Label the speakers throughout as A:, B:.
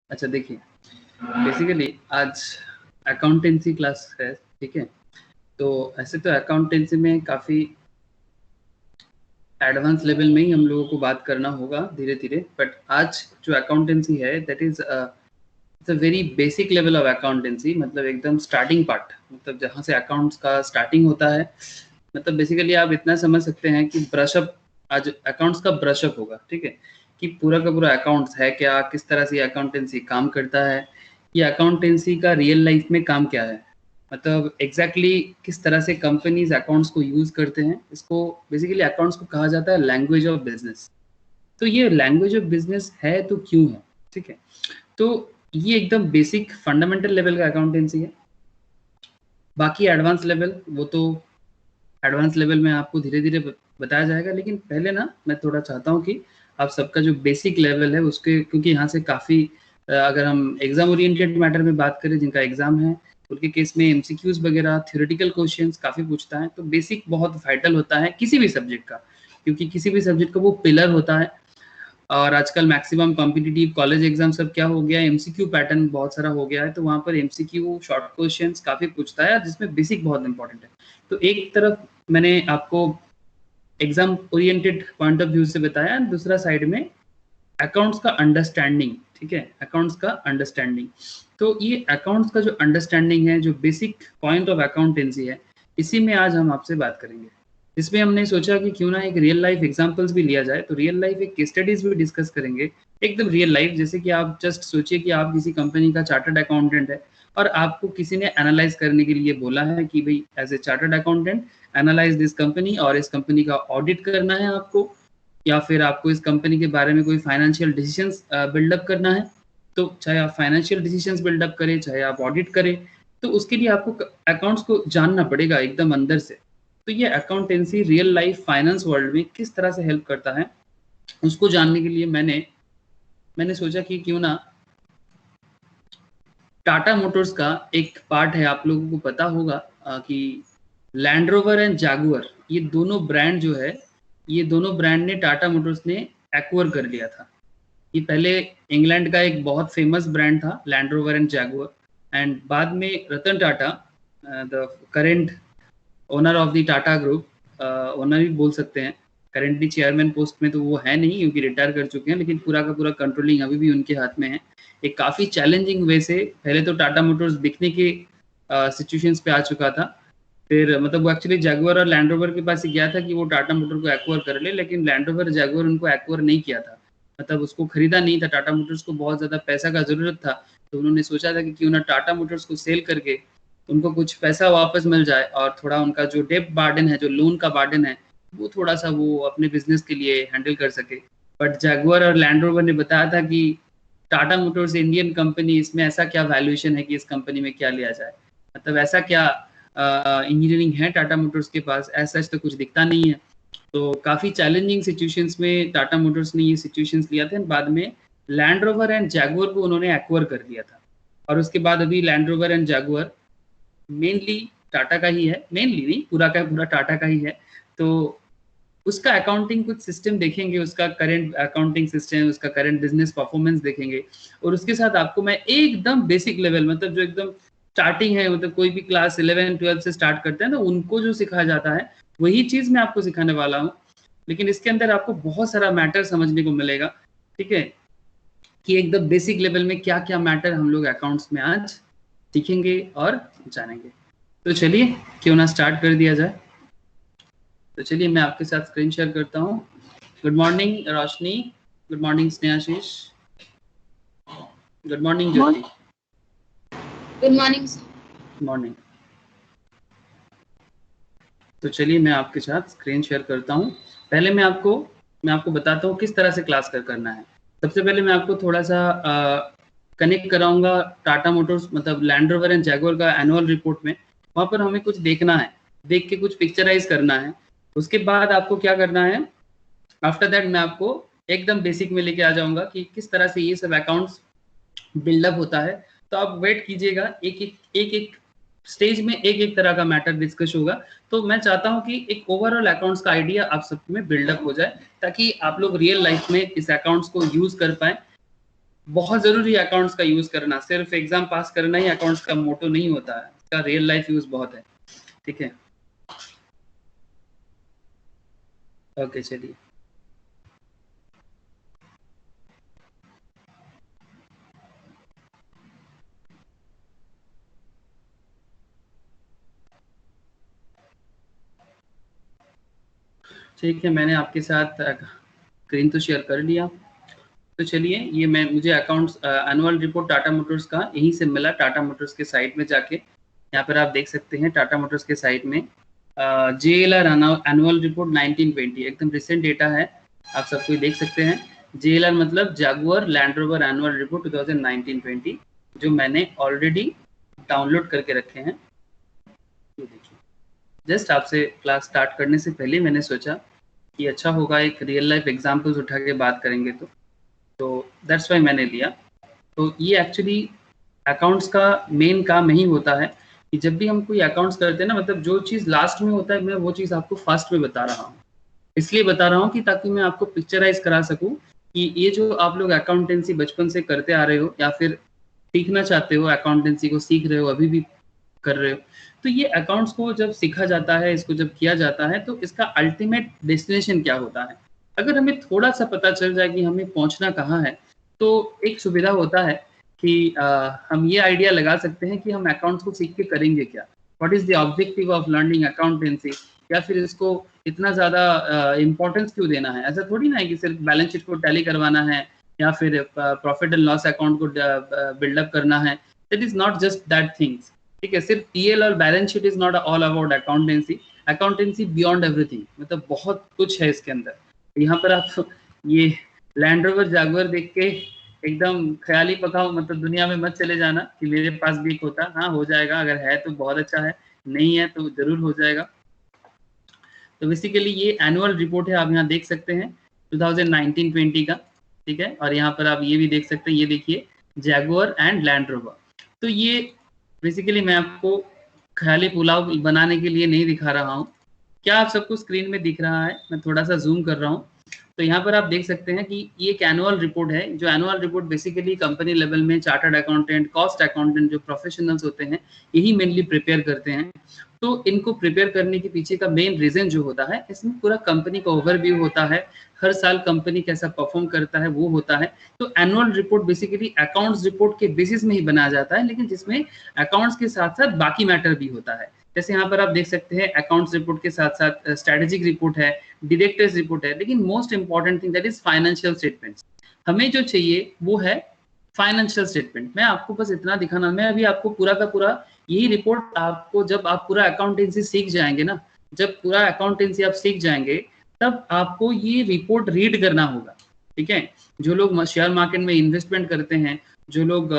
A: अच्छा देखिए, बेसिकली आज अकाउंटेंसी क्लास है, ठीक है। तो ऐसे तो अकाउंटेंसी में काफ़ी एडवांस लेवल में ही हम लोगों को बात करना होगा धीरे धीरे, बट आज जो अकाउंटेंसी है that is it's a very basic level of accountancy, मतलब एकदम स्टार्टिंग पार्ट, मतलब जहाँ से अकाउंट्स का स्टार्टिंग होता है। मतलब बेसिकली आप इतना समझ सकते हैं कि ब्रशअप, आज अकाउंट्स का ब्रशअप होगा, ठीक है। कि पूरा का पूरा अकाउंट्स है क्या, किस तरह से अकाउंटेंसी काम करता है, ये अकाउंटेंसी का रियल लाइफ में काम क्या है, मतलब एग्जैक्टली किस तरह से कंपनीज अकाउंट्स को यूज करते हैं। इसको बेसिकली अकाउंट्स को कहा जाता है लैंग्वेज ऑफ बिजनेस। तो ये लैंग्वेज ऑफ बिजनेस है तो क्यों है, ठीक है। तो ये एकदम बेसिक फंडामेंटल लेवल का अकाउंटेंसी है। बाकी एडवांस लेवल वो तो एडवांस लेवल में आपको धीरे धीरे बताया जाएगा, लेकिन पहले ना मैं थोड़ा चाहता हूँ कि आप सबका जो बेसिक लेवल है उसके, क्योंकि यहाँ से काफ़ी अगर हम एग्जाम ओरिएंटेड मैटर में बात करें, जिनका एग्जाम है उनके केस में एमसीक्यूज वगैरह थ्योरेटिकल क्वेश्चंस काफ़ी पूछता है। तो बेसिक बहुत वाइटल होता है किसी भी सब्जेक्ट का, क्योंकि किसी भी सब्जेक्ट का वो पिलर होता है। और आजकल मैक्सिमम कॉम्पिटिटिव कॉलेज एग्जाम सब क्या हो गया है, एमसीक्यू पैटर्न बहुत सारा हो गया है। तो वहाँ पर एमसीक्यू शॉर्ट क्वेश्चंस काफ़ी पूछता है, जिसमें बेसिक बहुत इंपॉर्टेंट है। तो एक तरफ मैंने आपको exam oriented point of view से बताया, दूसरा साइड में अकाउंट्स का अंडरस्टैंडिंग, ठीक है, अकाउंट्स का अंडरस्टैंडिंग। तो ये अकाउंट्स का जो अंडरस्टैंडिंग है, जो बेसिक पॉइंट ऑफ अकाउंटेंसी है, इसी में आज हम आपसे बात करेंगे। इसमें हमने सोचा कि क्यों ना एक रियल लाइफ एग्जांपल्स भी लिया जाए, तो रियल लाइफ एक केस स्टडीज भी डिस्कस करेंगे, एकदम रियल लाइफ। जैसे कि आप जस्ट सोचिए कि आप किसी कंपनी का चार्टर्ड अकाउंटेंट है और आपको किसी ने एनालाइज करने के लिए बोला है कि भाई as a chartered accountant analyse this company, और इस कंपनी का ऑडिट करना है आपको, या फिर आपको इस कंपनी के बारे में कोई फाइनेंशियल डिसीजंस बिल्डअप करना है। तो चाहे आप फाइनेंशियल डिसीजंस बिल्डअप करें, चाहे आप ऑडिट करें, तो उसके लिए आपको अकाउंट्स को जानना पड़ेगा एकदम अंदर से। तो ये accountancy real life finance world में किस तरह से हेल्प करता है, उसको जानने के लिए मैंने सोचा कि क्यों ना टाटा मोटर्स का एक पार्ट है, आप लोगों को पता होगा कि लैंड रोवर एंड जैगुआर, ये दोनों ब्रांड जो है, ये दोनों ब्रांड ने टाटा मोटर्स ने एक्वायर कर लिया था। ये पहले इंग्लैंड का एक बहुत फेमस ब्रांड था Land Rover and Jaguar, and बाद में Ratan Tata, the current owner of the Tata group, owner भी बोल सकते हैं, करेंटली चेयरमैन पोस्ट में तो वो है नहीं क्योंकि रिटायर कर चुके हैं, लेकिन पूरा का पूरा कंट्रोलिंग अभी भी उनके हाथ में है। एक काफ़ी चैलेंजिंग वे से पहले तो टाटा मोटर्स बिकने के सिचुएशंस पे आ चुका था। फिर मतलब वो एक्चुअली जैगुआर और लैंड रोवर के पास ही गया था कि वो टाटा मोटर को एक्वायर कर ले, लेकिन लैंड रोवर जैगुआर उनको एक्वायर नहीं किया था, मतलब उसको खरीदा नहीं था। टाटा मोटर्स को बहुत ज़्यादा पैसा का ज़रूरत था, तो उन्होंने सोचा था कि क्यों ना टाटा मोटर्स को सेल करके उनको कुछ पैसा वापस मिल जाए, और थोड़ा उनका जो डेब्ट बार्डन है, जो लोन का बार्डन है, वो थोड़ा सा वो अपने बिजनेस के लिए हैंडल कर सके। बट जैगुआर और लैंड रोवर ने बताया था कि टाटा मोटर्स इंडियन कंपनी, इसमें ऐसा क्या वैल्यूएशन है कि इस कंपनी में क्या लिया जाए, मतलब ऐसा क्या इंजीनियरिंग है टाटा मोटर्स के पास, ऐसा तो कुछ दिखता नहीं है। तो काफ़ी चैलेंजिंग सिचुएशंस में टाटा मोटर्स ने ये सिचुएशंस लिया था, बाद में लैंड रोवर एंड जैगुआर को उन्होंने एक्वायर कर लिया था। और उसके बाद अभी land Rover and Jaguar mainly Tata का ही है, मेनली नहीं, पूरा का पूरा टाटा का ही है। तो उसका अकाउंटिंग कुछ सिस्टम देखेंगे, उसका करंट अकाउंटिंग सिस्टम, उसका करंट बिजनेस परफॉर्मेंस देखेंगे, और उसके साथ आपको मैं एकदम बेसिक लेवल, मतलब जो एकदम स्टार्टिंग है, मतलब कोई भी क्लास 11-12 से स्टार्ट करते हैं तो उनको जो सिखाया जाता है वही चीज मैं आपको सिखाने वाला हूँ। लेकिन इसके अंदर आपको बहुत सारा मैटर समझने को मिलेगा, ठीक है, कि एकदम बेसिक लेवल में क्या क्या मैटर हम लोग अकाउंट्स में आज सीखेंगे और जानेंगे। तो चलिए क्यों ना स्टार्ट कर दिया जाए। तो चलिए मैं आपके साथ स्क्रीन शेयर करता हूँ। Good morning Roshni, good morning Snehashish, good morning Jyoti.
B: Good morning sir.
A: Morning. तो चलिए मैं आपके साथ स्क्रीन शेयर करता हूँ। पहले मैं आपको बताता हूँ किस तरह से क्लास करना है। सबसे पहले मैं आपको थोड़ा सा कनेक्ट कराऊंगा टाटा मोटर्स, मतलब लैंड रोवर एंड जैगुआर का एनुअल रिपोर्ट में। वहाँ पर हमें कुछ देखना है, देख के कुछ पिक्चराइज करना है। उसके बाद आपको क्या करना है, आफ्टर दैट मैं आपको एकदम बेसिक में लेके आ जाऊंगा कि किस तरह से ये सब अकाउंट्स बिल्डअप होता है। तो आप वेट कीजिएगा, एक स्टेज में एक एक तरह का मैटर डिस्कस होगा। तो मैं चाहता हूं कि एक ओवरऑल अकाउंट्स का आइडिया आप सब में बिल्डअप हो जाए, ताकि आप लोग रियल लाइफ में इस अकाउंट्स को यूज कर पाए। बहुत जरूरी है अकाउंट्स का यूज करना, सिर्फ एग्जाम पास करना ही अकाउंट्स का मोटो नहीं होता है, इसका रियल लाइफ यूज बहुत है। ठीक है, ओके चलिए। ठीक है, मैंने आपके साथ स्क्रीन तो शेयर कर लिया। तो चलिए, ये मुझे accounts annual report Tata Motors का यहीं से मिला, टाटा मोटर्स के साइट में जाके। यहाँ पर आप देख सकते हैं टाटा मोटर्स के साइट में JLR एनुअल रिपोर्ट 1920, एकदम रिसेंट डेटा है, आप सब कोई देख सकते हैं। JLR मतलब Jaguar land rover annual report 2019-20, जो मैंने ऑलरेडी डाउनलोड करके रखे हैं। ये देखिए, जस्ट आपसे क्लास स्टार्ट करने से पहले मैंने सोचा कि अच्छा होगा एक रियल लाइफ एग्जाम्पल्स उठा के बात करेंगे, तो दैट्स वाई मैंने लिया। तो ये एक्चुअली अकाउंट्स का मेन काम यही होता है कि जब भी हम कोई अकाउंट्स करते हैं ना, मतलब जो चीज़ लास्ट में होता है, मैं वो चीज़ आपको फर्स्ट में बता रहा हूँ। इसलिए बता रहा हूँ कि ताकि मैं आपको पिक्चराइज करा सकूँ कि ये जो आप लोग अकाउंटेंसी बचपन से करते आ रहे हो या फिर सीखना चाहते हो, अकाउंटेंसी को सीख रहे हो, अभी भी कर रहे हो, तो ये अकाउंट्स को जब सीखा जाता है, इसको जब किया जाता है, तो इसका अल्टीमेट डेस्टिनेशन क्या होता है। अगर हमें थोड़ा सा पता चल जाए कि हमें पहुंचना कहाँ है, तो एक सुविधा होता है कि हम ये आइडिया लगा सकते हैं कि हम अकाउंट्स को सीख के करेंगे क्या, what is the objective of learning accountancy, या फिर इसको इतना ज़्यादा इम्पोर्टेंस क्यों देना है। ऐसा थोड़ी ना है कि सिर्फ बैलेंस शीट को टैली करवाना है या फिर प्रॉफिट एंड लॉस अकाउंट को बिल्डअप करना है। That is not just that things. ठीक है, सिर्फ PL और balance sheet is not all about accountancy. Accountancy beyond everything, मतलब बहुत कुछ है इसके अंदर। यहाँ पर आप ये लैंड रोवर जैगुआर देख के एकदम ख्याली पकाओ, मतलब दुनिया में मत चले जाना कि मेरे पास भी एक होता। हाँ, हो जाएगा, अगर है तो बहुत अच्छा है, नहीं है तो जरूर हो जाएगा। तो बेसिकली ये एनुअल रिपोर्ट है, आप यहाँ देख सकते हैं 2019-20 का। ठीक है, और यहाँ पर आप ये भी देख सकते हैं, ये देखिए जैगुआर एंड लैंड रोवर। तो ये बेसिकली मैं आपको ख्याली पुलाव बनाने के लिए नहीं दिखा रहा हूँ। क्या आप सबको स्क्रीन में दिख रहा है? मैं थोड़ा सा जूम कर रहा हूँ। तो यहाँ पर आप देख सकते हैं कि ये एक एनुअल रिपोर्ट है। जो annual report basically company level में चार्टर्ड अकाउंटेंट, कॉस्ट अकाउंटेंट, जो प्रोफेशनल्स होते हैं, यही मेनली प्रिपेयर करते हैं। तो इनको प्रिपेयर करने के पीछे का मेन रीजन जो होता है, इसमें पूरा कंपनी का ओवरव्यू होता है, हर साल कंपनी कैसा परफॉर्म करता है वो होता है। तो annual report basically accounts report के बेसिस में ही बनाया जाता है, लेकिन जिसमें अकाउंट्स के साथ साथ बाकी मैटर भी होता है। जैसे यहाँ पर आप देख सकते हैं अकाउंट्स रिपोर्ट के साथ साथ स्ट्रेटेजिक रिपोर्ट है, डायरेक्टर्स रिपोर्ट है, लेकिन most important thing that is financial statements. हमें जो चाहिए वो है फाइनेंशियल स्टेटमेंट। मैं आपको बस इतना दिखाना, मैं अभी आपको पूरा का पूरा यही रिपोर्ट आपको, जब आप पूरा अकाउंटेंसी सीख जाएंगे ना, जब पूरा अकाउंटेंसी आप सीख जाएंगे, तब आपको ये रिपोर्ट रीड करना होगा। ठीक है, जो लोग शेयर मार्केट में इन्वेस्टमेंट करते हैं, जो लोग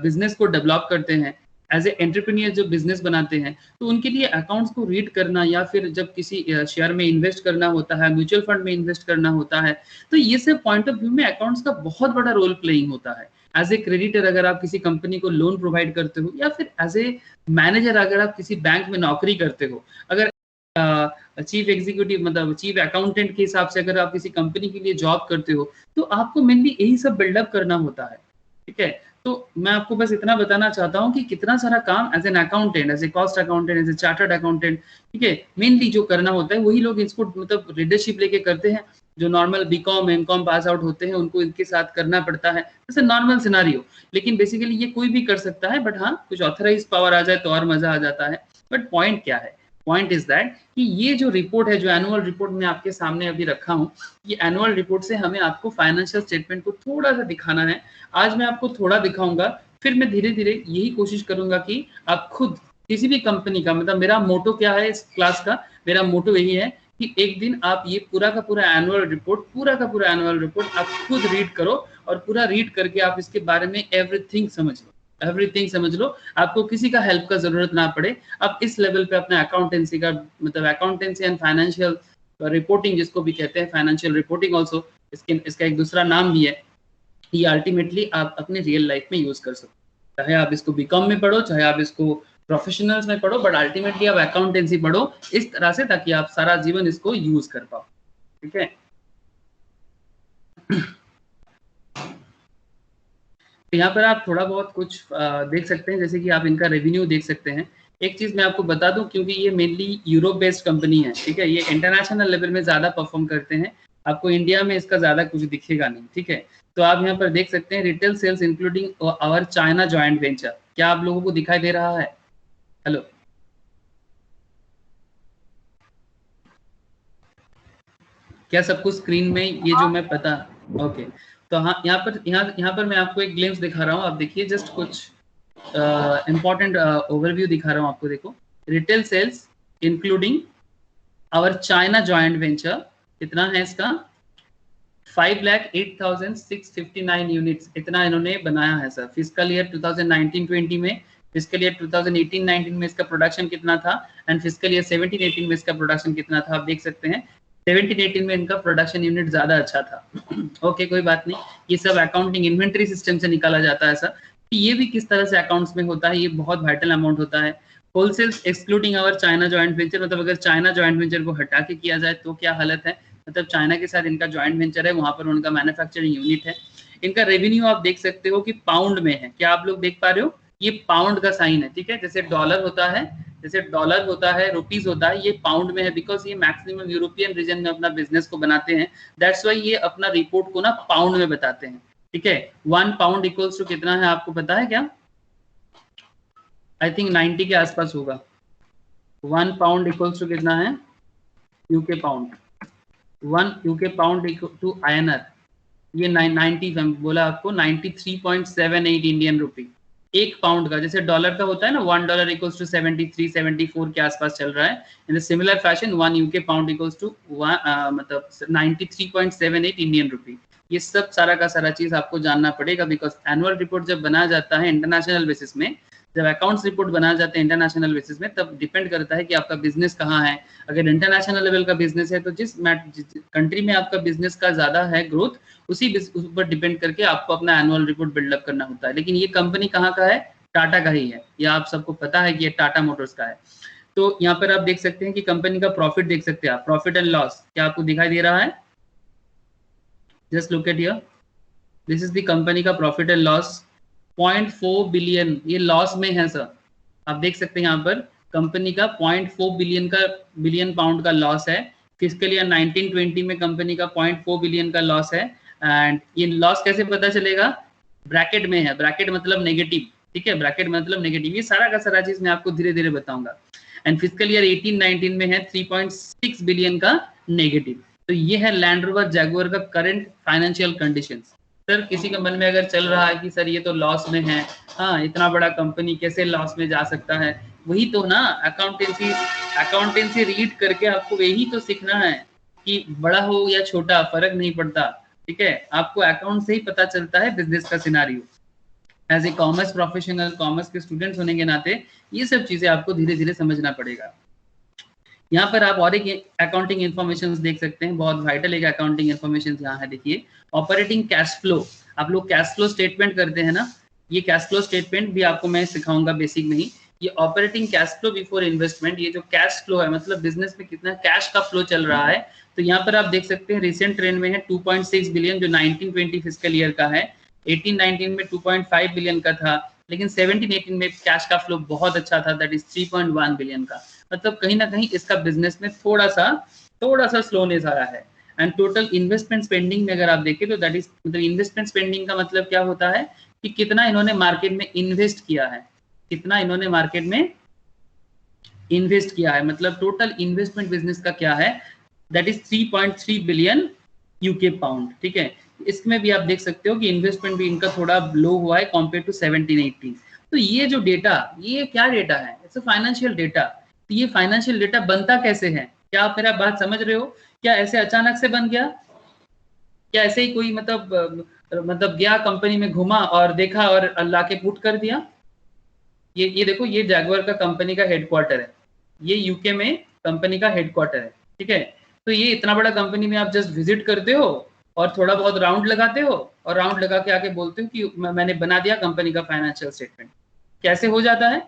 A: बिजनेस को डेवलप करते हैं, एज ए एंटरप्रेन्योर जो बिजनेस बनाते हैं, तो उनके लिए अकाउंट्स को रीड करना, या फिर जब किसी शेयर में इन्वेस्ट करना होता है, म्यूचुअल फंड में इन्वेस्ट करना होता है, तो ये सब पॉइंट ऑफ व्यू में अकाउंट्स का बहुत बड़ा रोल प्लेइंग होता है। एज ए क्रेडिटर अगर आप किसी कंपनी को लोन प्रोवाइड करते हो, या फिर एज ए मैनेजर अगर आप किसी बैंक में नौकरी करते हो, अगर चीफ एग्जीक्यूटिव मतलब चीफ अकाउंटेंट के हिसाब से अगर आप किसी कंपनी के लिए जॉब करते हो, तो आपको मेनली यही सब बिल्डअप करना होता है। ठीक है, तो मैं आपको बस इतना बताना चाहता हूँ कि कितना सारा काम as an accountant, as a cost accountant, as a chartered accountant, ठीक है, मेनली जो करना होता है वही लोग इसको मतलब लीडरशिप लेके करते हैं। जो normal BCom MCom pass out होते हैं, उनको इनके साथ करना पड़ता है, जैसे नॉर्मल सिनारियो। लेकिन बेसिकली ये कोई भी कर सकता है, बट हाँ, कुछ ऑथराइज पावर आ जाए तो और मजा आ जाता है। बट पॉइंट क्या है? पॉइंट इज दैट कि ये जो रिपोर्ट है, जो एनुअल रिपोर्ट मैं आपके सामने अभी रखा हूँ, ये एनुअल रिपोर्ट से हमें आपको फाइनेंशियल स्टेटमेंट को थोड़ा सा दिखाना है। आज मैं आपको थोड़ा दिखाऊंगा, फिर मैं धीरे धीरे यही कोशिश करूंगा कि आप खुद किसी भी कंपनी का, मतलब मेरा मोटो क्या है इस क्लास का, मेरा मोटो यही है कि एक दिन आप ये पूरा का पूरा एनुअल रिपोर्ट आप खुद रीड करो, और पूरा रीड करके आप इसके बारे में एवरीथिंग समझ लो, आपको किसी का हेल्प का जरूरत ना पड़े। आप इस लेवल पे अपने अकाउंटेंसी का, मतलब अकाउंटेंसी एंड फाइनेंशियल रिपोर्टिंग जिसको भी कहते हैं, फाइनेंशियल रिपोर्टिंग ऑल्सो, इसका एक दूसरा नाम भी है, ये अल्टीमेटली आप अपने रियल लाइफ में यूज कर सकते हो। चाहे आप इसको BCom में पढ़ो, चाहे आप इसको प्रोफेशनल्स में पढ़ो, बट अल्टीमेटली आप अकाउंटेंसी पढ़ो इस तरह से, ताकि आप सारा जीवन इसको यूज कर पाओ। ठीक है, तो यहाँ पर आप थोड़ा बहुत कुछ देख सकते हैं, जैसे कि आप इनका रेवेन्यू देख सकते हैं। एक चीज मैं आपको बता दूं, क्योंकि ये मेनली यूरोप बेस्ड कंपनी है, ठीक है, ये इंटरनेशनल लेवल में ज्यादा परफॉर्म करते हैं, आपको इंडिया में इसका ज्यादा कुछ दिखेगा नहीं, ठीक है। तो आप यहाँ पर देख सकते हैं retail sales including our China joint venture. क्या आप लोगों को दिखाई दे रहा है? हेलो, क्या सब कुछ स्क्रीन में ये जो मैं पता? ओके, तो हाँ, यहाँ पर मैं आपको एक ग्लिम्स दिखा रहा हूँ, आप देखिए, जस्ट कुछ इंपॉर्टेंट ओवरव्यू दिखा रहा हूँ आपको। देखो, retail sales including our China joint venture कितना है इसका? 5,08,659 यूनिट्स, इतना इन्होंने बनाया है सर। फिजिकल ईयर 2019-20 में, फिजिकल ईयर 2018-19 में इसका प्रोडक्शन कितना था, एंड फिजिकल ईयर 17-18 में इसका प्रोडक्शन कितना था, आप देख सकते हैं। 17-18 में इनका प्रोडक्शन यूनिट ज्यादा अच्छा था। ओके, कोई बात नहीं, ये सब अकाउंटिंग इन्वेंट्री सिस्टम से निकाला जाता है सर। ये भी किस तरह से अकाउंट्स में होता है, ये बहुत वाइटल अमाउंट होता है। Wholesales excluding our China joint venture, मतलब अगर चाइना जॉइंट वेंचर को हटा के किया जाए तो क्या हालत है, मतलब चाइना के साथ इनका जॉइंट वेंचर है, वहां पर उनका मैन्युफैक्चरिंग यूनिट है। इनका रेवेन्यू आप देख सकते हो कि पाउंड में है, क्या आप लोग देख पा रहे हो? ये पाउंड का साइन है, ठीक है, जैसे डॉलर होता है, रुपीज होता है, ये पाउंड में है, बिकॉज ये मैक्सिमम यूरोपियन रीजन में अपना बिजनेस को बनाते हैं, दैट्स वाई ये अपना रिपोर्ट को ना पाउंड में बताते हैं, ठीक है। 1 पाउंड इक्वल्स टू कितना है आपको पता है क्या? आई थिंक 90 के आसपास होगा। 1 पाउंड इक्वल्स टू कितना है? UK pound, 1 UK pound to INR, ये 90 बोला आपको, 93.78 इंडियन रुपी एक पाउंड का। जैसे डॉलर का होता है ना, $1 इक्वल्स टू 73-74 के आसपास चल रहा है, in similar fashion 1 UK pound equals to मतलब 93.78 इंडियन रुपी। ये सब सारा का सारा चीज आपको जानना पड़ेगा, बिकॉज एनुअल रिपोर्ट जब बनाया जाता है इंटरनेशनल बेसिस में, जब अकाउंट्स रिपोर्ट बनाए जाते हैं इंटरनेशनल बेसिस में, तब डिपेंड करता है कि आपका बिजनेस कहाँ है। अगर इंटरनेशनल लेवल का बिजनेस है तो जिस कंट्री में आपका बिजनेस का ज्यादा है ग्रोथ, उसी ऊपर डिपेंड करके आपको अपना एनुअल रिपोर्ट बिल्डअप करना होता है। लेकिन ये कंपनी कहाँ का है? टाटा का ही है, या आप सबको पता है कि ये टाटा मोटर्स का है। तो यहाँ पर आप देख सकते हैं कि कंपनी का प्रॉफिट देख सकते हैं आप, प्रॉफिट एंड लॉस, क्या आपको दिखाई दे रहा है? Just look at here, this is the company का प्रॉफिट एंड लॉस। 0.4 बिलियन ये लॉस में है सर, आप देख सकते हैं यहाँ पर कंपनी का 0.4 बिलियन पाउंड का लॉस है। फिजिकल ईयर 19-20 में कंपनी का 0.4 बिलियन का लॉस है। एंड ये लॉस कैसे पता चलेगा? ब्रैकेट में है, ब्रैकेट मतलब नेगेटिव, ठीक है, ब्रैकेट मतलब नेगेटिव। ये सारा का सारा चीज मैं आपको धीरे धीरे बताऊंगा। एंड फिजिकल ईयर 18-19 में है 3.6 बिलियन का नेगेटिव। तो ये है लैंड रोवर जैगुआर का करंट फाइनेंशियल कंडीशंस। सर किसी कंपनी में अगर चल रहा है कि सर ये तो लॉस में है, हाँ, इतना बड़ा कंपनी कैसे लॉस में जा सकता है? वही तो ना, अकाउंटेंसी रीड करके आपको यही तो सीखना है कि बड़ा हो या छोटा फर्क नहीं पड़ता, ठीक है, आपको अकाउंट से ही पता चलता है बिजनेस का scenario. As a commerce professional, commerce के स्टूडेंट्स होने के नाते ये सब चीजें आपको धीरे धीरे समझना पड़ेगा। यहाँ पर आप और एक अकाउंटिंग इन्फॉर्मेशन देख सकते हैं, बहुत वाइटल एक अकाउंटिंग इन्फॉर्मेशन यहाँ है, देखिए ऑपरेटिंग कैश फ्लो। आप लोग कैश फ्लो स्टेटमेंट करते हैं ना, ये कैश फ्लो स्टेटमेंट भी आपको मैं सिखाऊंगा बेसिक में ही। ये operating cash flow before investment, ये जो कैश फ्लो है मतलब बिजनेस में कितना कैश का फ्लो चल रहा है, तो यहाँ पर आप देख सकते हैं रिसेंट ट्रेंड में है 2.6 बिलियन जो 19-20 फिजिकल ईयर का है। 18-19 में 2.5 बिलियन का था, लेकिन 17-18 में कैश का फ्लो बहुत अच्छा था, दैट इज 3.1 बिलियन का। मतलब कहीं ना कहीं इसका बिजनेस में थोड़ा सा स्लोनेस आया है। एंड टोटल इन्वेस्टमेंट स्पेंडिंग में अगर आप देखें तो दैट इज मतलब इन्वेस्टमेंट स्पेंडिंग का मतलब क्या होता है कि कितना इन्होंने मार्केट में इन्वेस्ट किया है, कितना इन्होंने मार्केट में इन्वेस्ट किया है, मतलब टोटल इन्वेस्टमेंट बिजनेस का क्या है, that is 3.3 billion UK pound, ठीक है। इसमें भी आप देख सकते हो कि इन्वेस्टमेंट भी इनका थोड़ा लो हुआ है कंपेयर टू 17-18। तो ये जो डेटा, ये क्या डेटा है? It's a financial data. तो ये फाइनेंशियल डेटा बनता कैसे है? क्या आप मेरा बात समझ रहे हो? क्या ऐसे अचानक से बन गया? क्या ऐसे ही कोई मतलब गया कंपनी में घुमा और देखा और अल्लाह के पुट कर दिया? ये देखो, ये जैगुआर का कंपनी का हेडक्वार्टर है, ये यूके में कंपनी का हेडक्वार्टर है, ठीक है। तो ये इतना बड़ा कंपनी में आप जस्ट विजिट करते हो और थोड़ा बहुत राउंड लगाते हो और राउंड लगा के आके बोलते हो कि मैंने बना दिया कंपनी का फाइनेंशियल स्टेटमेंट। कैसे हो जाता है?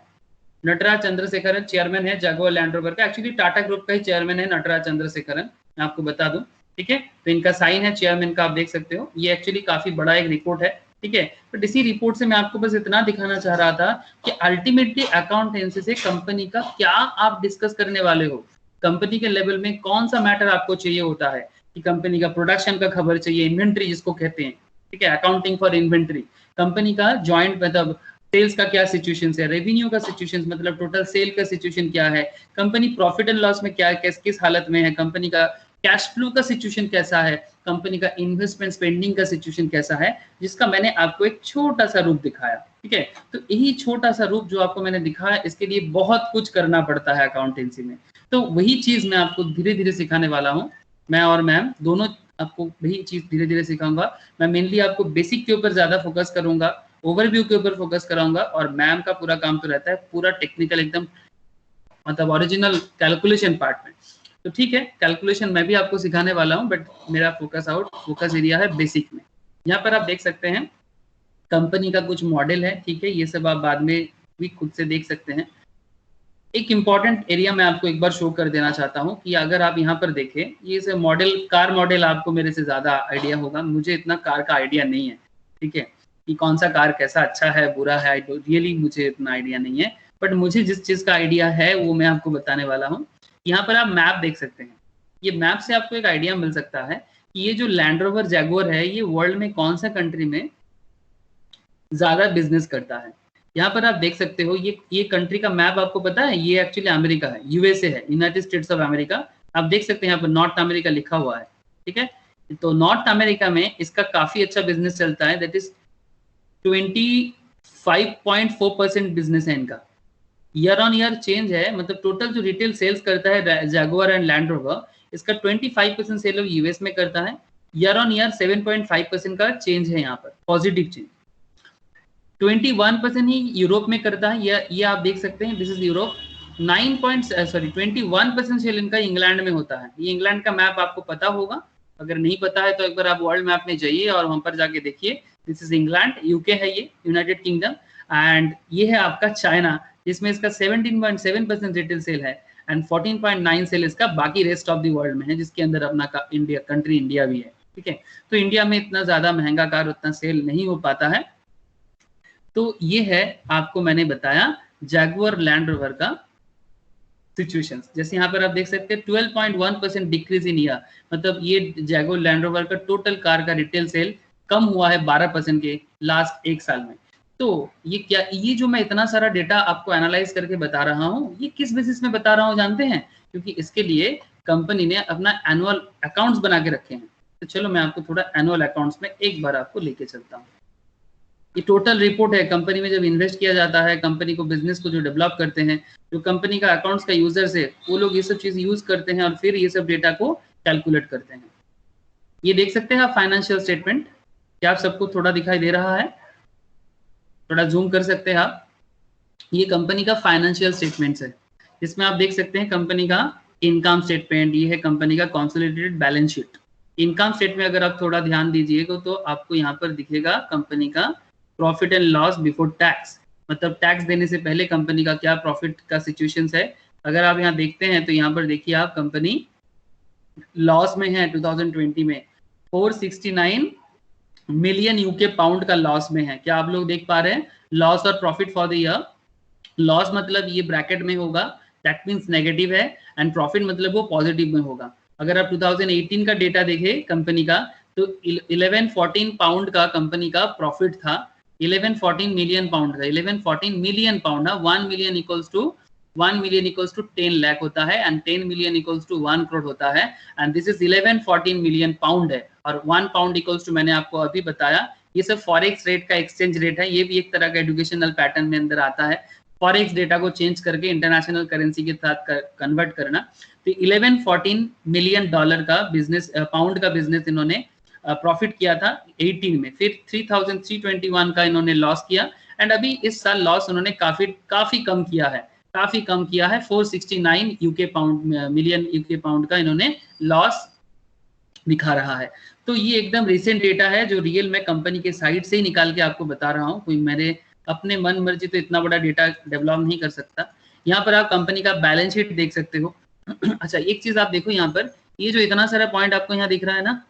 A: नटराज चंद्रशेखरन चेयरमैन है जैगुआर लैंड रोवर का, एक्चुअली टाटा ग्रुप का ही चेयरमैन है नटराज चंद्रशेखरन, मैं आपको बता दूं, ठीक है। तो इनका साइन है चेयरमैन का, आप देख सकते हो। ये एक्चुअली काफी बड़ा एक रिपोर्ट है, ठीक है। बट इसी रिपोर्ट से मैं आपको बस इतना दिखाना चाह रहा था कि अल्टीमेटली अकाउंटेंसी से कंपनी का क्या आप डिस्कस करने वाले हो, कंपनी के लेवल में कौन सा मैटर आपको चाहिए होता है कि कंपनी का प्रोडक्शन का खबर चाहिए, इन्वेंट्री जिसको कहते हैं, ठीक है, अकाउंटिंग फॉर इन्वेंट्री, कंपनी का जॉइंट मतलब सेल्स का क्या सिचुएशन है, रेवेन्यू का सिचुएशन मतलब टोटल सेल का सिचुएशन क्या है, कंपनी प्रॉफिट एंड लॉस में क्या किस हालत में है, कंपनी का कैश फ्लो का सिचुएशन कैसा है, कंपनी का इन्वेस्टमेंट स्पेंडिंग का सिचुएशन कैसा है, जिसका मैंने आपको एक छोटा सा रूप दिखाया। ठीक है, तो यही छोटा सा रूप जो आपको मैंने दिखाया, इसके लिए बहुत कुछ करना पड़ता है अकाउंटेंसी में। तो वही चीज मैं आपको धीरे धीरे सिखाने वाला हूँ, मैं और मैम दोनों आपको वही चीज धीरे धीरे सिखाऊंगा। मैं मेनली आपको बेसिक के ऊपर ज्यादा फोकस करूंगा, ओवरव्यू के ऊपर फोकस कराऊंगा, और मैम का पूरा काम तो रहता है पूरा टेक्निकल एकदम मतलब ओरिजिनल कैलकुलेशन पार्ट में। तो ठीक है, कैलकुलेशन मैं भी आपको सिखाने वाला हूं, बट मेरा फोकस एरिया है बेसिक में। यहाँ पर आप देख सकते हैं कंपनी का कुछ मॉडल है, ठीक है, ये सब आप बाद में भी खुद से देख सकते हैं। एक इंपॉर्टेंट एरिया मैं आपको एक बार शो कर देना चाहता हूं कि अगर आप यहाँ पर देखें, ये से मॉडल कार मॉडल आपको मेरे से ज्यादा आइडिया होगा, मुझे इतना कार का आइडिया नहीं है, ठीक है, कि कौन सा कार कैसा अच्छा है बुरा है, रियली मुझे इतना आइडिया नहीं है, बट मुझे जिस चीज का आइडिया है वो मैं आपको बताने वाला हूँ। यहाँ पर आप मैप देख सकते हैं, ये मैप से आपको एक आइडिया मिल सकता है कि ये जो लैंड रोवर जैगुआर है ये वर्ल्ड में कौन सा कंट्री में ज्यादा बिजनेस करता है। यहाँ पर आप देख सकते हो ये कंट्री का मैप आपको पता है, ये एक्चुअली अमेरिका है, यूएसए है, यूनाइटेड स्टेट्स ऑफ अमेरिका। आप देख सकते हैं यहाँ पर नॉर्थ अमेरिका लिखा हुआ है, ठीक है। तो नॉर्थ अमेरिका में इसका काफी अच्छा बिजनेस चलता है, दैट इज 25.4% बिजनेस है इनका, ईयर ऑन ईयर चेंज है, मतलब टोटल जो रिटेल सेल्स करता है जैगुआर एंड लैंड रोवर, इसका 25% सेल यूएस में करता है, ईयर ऑन ईयर 7.5% का चेंज है यहाँ पर, पॉजिटिव चेंज। 21% ही यूरोप में करता है, ये आप देख सकते हैं, दिस इज यूरोप। 21% सेल इनका इंग्लैंड में होता है। ये इंग्लैंड का मैप आपको पता होगा, अगर नहीं पता है तो एक बार आप वर्ल्ड मैप में जाइए और वहां पर जाके देखिए, दिस इज इंग्लैंड, यूके है ये, यूनाइटेड किंगडम, एंड ये है आपका चाइना, जिसमें इसका 17.7% रिटेल सेल है, एंड 14.9 सेल इसका बाकी रेस्ट ऑफ द वर्ल्ड में है, जिसके अंदर अपना इंडिया कंट्री इंडिया भी है, ठीक है। तो इंडिया में इतना ज्यादा महंगा कार उतना सेल नहीं हो पाता है। तो ये है आपको मैंने बताया जैगुआर लैंड रोवर का सिचुएशंस। जैसे यहाँ पर आप देख सकते हैं 12.1% डिक्रीज इन ईयर, मतलब ये जैगुआर लैंड रोवर का टोटल कार का रिटेल सेल कम हुआ है 12% के लास्ट एक साल में। तो ये क्या, ये जो मैं इतना सारा डेटा आपको एनालाइज करके बता रहा हूँ, ये किस बेसिस में बता रहा हूँ जानते हैं? क्योंकि इसके लिए कंपनी ने अपना एनुअल अकाउंट्स बना के रखे हैं। तो चलो मैं आपको थोड़ा एनुअल अकाउंट्स में एक बार आपको लेके चलता हूँ। ये टोटल रिपोर्ट है, कंपनी में जब इन्वेस्ट किया जाता है, कंपनी को बिजनेस को जो डेवलप करते हैं, जो कंपनी का अकाउंट्स का यूजर्स है, वो लोग ये सब चीज यूज करते हैं और फिर ये सब डेटा को कैलकुलेट करते हैं। ये देख सकते हैं आप फाइनेंशियल स्टेटमेंट, क्या आप सबको थोड़ा दिखाई दे रहा है? थोड़ा जूम कर सकते हैं आप। ये कंपनी का फाइनेंशियल स्टेटमेंट्स है, जिसमें आप देख सकते हैं कंपनी का इनकम स्टेटमेंट, ये है कंपनी का consolidated balance sheet. Income statement अगर आप थोड़ा ध्यान दीजिएगा तो आपको यहाँ पर दिखेगा कंपनी का profit and loss before tax, मतलब टैक्स देने से पहले कंपनी का क्या प्रॉफिट का सिचुएशन है। अगर आप यहाँ देखते हैं तो यहाँ पर देखिए आप कंपनी लॉस में है 2020 में, 469 मिलियन यूके पाउंड का लॉस में है। क्या आप लोग देख पा रहे हैं? लॉस और profit for the year, loss मतलब ये ब्रैकेट में होगा, दैट मींस नेगेटिव है, एंड प्रॉफिट मतलब वो पॉजिटिव में होगा। अगर आप 2018 का डेटा देखें कंपनी का, तो 1114 पाउंड का कंपनी का प्रॉफिट था, 1114 मिलियन पाउंड था, 1114 million pound, 1 million equals to 10 lakh होता है, and 10 million equals to 1 crore होता है, and this is 1114 million pound है, और 1 पाउंड इक्वल्स टू, मैंने आपको अभी बताया, ये सब फॉरेक्स रेट का एक्सचेंज रेट है, ये भी एक तरह का एजुकेशनल पैटर्न में अंदर आता है, फॉरेक्स डेटा को चेंज करके इंटरनेशनल करेंसी के साथ कन्वर्ट करना। तो 1114 मिलियन डॉलर का बिजनेस, पाउंड का बिजनेस इन्होंने प्रॉफिट किया था 18 में, फिर 3321 का इन्होंने लॉस किया, एंड अभी इस साल लॉस उन्होंने काफी कम किया है, 469 UK pound million UK pound का इन्होंने लॉस दिखा रहा है। तो ये एकदम रिसेंट डेटा है जो रियल मैं कंपनी के साइड से ही निकाल के आपको बता रहा हूँ, कोई मेरे अपने मन मर्जी तो इतना बड़ा डेटा डेवलप नहीं कर सकता। यहाँ पर आप कंपनी का बैलेंस शीट देख सकते हो। अच्छा, एक चीज आप देखो यहाँ पर, ये जो इतना सारा पॉइंट आपको यहाँ दिख रहा है ना,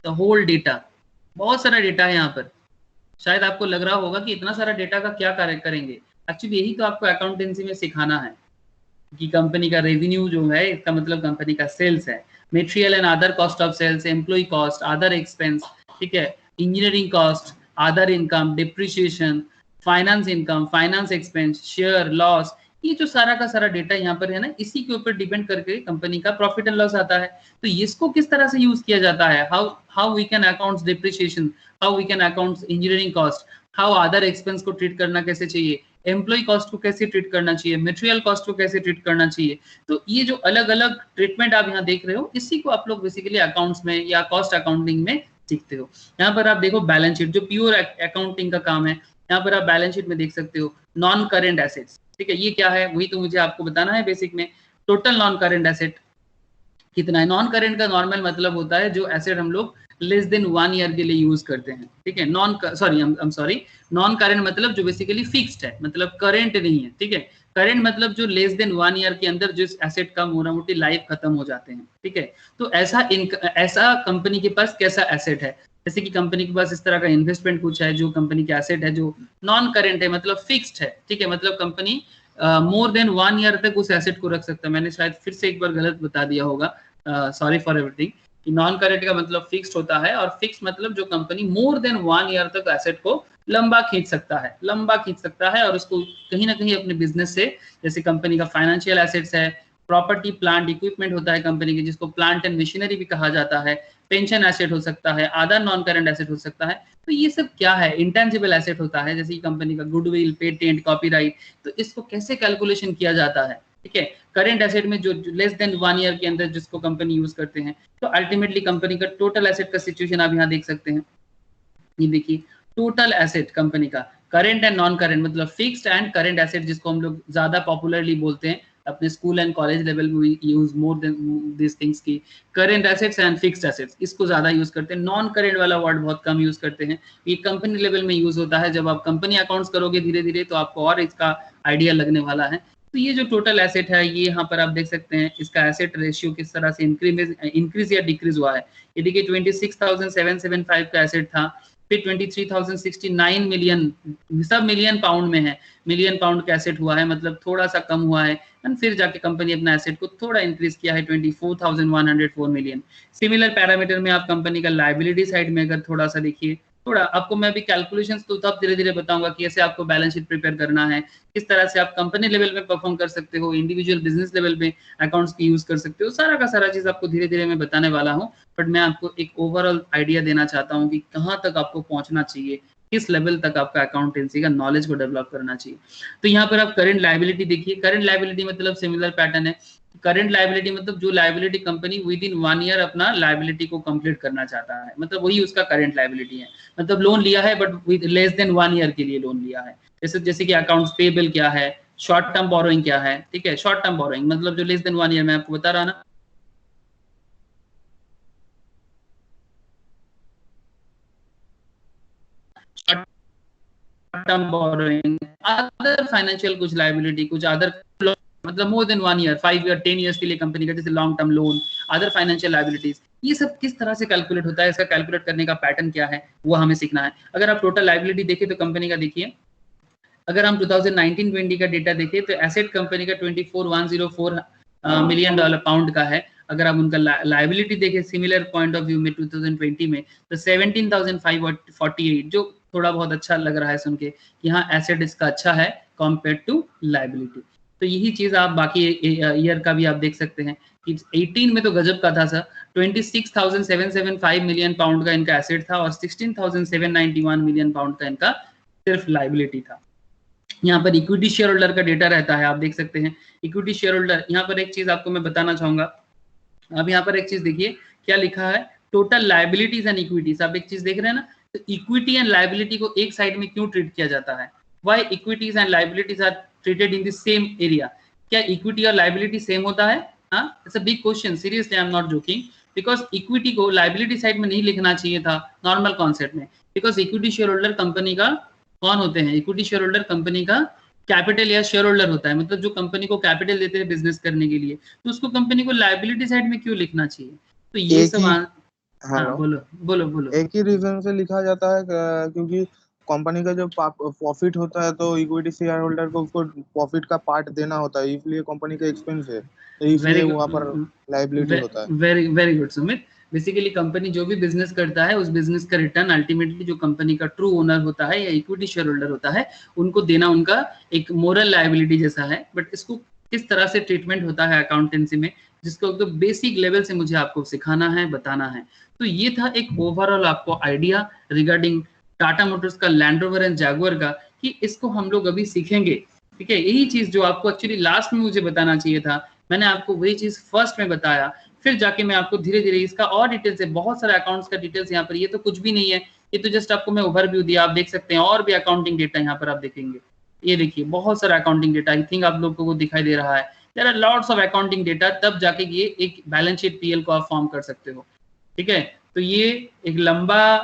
A: द होल डेटा, बहुत सारा डेटा है यहाँ पर। शायद आपको लग रहा होगा कि इतना सारा डेटा का क्या कार्य करेंगे। एक्चुअली यही तो आपको अकाउंटेंसी में सिखाना है कि कंपनी का रेवेन्यू जो है, इसका मतलब कंपनी का सेल्स है, material and other cost of sales, employ cost, other expense, ठीक है, engineering cost, other income, depreciation, finance income, finance expense, share loss, ये जो सारा का सारा डेटा यहाँ पर है ना, इसी के ऊपर डिपेंड करके कंपनी का प्रॉफिट एंड लॉस आता है। तो इसको किस तरह से यूज किया जाता है, how we can accounts depreciation, how we can accounts engineering cost, how other expense को ट्रीट करना कैसे चाहिए, एम्प्लॉय कॉस्ट को कैसे ट्रीट करना चाहिए, मटेरियल कॉस्ट को कैसे ट्रीट करना चाहिए। तो ये जो अलग अलग ट्रीटमेंट आप यहाँ देख रहे हो, इसी को आप लोग बेसिकली अकाउंट्स में या कॉस्ट अकाउंटिंग में सीखते हो। यहाँ पर आप देखो बैलेंस शीट, जो प्योर अकाउंटिंग का काम है, यहाँ पर आप बैलेंस शीट में देख सकते हो नॉन करेंट एसेट्स, ठीक है, ये क्या है वही तो मुझे आपको बताना है बेसिक में। टोटल नॉन करेंट एसेट कितना है। नॉन करेंट का नॉर्मल मतलब होता है जो एसेट हम लोग लेस देन 1 ईयर के लिए यूज करते हैं, ठीक है। नॉन करेंट मतलब जो बेसिकली फिक्स्ड है, मतलब करेंट नहीं है, ठीक है। करेंट मतलब जो लेस देन 1 ईयर के अंदर जिस एसेट का मोटा मोटी लाइफ खत्म हो जाते हैं, ठीक है। तो ऐसा कंपनी के पास कैसा एसेट है, जैसे कि कंपनी के पास इस तरह का इन्वेस्टमेंट कुछ है, जो कंपनी के एसेट है जो नॉन करेंट है, मतलब फिक्स्ड है, ठीक है। मतलब कंपनी मोर देन 1 ईयर तक उस एसेट को रख सकता है। मैंने शायद फिर से एक बार गलत बता दिया होगा, सॉरी फॉर एवरीथिंग, कि नॉन करेंट का मतलब फिक्स्ड होता है, और फिक्स मतलब जो कंपनी मोर देन 1 ईयर तक एसेट को लंबा खींच सकता है और उसको कहीं ना कहीं अपने बिजनेस से, जैसे कंपनी का फाइनेंशियल एसेट्स है, प्रॉपर्टी प्लांट इक्विपमेंट होता है कंपनी की, जिसको प्लांट एंड मशीनरी भी कहा जाता है, पेंशन एसेट हो सकता है, अदर नॉन करंट एसेट हो सकता है। तो ये सब क्या है, इंटेंजिबल एसेट होता है, जैसे कंपनी का गुडविल, पेटेंट, कॉपीराइट। तो इसको कैसे कैलकुलेशन किया जाता है, ठीक है। करेंट एसेट में जो लेस देन 1 ईयर के अंदर जिसको कंपनी यूज करते हैं, तो अल्टीमेटली कंपनी का टोटल एसेट का सिचुएशन आप यहाँ देख सकते हैं। ये देखिए टोटल एसेट कंपनी का, करेंट एंड नॉन करेंट, मतलब फिक्स्ड एंड करेंट एसेट, जिसको हम लोग ज्यादा पॉपुलरली बोलते हैं अपने स्कूल एंड कॉलेज लेवल में use more than this things की, current assets and fixed assets, इसको ज्यादा यूज करते हैं। नॉन करेंट वाला वर्ड बहुत कम यूज करते हैं। ये कंपनी लेवल में यूज होता है। जब आप कंपनी अकाउंट्स करोगे धीरे धीरे तो आपको और इसका आइडिया लगने वाला है। तो ये जो टोटल एसेट है, ये यहाँ पर आप देख सकते हैं इसका एसेट रेशियो किस तरह से इंक्रीज या डिक्रीज हुआ है। ये देखिए 26,775 का एसेट था, फिर 23,069 मिलियन, सब मिलियन पाउंड में है, मिलियन पाउंड का एसेट हुआ है, मतलब थोड़ा सा कम हुआ है। एंड फिर जाके कंपनी अपना एसेट को थोड़ा इंक्रीज किया है 24,104 मिलियन। सिमिलर पैरामीटर में आप कंपनी का लाइबिलिटी साइड में अगर थोड़ा सा देखिए, थोड़ा आपको मैं भी कैलकुलेशंस तो तब धीरे धीरे बताऊंगा कि ऐसे आपको बैलेंस शीट प्रिपेयर करना है, किस तरह से आप कंपनी लेवल में परफॉर्म कर सकते हो, इंडिविजुअल बिजनेस लेवल में अकाउंट्स की यूज कर सकते हो, सारा का सारा चीज आपको धीरे धीरे मैं बताने वाला हूँ। बट मैं आपको एक ओवरऑल आइडिया देना चाहता हूँ कि कहाँ तक आपको पहुंचना चाहिए, किस लेवल तक आपका अकाउंटेंसी का नॉलेज को डेवलप करना चाहिए। तो यहाँ पर आप करंट लायबिलिटी देखिए। करंट लायबिलिटी मतलब सिमिलर पैटर्न है। करंट लायबिलिटी मतलब जो liability company with in 1 year अपना लायबिलिटी को कंप्लीट करना चाहता है, मतलब वही उसका करंट लायबिलिटी है। मतलब लोन लिया है but with less than 1 year के लिए लोन लिया है। जैसे कि अकाउंट्स पेबल क्या है, शॉर्ट टर्म बोरोइंग क्या है, ठीक है। शॉर्ट टर्म बोरोइंग मतलब जो लेस देन 1 ईयर, मैं आपको बता रहा ना, टर्म बोरोइंग, अदर फाइनेंशियल कुछ लायबिलिटी, कुछ अदर मतलब more than 1 year, 5 year, 10 years के लिए कंपनी का, जैसे long term loan, other financial liabilities, ये सब किस तरह से कैलकुलेट होता है, इसका कैलकुलेट करने का पैटर्न क्या है, वो हमें सीखना है। अगर आप टोटल लायबिलिटी देखें तो कंपनी का देखिए, अगर हम 2019-20 का डेटा देखें तो एसेट कंपनी का 24,104 मिलियन डॉलर पाउंड का है। अगर आप उनका लायबिलिटी देखें सिमिलर पॉइंट ऑफ व्यू में 2020 में, तो 17,548, जो थोड़ा बहुत अच्छा लग रहा है सुन के, यहाँ एसेट इसका अच्छा है कंपेयर टू लायबिलिटी। तो यही चीज आप बाकी ईयर का भी आप देख सकते हैं कि 18 में तो गजब का था सर, 26,775 मिलियन पाउंड का इनका एसेट था और 16,791 मिलियन पाउंड का इनका सिर्फ लायबिलिटी था। यहाँ पर इक्विटी शेयर होल्डर का डेटा रहता है, आप देख सकते हैं इक्विटी शेयर होल्डर। यहाँ पर एक चीज आपको मैं बताना चाहूंगा, अब यहाँ पर एक चीज देखिए क्या लिखा है, टोटल लायबिलिटीज एंड इक्विटीज। आप एक चीज देख रहे हैं ना, तो इक्विटी एंड लायबिलिटी को एक साइड में क्यों ट्रीट किया जाता है, why equities and liabilities are treated in the same area. क्या इक्विटी और लायबिलिटी सेम होता है? हाँ, it's a big question, seriously I am not joking, because equity को लायबिलिटी साइड में नहीं लिखना चाहिए था नॉर्मल कॉन्सेप्ट में, because equity share holder company का कौन होते हैं, इक्विटी शेयर होल्डर कंपनी का कैपिटल या शेयर होल्डर होता है, मतलब जो कंपनी को कैपिटल देते हैं बिजनेस करने के लिए, तो उसको कंपनी को लायबिलिटी साइड में क्यों लिखना चाहिए। तो ये सब हाँ
C: हेलो।
A: बोलो बोलो बोलो।
C: एक ही रीजन से लिखा जाता है क्योंकि कंपनी का जो प्रॉफिट होता है तो इक्विटी शेयर होल्डर को उसको प्रॉफिट का पार्ट देना होता है, इसलिए कंपनी का एक्सपेंस है, तो
A: वेरी
C: इसलिए वहां पर
A: गुड,
C: लाइबिलिटी होता है।
A: Very very good Sumit. Basically company जो भी बिजनेस करता है उस बिजनेस का रिटर्न अल्टीमेटली जो कंपनी का ट्रू ओनर होता है या इक्विटी शेयर होल्डर होता है उनको देना उनका एक मोरल लायबिलिटी जैसा है। बट इसको किस तरह से ट्रीटमेंट होता है अकाउंटेंसी में, जिसको तो बेसिक लेवल से मुझे आपको सिखाना है, बताना है। तो ये था एक ओवरऑल आपको आइडिया रिगार्डिंग टाटा मोटर्स का, लैंड रोवर एंड जैगुआर का, कि इसको हम लोग अभी सीखेंगे। ठीक है, यही चीज जो आपको एक्चुअली लास्ट में मुझे बताना चाहिए था, मैंने आपको वही चीज फर्स्ट में बताया। फिर जाके मैं आपको धीरे धीरे इसका और डिटेल से, बहुत सारे अकाउंट्स का डिटेल्स यहाँ पर, ये तो कुछ भी नहीं है, ये तो जस्ट आपको मैं ओवरव्यू दिया, आप देख सकते हैं। और भी अकाउंटिंग डेटा यहाँ पर आप देखेंगे, ये देखिए बहुत सारा अकाउंटिंग डेटा, आई थिंक आप लोगों को दिखाई दे रहा है। There are lots of accounting data, तब जाके ये एक बैलेंस शीट पीएल को आप फॉर्म कर सकते हो। ठीक है, तो ये एक लंबा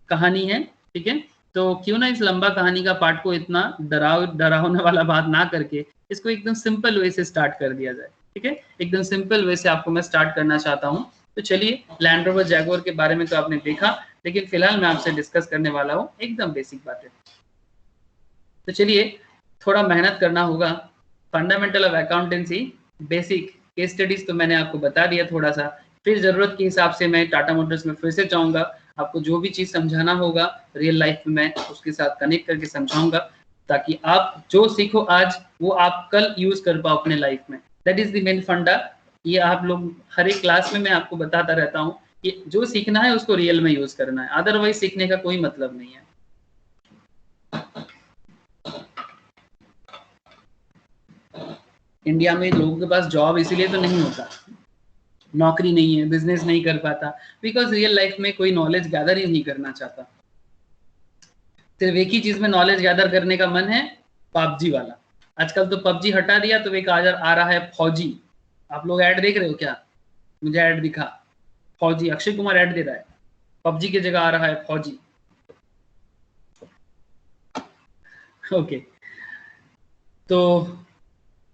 A: कहानी है। ठीक है, तो क्यों ना इस लंबा कहानी का पार्ट को इतना डरावने वाला बात ना करके इसको एकदम सिंपल वे से स्टार्ट कर दिया जाए। ठीक है, एकदम सिंपल वे से आपको मैं स्टार्ट करना चाहता हूँ। तो चलिए, लैंड रोवर जैगुआर के बारे में तो आपने देखा, लेकिन फिलहाल मैं आपसे डिस्कस करने वाला हूँ एकदम बेसिक बातें। तो चलिए, थोड़ा मेहनत करना होगा। Fundamental of accountancy, basic case studies तो मैंने आपको बता दिया थोड़ा सा। फिर जरूरत के हिसाब से मैं टाटा मोटर्स में फिर से चाहूंगा, आपको जो भी चीज समझाना होगा रियल लाइफ में मैं उसके साथ कनेक्ट करके समझाऊंगा, ताकि आप जो सीखो आज वो आप कल यूज कर पाओ अपने लाइफ में। दैट इज द मेन फंडा। ये आप लोग हर एक क्लास में मैं आपको बताता रहता हूँ कि जो सीखना है उसको रियल में यूज करना है, अदरवाइज सीखने का कोई मतलब नहीं है। इंडिया में लोगों के पास जॉब इसीलिए तो नहीं होता, नौकरी नहीं है, बिजनेस नहीं कर पाता, बिकॉज रियल लाइफ में कोई नॉलेज गैदर ही नहीं करना चाहता। सिर्फ एक ही चीज में नॉलेज गैदर करने का मन है, पबजी वाला। आजकल तो पबजी हटा दिया तो एक आ रहा है फौजी। आप लोग ऐड देख रहे हो क्या? मुझे ऐड दिखा, फौजी, अक्षय कुमार ऐड दे रहा है, पबजी की जगह आ रहा है फौजी। ओके, तो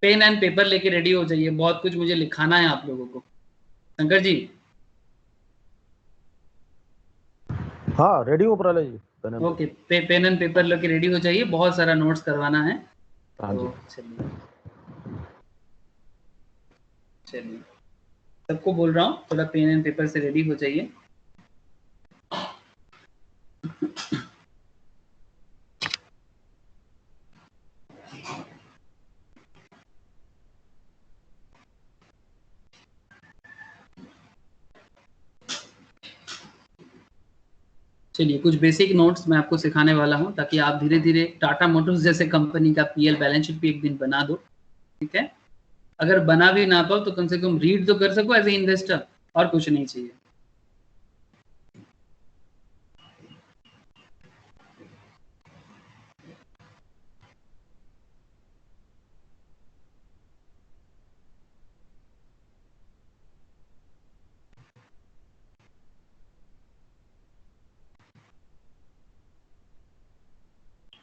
A: पेन एंड पेपर लेके रेडी हो जाइए, बहुत कुछ मुझे लिखाना है आप लोगों को। शंकर जी,
D: हाँ रेडी हो प्रलय जी।
A: ओके, पेन एंड पेपर लेके रेडी हो जाइए, बहुत सारा नोट्स करवाना है।
D: हाँ जी।
A: तो चलिए चलिए, सबको बोल रहा हूँ थोड़ा पेन एंड पेपर से रेडी हो जाइए। चलिए, कुछ बेसिक नोट्स मैं आपको सिखाने वाला हूँ, ताकि आप धीरे धीरे टाटा मोटर्स जैसे कंपनी का पीएल बैलेंस शीट भी एक दिन बना दो। ठीक है, अगर बना भी ना पाओ तो कम से कम रीड तो कर सको एज ए इन्वेस्टर, और कुछ नहीं चाहिए।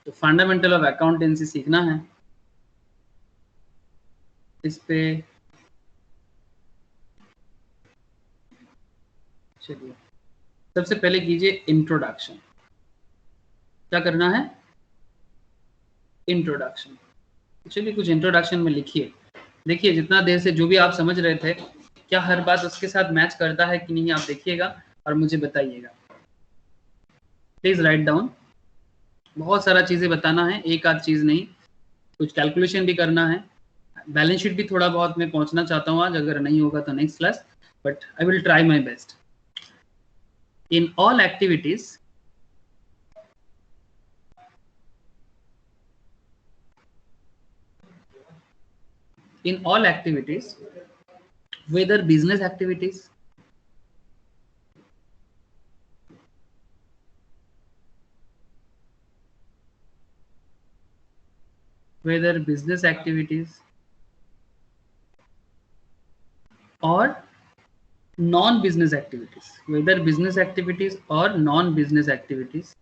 A: तो फंडामेंटल ऑफ अकाउंटेंसी सीखना है। इस पे चलिए, सबसे पहले कीजिए इंट्रोडक्शन। क्या करना है? इंट्रोडक्शन। चलिए, कुछ इंट्रोडक्शन में लिखिए। देखिए, जितना देर से जो भी आप समझ रहे थे, क्या हर बात उसके साथ मैच करता है कि नहीं, आप देखिएगा और मुझे बताइएगा। Please write down. बहुत सारा चीजें बताना है, एक आध चीज नहीं, कुछ कैलकुलेशन भी करना है। बैलेंस शीट भी थोड़ा बहुत मैं पहुंचना चाहता हूँ आज, अगर नहीं होगा तो next class, but I will try my best. In all activities, in all activities, whether business activities, whether business activities or non-business activities, whether business activities or non-business activities,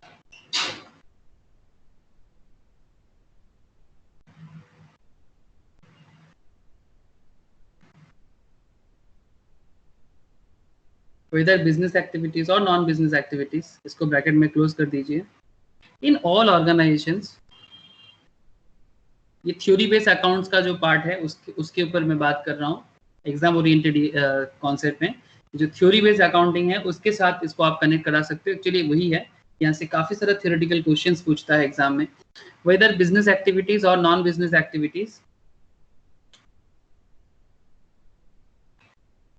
A: whether business activities और non business activities, इसको bracket में close कर दीजिए। In all organisations, ये theory based accounts का जो part है उसके ऊपर मैं बात कर रहा हूँ एग्जाम ओरिएंटेड कॉन्सेप्ट में। जो थ्योरी बेस्ड अकाउंटिंग है उसके साथ इसको आप कनेक्ट करा सकते हो, एक्चुअली वही है। यहाँ से काफी सारा थ्योरेटिकल क्वेश्चंस पूछता है एग्जाम में। वेदर बिजनेस एक्टिविटीज और non business activities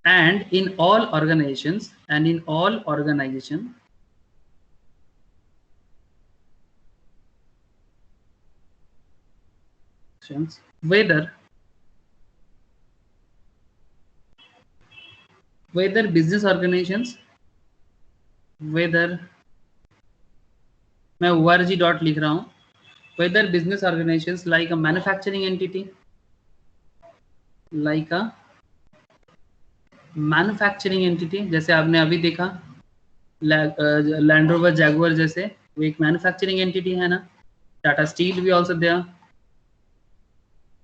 A: and in all organizations whether business organizations, whether मैं org डॉट लिख रहा हूँ, whether business organizations like a manufacturing entity, जैसे आपने अभी देखा लैंड रोवर जैगुआर जैसे, वो एक मैन्युफैक्चरिंग एंटिटी है ना। टाटा स्टील भी ऑल्सो देयर,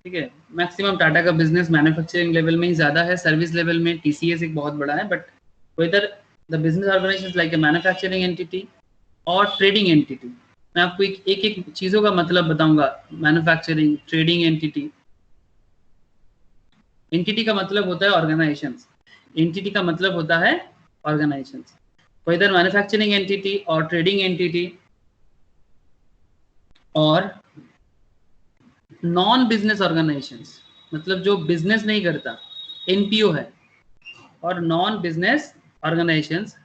A: ठीक है। मैक्सिमम टाटा का बिजनेस मैन्युफैक्चरिंग लेवल में ही ज्यादा है, सर्विस लेवल में टीसीएस एक बहुत बड़ा है। But whether the business organisation like a manufacturing entity और ट्रेडिंग एंटिटी, मैं आपको एक चीजों का मतलब बताऊंगा। मैन्युफैक्चरिंग, ट्रेडिंग एंटिटी, एंटिटी का मतलब होता है ऑर्गेनाइजेशंस, एंटिटी का मतलब होता है ऑर्गेनाइजेशंस। वेदर मैन्युफैक्चरिंग एंटिटी और ट्रेडिंग एंटिटी और नॉन बिजनेस ऑर्गेनाइजेशंस, मतलब जो बिजनेस नहीं करता, एनपीओ है, और non business organisations,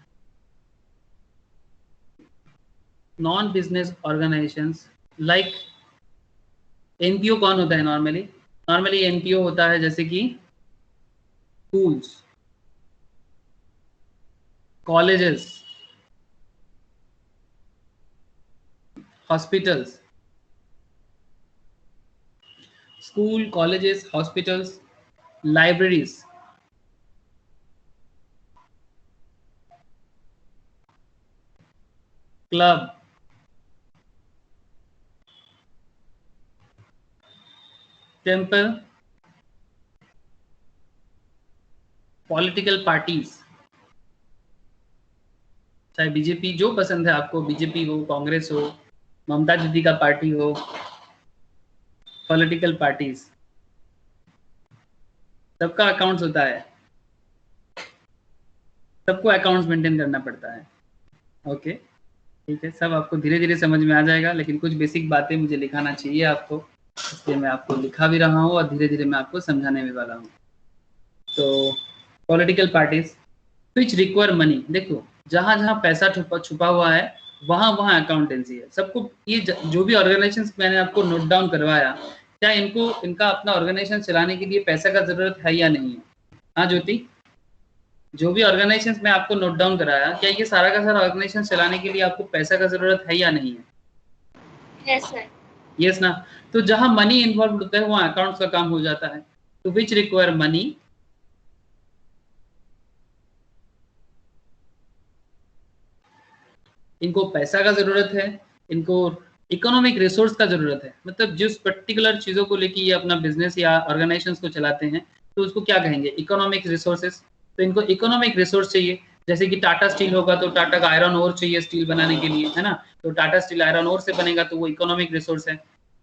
A: like NPO कौन होता है नॉर्मली एनपीओ होता है जैसे कि schools, colleges, hospitals, school, colleges, hospitals, libraries, club, temple, political parties, चाहे बीजेपी, जो पसंद है आपको, बीजेपी हो, कांग्रेस हो, ममता दीदी का पार्टी हो, पॉलिटिकल पार्टीज, सबका अकाउंट्स होता है, सबको अकाउंट्स मेंटेन करना पड़ता है। ओके, ठीक है, सब आपको धीरे धीरे समझ में आ जाएगा, लेकिन कुछ बेसिक बातें मुझे लिखाना चाहिए आपको, इसलिए मैं आपको लिखा भी रहा हूँ और धीरे धीरे मैं आपको समझाने भी वाला हूँ। तो political parties which require money, देखो जहां जहां पैसा छुपा हुआ है वहां वहां अकाउंटेंसी है। सबको ये जो भी ऑर्गेनाइजेशन मैंने आपको नोट डाउन करवाया, क्या इनका अपना ऑर्गेनाइजेशन चलाने के लिए पैसा का जरूरत है या नहीं है? हाँ ज्योति, जो भी ऑर्गेनाइजेशन मैं आपको नोट डाउन कराया, क्या ये सारा का सारा ऑर्गेनाइजेशन चलाने के लिए आपको पैसा का जरूरत है या नहीं है?
B: Yes sir.
A: यस ना। तो जहां मनी इन्वॉल्व होता है वहां अकाउंट्स का काम हो जाता है। तो विच रिक्वायर मनी, इनको पैसा का जरूरत है, इनको इकोनॉमिक रिसोर्स का जरूरत है। मतलब जिस पर्टिकुलर चीजों को लेके ये अपना बिजनेस या ऑर्गेनाइजेशन को चलाते हैं तो उसको क्या कहेंगे? Economic resources. तो इनको इकोनॉमिक रिसोर्स चाहिए, जैसे कि टाटा स्टील होगा तो टाटा का आयरन ओर चाहिए स्टील बनाने के लिए, है ना। तो टाटा स्टील आयरन ओर से बनेगा तो वो इकोनॉमिक रिसोर्स है,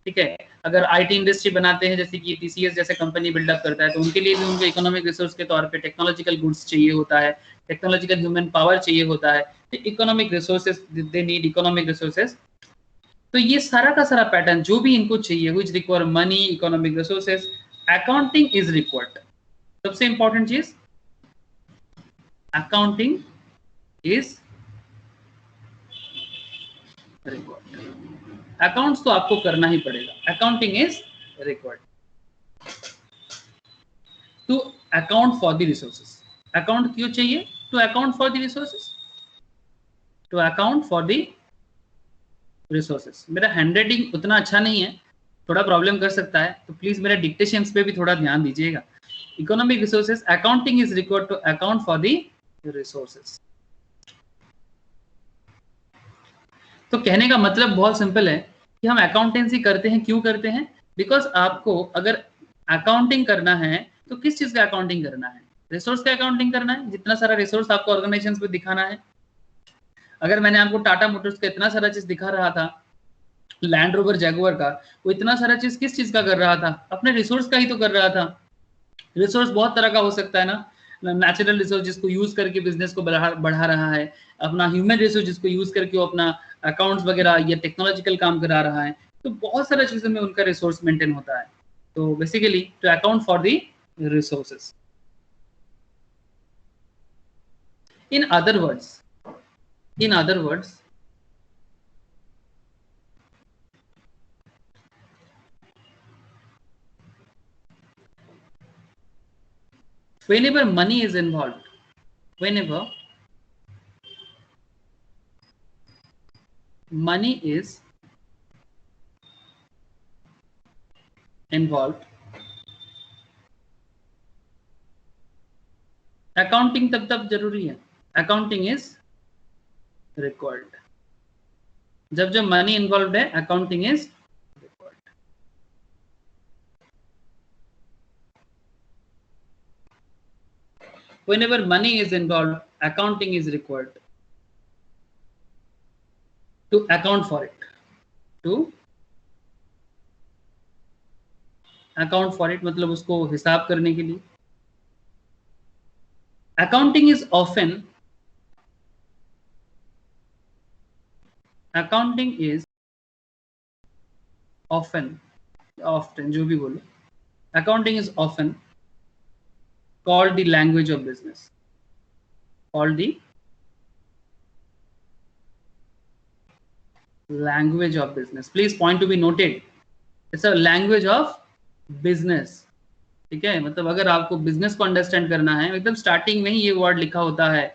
A: ठीक है। अगर आईटी इंडस्ट्री बनाते हैं जैसे कि टीसीएस जैसे कंपनी बिल्डअप करता है, तो उनके लिए भी उनको इकोनॉमिक रिसोर्स के तौर पे टेक्नोलॉजिकल गुड्स चाहिए होता है, टेक्नोलॉजिकल ह्यूमन पावर चाहिए होता है। Economic resources, they need economic resources. तो ये सारा का सारा पैटर्न जो भी इनको चाहिए, which require money, economic resources, accounting is required. सबसे इंपॉर्टेंट चीज, अकाउंटिंग इज रिक्वायर्ड। अकाउंट्स तो आपको करना ही पड़ेगा, accounting is required to account for the resources. Account क्यों चाहिए? To account for the resources, to account for the resources. मेरा हैंडराइटिंग उतना अच्छा नहीं है, थोड़ा प्रॉब्लम कर सकता है, तो प्लीज मेरे डिक्टेशंस पे भी थोड़ा ध्यान दीजिएगा। Economic resources, accounting is required to account for the resources. तो कहने का मतलब बहुत सिंपल है कि हम अकाउंटेंसी करते हैं, क्यों करते हैं? बिकॉज आपको अगर अकाउंटिंग करना है तो किस चीज का अकाउंटिंग करना है? रिसोर्स का अकाउंटिंग करना है, जितना सारा रिसोर्स आपको ऑर्गेनाइजेशन पे दिखाना है। अगर मैंने आपको टाटा मोटर्स का इतना सारा चीज दिखा रहा था, लैंड रोवर जैगुआर का, वो इतना सारा चीज किस चीज का कर रहा था? अपने रिसोर्स का ही तो कर रहा था। रिसोर्स बहुत तरह का हो सकता है ना, नेचुरल रिसोर्स जिसको यूज करके बिजनेस को बढ़ा रहा है, अपना ह्यूमन रिसोर्स जिसको यूज करके वो अपना अकाउंट्स वगैरह या टेक्नोलॉजिकल काम करा रहा है। तो बहुत सारा चीजों में उनका रिसोर्स मेंटेन होता है। तो basically to account for the resources. In other words, whenever money is involved, whenever money is involved, accounting तब जरूरी है, अकाउंटिंग इज रिक्वायर्ड। जब मनी इन्वॉल्व है, accounting is required. whenever money is involved, accounting is required to account for it, to account for it मतलब उसको हिसाब करने के लिए। accounting is often जो भी बोलो, accounting is often called the language of business, called the language of business. Please point to be noted, it's a language of business. ठीक है, मतलब अगर आपको बिजनेस को अंडरस्टैंड करना है, एकदम स्टार्टिंग में ही ये वर्ड लिखा होता है।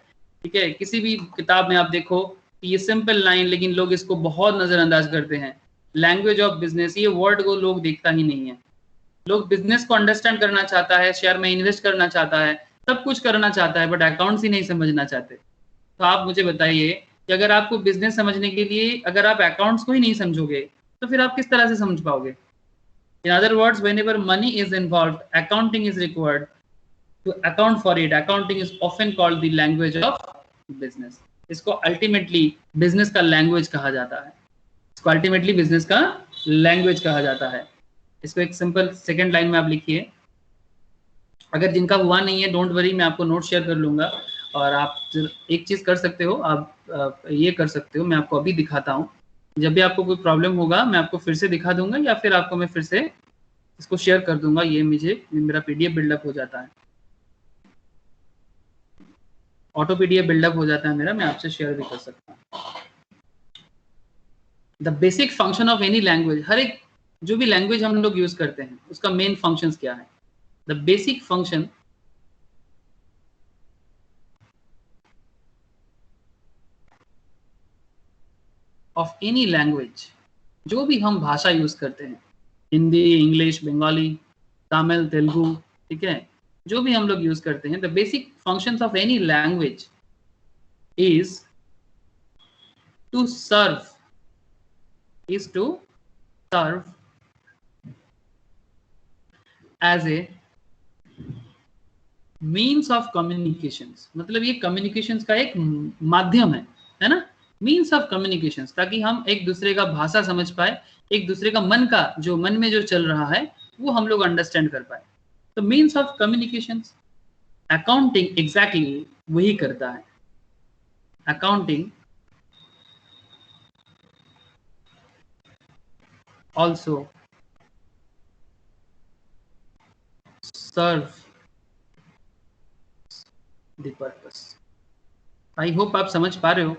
A: ठीक है, किसी भी किताब में आप देखो कि ये सिंपल लाइन, लेकिन लोग इसको बहुत नजरअंदाज करते हैं। लैंग्वेज ऑफ बिजनेस, ये वर्ड को लोग देखता ही नहीं है। लोग बिजनेस को अंडरस्टैंड करना चाहता है, शेयर में इन्वेस्ट करना चाहता है, सब कुछ करना चाहता है, बट अकाउंट्स ही नहीं समझना चाहते। तो आप मुझे बताइए कि अगर आपको बिजनेस समझने के लिए अगर आप अकाउंट्स को ही नहीं समझोगे तो फिर आप किस तरह से समझ पाओगे? In other words, whenever money is involved, accounting is required to account for it. Accounting is often called the language of business. इसको अल्टीमेटली बिजनेस का लैंग्वेज कहा जाता है। इसको अल्टीमेटली बिजनेस का लैंग्वेज कहा जाता है। इसको एक सिंपल सेकंड लाइन में आप लिखिए। अगर जिनका हुआ नहीं है, डोंट वरी, मैं आपको नोट शेयर कर लूंगा। और आप एक चीज कर सकते हो, आप ये कर सकते हो, मैं आपको अभी दिखाता हूँ। जब भी आपको कोई प्रॉब्लम होगा मैं आपको फिर से दिखा दूंगा, या फिर आपको मैं फिर से इसको शेयर कर दूंगा। ये मेरा पीडीएफ बिल्डअप हो जाता है, ऑटो पीडीएफ बिल्डअप हो जाता है मेरा, मैं आपसे शेयर भी कर सकता हूँ। The basic function of any language, हर एक जो भी लैंग्वेज हम लोग यूज करते हैं उसका मेन फंक्शंस क्या है? The basic function of any language, जो भी हम भाषा यूज करते हैं, हिंदी, इंग्लिश, बंगाली, तमिल, तेलुगु, ठीक है, जो भी हम लोग यूज करते हैं, the basic functions of any language is to serve as a means of communications. मतलब ये कम्युनिकेशंस का एक माध्यम है ना, मीन्स ऑफ कम्युनिकेशंस, ताकि हम एक दूसरे का भाषा समझ पाए, एक दूसरे का मन में जो चल रहा है वो हम लोग अंडरस्टैंड कर पाए। तो means of communications accounting exactly वही करता है। Accounting also serve the purpose. I hope आप समझ पा रहे हो,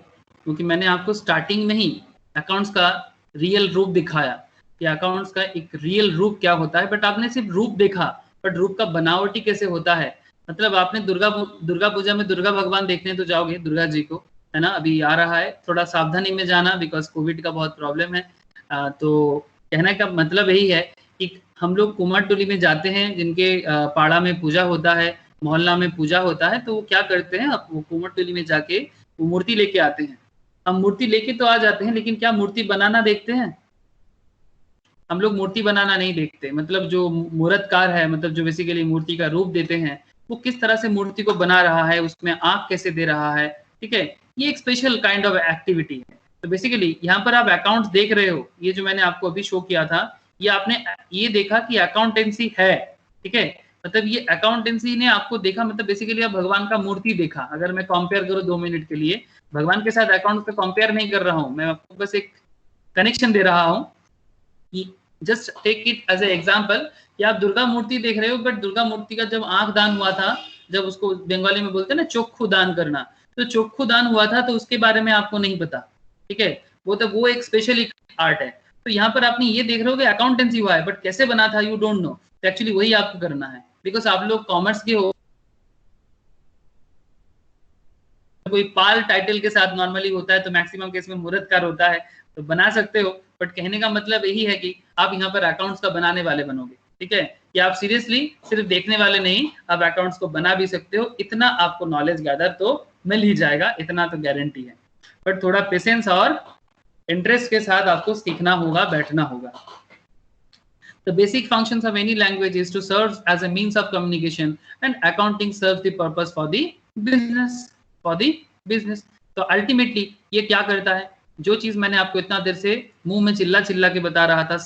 A: क्योंकि मैंने आपको स्टार्टिंग में ही अकाउंट्स का रियल रूप दिखाया कि अकाउंट्स का एक रियल रूप क्या होता है, बट आपने सिर्फ रूप देखा, बट रूप का बनावटी कैसे होता है। मतलब आपने दुर्गा पूजा में दुर्गा भगवान देखने तो जाओगे, दुर्गा जी को, है ना, अभी आ रहा है, थोड़ा सावधानी में जाना, बिकॉज कोविड का बहुत प्रॉब्लम है। तो कहने का मतलब यही है कि हम लोग कुमारटोली में जाते हैं, जिनके पाड़ा में पूजा होता है, मोहल्ला में पूजा होता है, तो वो क्या करते हैं, वो कुमारटोली में जाके वो मूर्ति लेके आते हैं। हम मूर्ति लेके तो आ जाते हैं, लेकिन क्या मूर्ति बनाना देखते हैं? हम लोग मूर्ति बनाना नहीं देखते। मतलब जो मूर्तकार है, मतलब जो बेसिकली मूर्ति का रूप देते हैं, वो किस तरह से मूर्ति को बना रहा है, उसमें आंख कैसे दे रहा है, ठीक है, ये एक स्पेशल काइंड ऑफ एक्टिविटी है। तो बेसिकली यहाँ पर आप अकाउंट्स देख रहे हो, ये जो मैंने आपको अभी शो किया था, ये आपने ये देखा कि अकाउंटेंसी है, ठीक है, मतलब ये अकाउंटेंसी ने आपको देखा, मतलब बेसिकली आप भगवान का मूर्ति देखा। अगर मैं कंपेयर करूँ 2 मिनट के लिए, भगवान के साथ अकाउंट पे कंपेयर नहीं कर रहा हूँ, मैं आपको बस एक कनेक्शन दे रहा हूँ कि just take it as a example कि आप दुर्गा मूर्ति देख रहे हो, बट दुर्गा मूर्ति का जब आंख दान हुआ था, जब उसको बंगाली में बोलते हैं ना चोखू दान करना, तो चोखू दान हुआ था, तो उसके बारे में आपको नहीं पता, ठीक है, वो एक स्पेशल आर्ट है। तो यहाँ पर आपने ये देख रहे हो कि अकाउंटेंसी हुआ है, बट कैसे बना था यू डोंट नो, तो एक्चुअली वही आपको करना है, बिकॉज आप लोग कॉमर्स के हो। कोई पाल टाइटल के साथ नॉर्मली होता है तो मैक्सिमम केस में मुहूर्तकार होता है, तो बना सकते हो, बट कहने का मतलब यही है कि आप यहाँ पर अकाउंट्स का बनाने वाले बनोगे, ठीक है, कि आप सीरियसली सिर्फ देखने वाले नहीं, आप अकाउंट्स को बना भी सकते हो। इतना आपको नॉलेज गैदर तो मिल ही जाएगा, इतना तो गारंटी है, बट थोड़ा पेशेंस और इंटरेस्ट के साथ आपको सीखना होगा, बैठना होगा। The basic functions of any language is to serve as a means of communication, and accounting serves the purpose for the business. तो अल्टीमेटली ये क्या करता है, जो चीज मैंने आपको इतना देर से मुंह में चिल्ला चिल्ला के बता रहा था,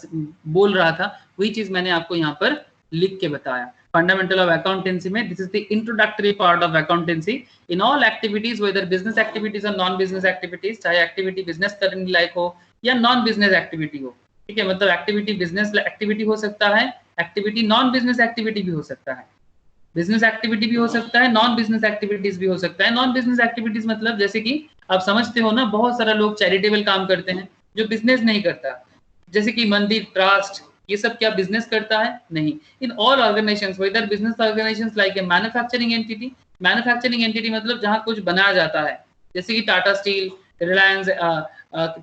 A: बोल रहा था, वही चीज मैंने आपको यहाँ पर लिख के बताया। फंडामेंटल ऑफ अकाउंटेंसी में this is the introductory part of accountancy in all activities, whether business activities और नॉन बिजनेस एक्टिविटीज, चाहे एक्टिविटी बिजनेस करने लायक हो या नॉन बिजनेस एक्टिविटी हो, ठीक है, मतलब एक्टिविटी बिजनेस एक्टिविटी हो सकता है, एक्टिविटी नॉन बिजनेस एक्टिविटी भी हो सकता है, बिजनेस एक्टिविटी भी हो सकता है, नॉन बिजनेस एक्टिविटीज भी हो सकता है। नॉन बिजनेस एक्टिविटीज मतलब जैसे कि आप समझते हो ना, बहुत सारा लोग चैरिटेबल काम करते हैं जो बिजनेस नहीं करता, जैसे कि मंदिर, ट्रस्ट, ये सब क्या बिजनेस करता है? नहीं। In all organisations, whether business organisations like a manufacturing entity, manufacturing entity मतलब जहां कुछ बनाया जाता है, जैसे कि टाटा स्टील, रिलायंस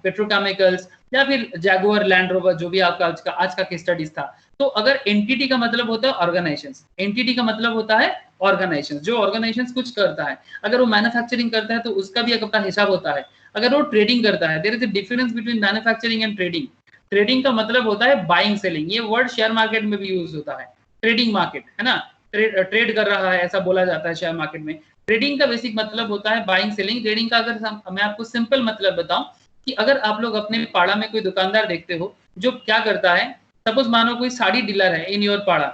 A: पेट्रोकेमिकल्स या फिर जैगुआर लैंड रोवर, जो भी आपका आज का केस स्टडीज था। तो अगर एंटिटी का मतलब होता है ऑर्गेनाइजेशंस, एंटिटी का मतलब होता है ऑर्गेनाइजेशंस, जो ऑर्गेनाइजेशंस कुछ करता है। अगर वो मैन्युफैक्चरिंग करता है तो उसका भी एक अपना हिसाब होता है। अगर वो ट्रेडिंग करता है, there is a difference between manufacturing and trading. Trading का मतलब होता है बाइंग सेलिंग, ये वर्ड शेयर मार्केट में भी यूज होता है, ट्रेडिंग मार्केट है ना, ट्रेड कर रहा है ऐसा बोला जाता है शेयर मार्केट में। ट्रेडिंग का बेसिक मतलब होता है बाइंग सेलिंग। ट्रेडिंग का अगर मैं आपको सिंपल मतलब बताऊं कि अगर आप लोग अपने पाड़ा में कोई दुकानदार देखते हो जो क्या करता है, सपोज मानो कोई साड़ी डीलर है इन योर पाड़ा,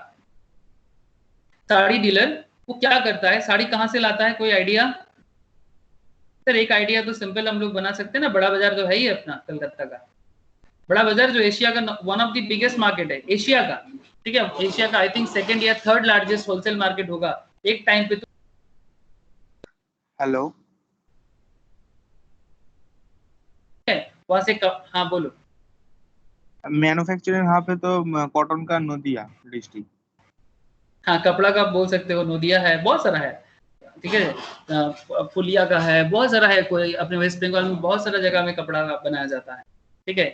A: साड़ी डीलर वो क्या करता है, साड़ी कहाँ से लाता है, कोई आइडिया? सर एक आइडिया तो सिंपल हम लोग बना सकते हैं ना, बड़ा बाजार तो है ही अपना कलकत्ता का, बड़ा बाजार जो एशिया का one of the biggest market है एशिया का, ठीक है, एशिया का आई थिंक सेकंड या थर्ड लार्जेस्ट होलसेल मार्केट होगा एक टाइम पे। तो
C: हेलो,
A: वहां से हाँ बोलो।
C: मैन्युफैक्चरिंग यहाँ पे तो कॉटन का नदिया डिस्ट्रिक्ट,
A: हाँ कपड़ा का बोल सकते हो, नदिया है, बहुत सारा है, ठीक है, फुलिया का है, बहुत सारा है, कोई अपने वेस्ट बंगाल में बहुत सारा जगह में कपड़ा बनाया जाता है, ठीक है।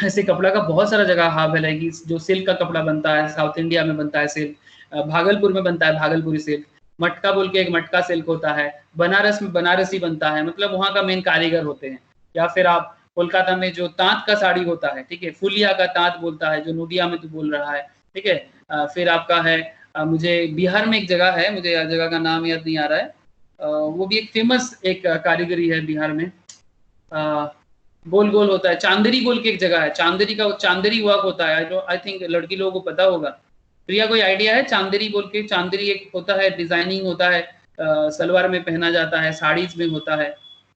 A: ऐसे कपड़ा का बहुत सारा जगह हावल है कि जो सिल्क का कपड़ा बनता है, साउथ इंडिया में बनता है सिल्क, भागलपुर में बनता है भागलपुरी सिल्क, मटका बोल के एक मटका सिल्क होता है, बनारस में बनारसी बनता है, मतलब वहाँ का मेन कारीगर होते हैं। या फिर आप कोलकाता में जो तांत का साड़ी होता है, ठीक है, फुलिया का तांत बोलता है, जो नोडिया में तो बोल रहा है, ठीक है। फिर आपका है मुझे बिहार में एक जगह है, मुझे जगह का नाम याद नहीं आ रहा है, वो भी एक फेमस एक कारीगरी है बिहार में, गोल गोल होता है, चांदेरी बोल के एक जगह है, चांदेरी का चांदेरी वर्क होता है, जो आई थिंक लड़की लोगों को पता होगा। प्रिया कोई आइडिया है? चांदेरी बोल के, चांदेरी एक होता है, डिजाइनिंग होता है, सलवार में पहना जाता है, साड़ीज में होता है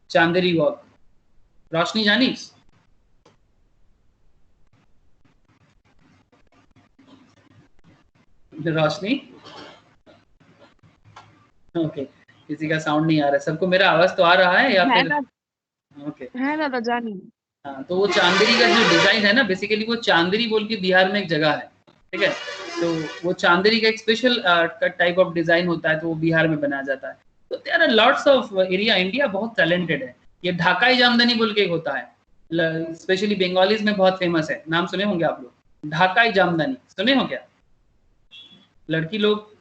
A: चांदेरी वर्क। रोशनी जानी? रोशनी ओके, किसी का साउंड नहीं आ रहा है, सबको मेरा आवाज तो आ रहा है या फिर? ओके
E: है दादा जानी।
A: हाँ, तो वो चांदेरी का जो डिजाइन है ना, बेसिकली वो चांदेरी बोल के बिहार में एक जगह है, ठीक है, तो वो चांदेरी का एक स्पेशल टाइप ऑफ डिजाइन होता है, तो वो बिहार में बनाया जाता है। तो there are lots of area, India बहुत टैलेंटेड है। ये ढाकाई जामदानी बोल के एक होता है, स्पेशली बंगालीज में बहुत फेमस है, नाम सुने होंगे आप लोग, ढाकाई जामदानी सुने हो क्या? लड़की लोग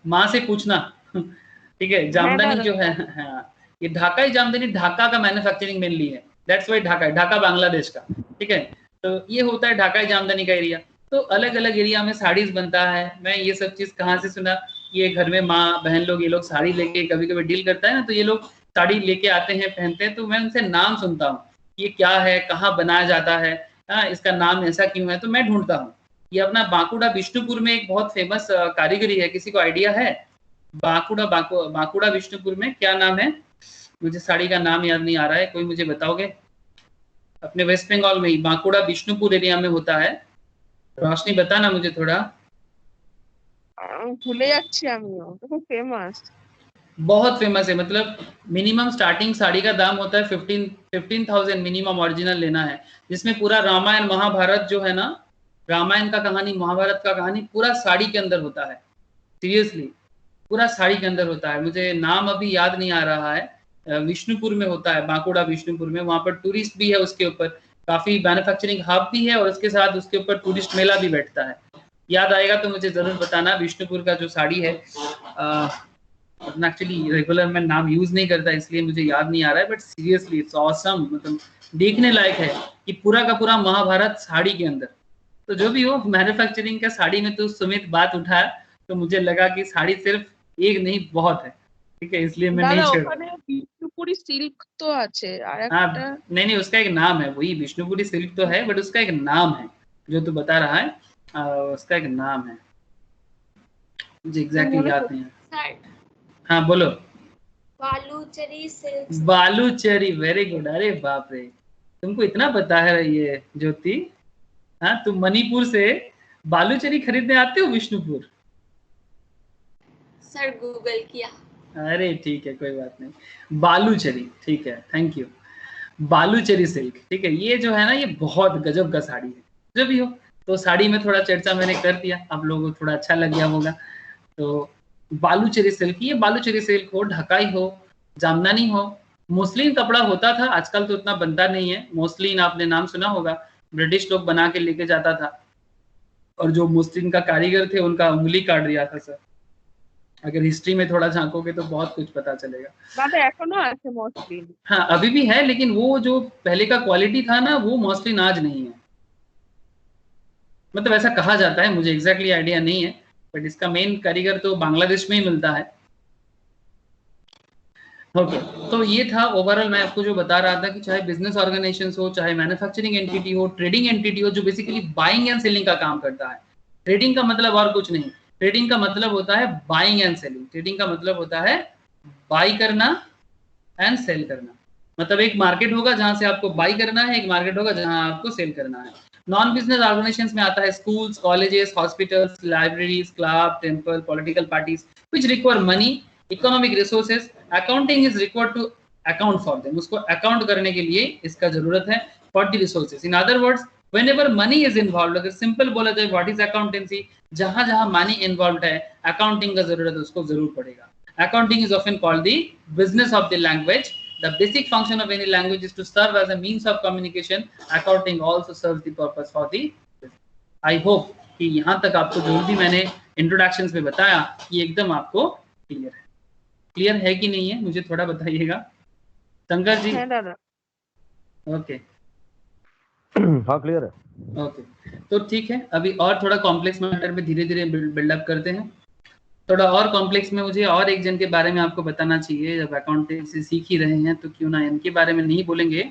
A: माँ से पूछना, ठीक है, जामदानी जो है, हाँ, ये ढाकाई जामदानी ढाका का मैन्युफैक्चरिंग मेनली है, दैट्स व्हाई ढाका, ढाका बांग्लादेश का, ठीक है। तो ये होता है ढाकाई जामदानी का एरिया। तो अलग अलग एरिया में साड़ीज बनता है। मैं ये सब चीज कहाँ से सुना, ये घर में माँ बहन लोग ये लोग साड़ी लेके कभी कभी डील करता है ना, तो ये लोग साड़ी लेके आते हैं पहनते हैं, तो मैं उनसे नाम सुनता हूँ ये क्या है, कहाँ बनाया जाता है, इसका नाम ऐसा क्यों है, तो मैं ढूंढता हूँ। ये अपना बांकुड़ा बिष्णुपुर में एक बहुत फेमस कारीगरी है, किसी को आइडिया है? बांकुड़ा बिष्णुपुर में क्या नाम है? मुझे साड़ी का नाम याद नहीं आ रहा है, कोई मुझे बताओगे? अपने वेस्ट बंगाल में ही बांकुड़ा बिष्णुपुर एरिया में होता है। रोशनी बताना मुझे थोड़ा।
E: भूले যাচ্ছি আমিও, তো খুব ফেমাস।
A: बहुत फेमस है, मतलब मिनिमम स्टार्टिंग साड़ी का दाम होता है 15,000 मिनिमम ओरिजिनल लेना है, जिसमें पूरा रामायण महाभारत जो है ना, रामायण का कहानी महाभारत का कहानी पूरा साड़ी के अंदर होता है। सीरियसली पूरा साड़ी के अंदर होता है, मुझे नाम अभी याद नहीं आ रहा है। विष्णुपुर में होता है, बांकुड़ा विष्णुपुर में। वहां पर टूरिस्ट भी है, उसके ऊपर काफी मैन्युफैक्चरिंग हब भी है, और उसके साथ उसके ऊपर टूरिस्ट मेला भी बैठता है। याद आएगा तो मुझे जरूर बताना। विष्णुपुर का जो साड़ी है, एक्चुअली रेगुलर मैं नाम यूज नहीं करता इसलिए मुझे याद नहीं आ रहा है, बट सीरियसली इट्स ऑसम, मतलब देखने लायक है कि पूरा का पूरा महाभारत साड़ी के अंदर। तो जो भी हो, मैन्युफैक्चरिंग का साड़ी में तो सुमित बात उठाया, तो मुझे लगा कि साड़ी सिर्फ एक नहीं बहुत है, ठीक है, इसलिए मैं नहीं छेड़।
E: ওখানে বিষ্ণুপুরি সিল্ক তো আছে আর
A: हाँ,
E: একটা।
A: नहीं उसका एक नाम है, वही विष्णुपुरी सिल्क तो है, बट उसका एक नाम है जो तू बता रहा है, उसका एक नाम है, मुझे एग्जैक्टली याद नहीं है।
B: सर
A: हाँ बोलो।
B: Baluchari silk.
A: Baluchari, very good. अरे बाप रे, तुमको इतना पता है ये ज्योति। हाँ, तुम मणिपुर से बालूचरी खरीदने आते हो विष्णुपुर?
B: सर गूगल किया।
A: अरे ठीक है, कोई बात नहीं। बालूचरी, ठीक है, थैंक यू। बालूचरी सिल्क, ठीक है, ये जो है ना, ये बहुत गजब का साड़ी है। जो भी हो, तो साड़ी में थोड़ा चर्चा मैंने कर दिया, आप लोगों को थोड़ा अच्छा लग गया होगा। तो बालूचरी सिल्क, ये बालूचरी सिल्क हो, ढकाई हो, जामदानी हो, मुस्लिन कपड़ा होता था, आजकल तो इतना बनता नहीं है। मुस्लिन आपने नाम सुना होगा, ब्रिटिश लोग बना के लेके जाता था, और जो मुस्लिन का कारीगर थे उनका उंगली काट दिया था सर। अगर हिस्ट्री में थोड़ा झांकोगे तो बहुत कुछ पता चलेगा।
E: দাদা এখনো আছে মসলিন।
A: हाँ, अभी भी है, लेकिन वो जो पहले का क्वालिटी था ना, वो मॉस्टलिन आज नहीं है। मतलब ऐसा कहा जाता है, मुझे एग्जैक्टली आइडिया नहीं है, बट इसका मेन कारीगर तो बांग्लादेश में ही मिलता है। ओके, तो ये था ओवरऑल मैं आपको जो बता रहा था कि चाहे बिजनेस ऑर्गेनाइजेशन हो, चाहे मैन्युफैक्चरिंग एंटिटी हो, ट्रेडिंग एंटिटी हो, जो बेसिकली बाइंग एंड सेलिंग का काम करता है। ट्रेडिंग का मतलब और कुछ नहीं, ट्रेडिंग का मतलब होता है बाइंग एंड सेलिंग। ट्रेडिंग का मतलब होता है बाई करना एंड सेल करना। मतलब एक मार्केट होगा जहां से आपको बाई करना है, एक मार्केट होगा जहां आपको सेल करना है। नॉन बिजनेस ऑर्गेनाइजेशंस में आता है schools, colleges, hospitals, libraries, club, temple, political parties which require money, economic resources. Accounting is required to account for them, उसको अकाउंट करने के लिए इसका जरूरत है, for the resources. In other words, whenever money is involved, अगर simple बोला जाए व्हाट इज अकाउंटेंसी, जहां जहां मनी इन्वॉल्व है, अकाउंटिंग का जरूरत उसको जरूर पड़ेगा। Accounting is often called the business of the language. The basic function of any language is to serve as a means of communication. Accounting also serves the purpose for the business. I hope कि यहाँ तक आपको जो भी मैंने introductions में बताया, ये एकदम आपको क्लियर है। क्लियर है कि नहीं है, मुझे थोड़ा बताइएगा। शंकर जी?
E: হ্যাঁ দাদা।
A: ओके,
D: हाँ क्लियर है।
A: ओके, तो ठीक है, अभी और थोड़ा कॉम्प्लेक्स मैटर में धीरे धीरे बिल्डअप करते हैं। थोड़ा और कॉम्प्लेक्स में मुझे और एक जन के बारे में आपको बताना चाहिए। जब अकाउंटेंसी सीख ही रहे हैं तो क्यों ना इनके बारे में नहीं बोलेंगे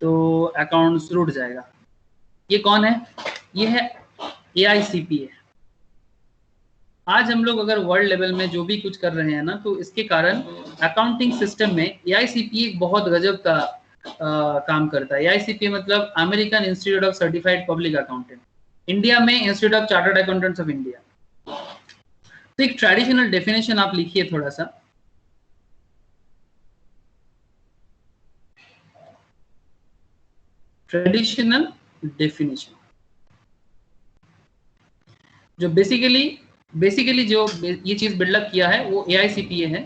A: तो अकाउंट्स रूट जाएगा। ये कौन है? ये है AICPA। आज हम लोग अगर वर्ल्ड लेवल में जो भी कुछ कर रहे हैं ना, तो इसके कारण अकाउंटिंग सिस्टम में AICPA एक बहुत गजब का काम करता है। AICPA मतलब American institute of certified public accountant, India में institute of chartered accountants of India. तो एक ट्रेडिशनल डेफिनेशन आप लिखिए थोड़ा सा। ट्रेडिशनल डेफिनेशन जो बेसिकली जो ये चीज बिल्डअप किया है वो AICPA है,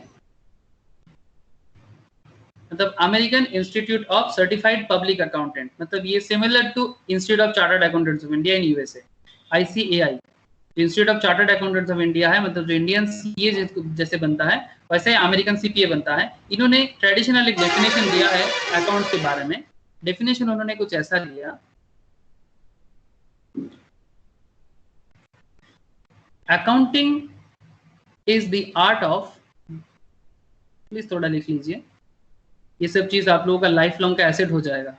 A: मतलब American institute of certified public accountant. मतलब ये similar to institute of chartered accountants of India in USA, ICAI। Institute of chartered accountants of India है, मतलब जो इंडियन CA जैसे बनता है वैसे ही अमेरिकन CPA बनता है। इन्होंने ट्रेडिशनल एक डेफिनेशन दिया है अकाउंट के बारे में। डेफिनेशन उन्होंने कुछ ऐसा दिया, accounting is the art of, please थोड़ा लिख लीजिए, ये सब चीज आप लोगों का लाइफ लॉन्ग का एसेट हो जाएगा।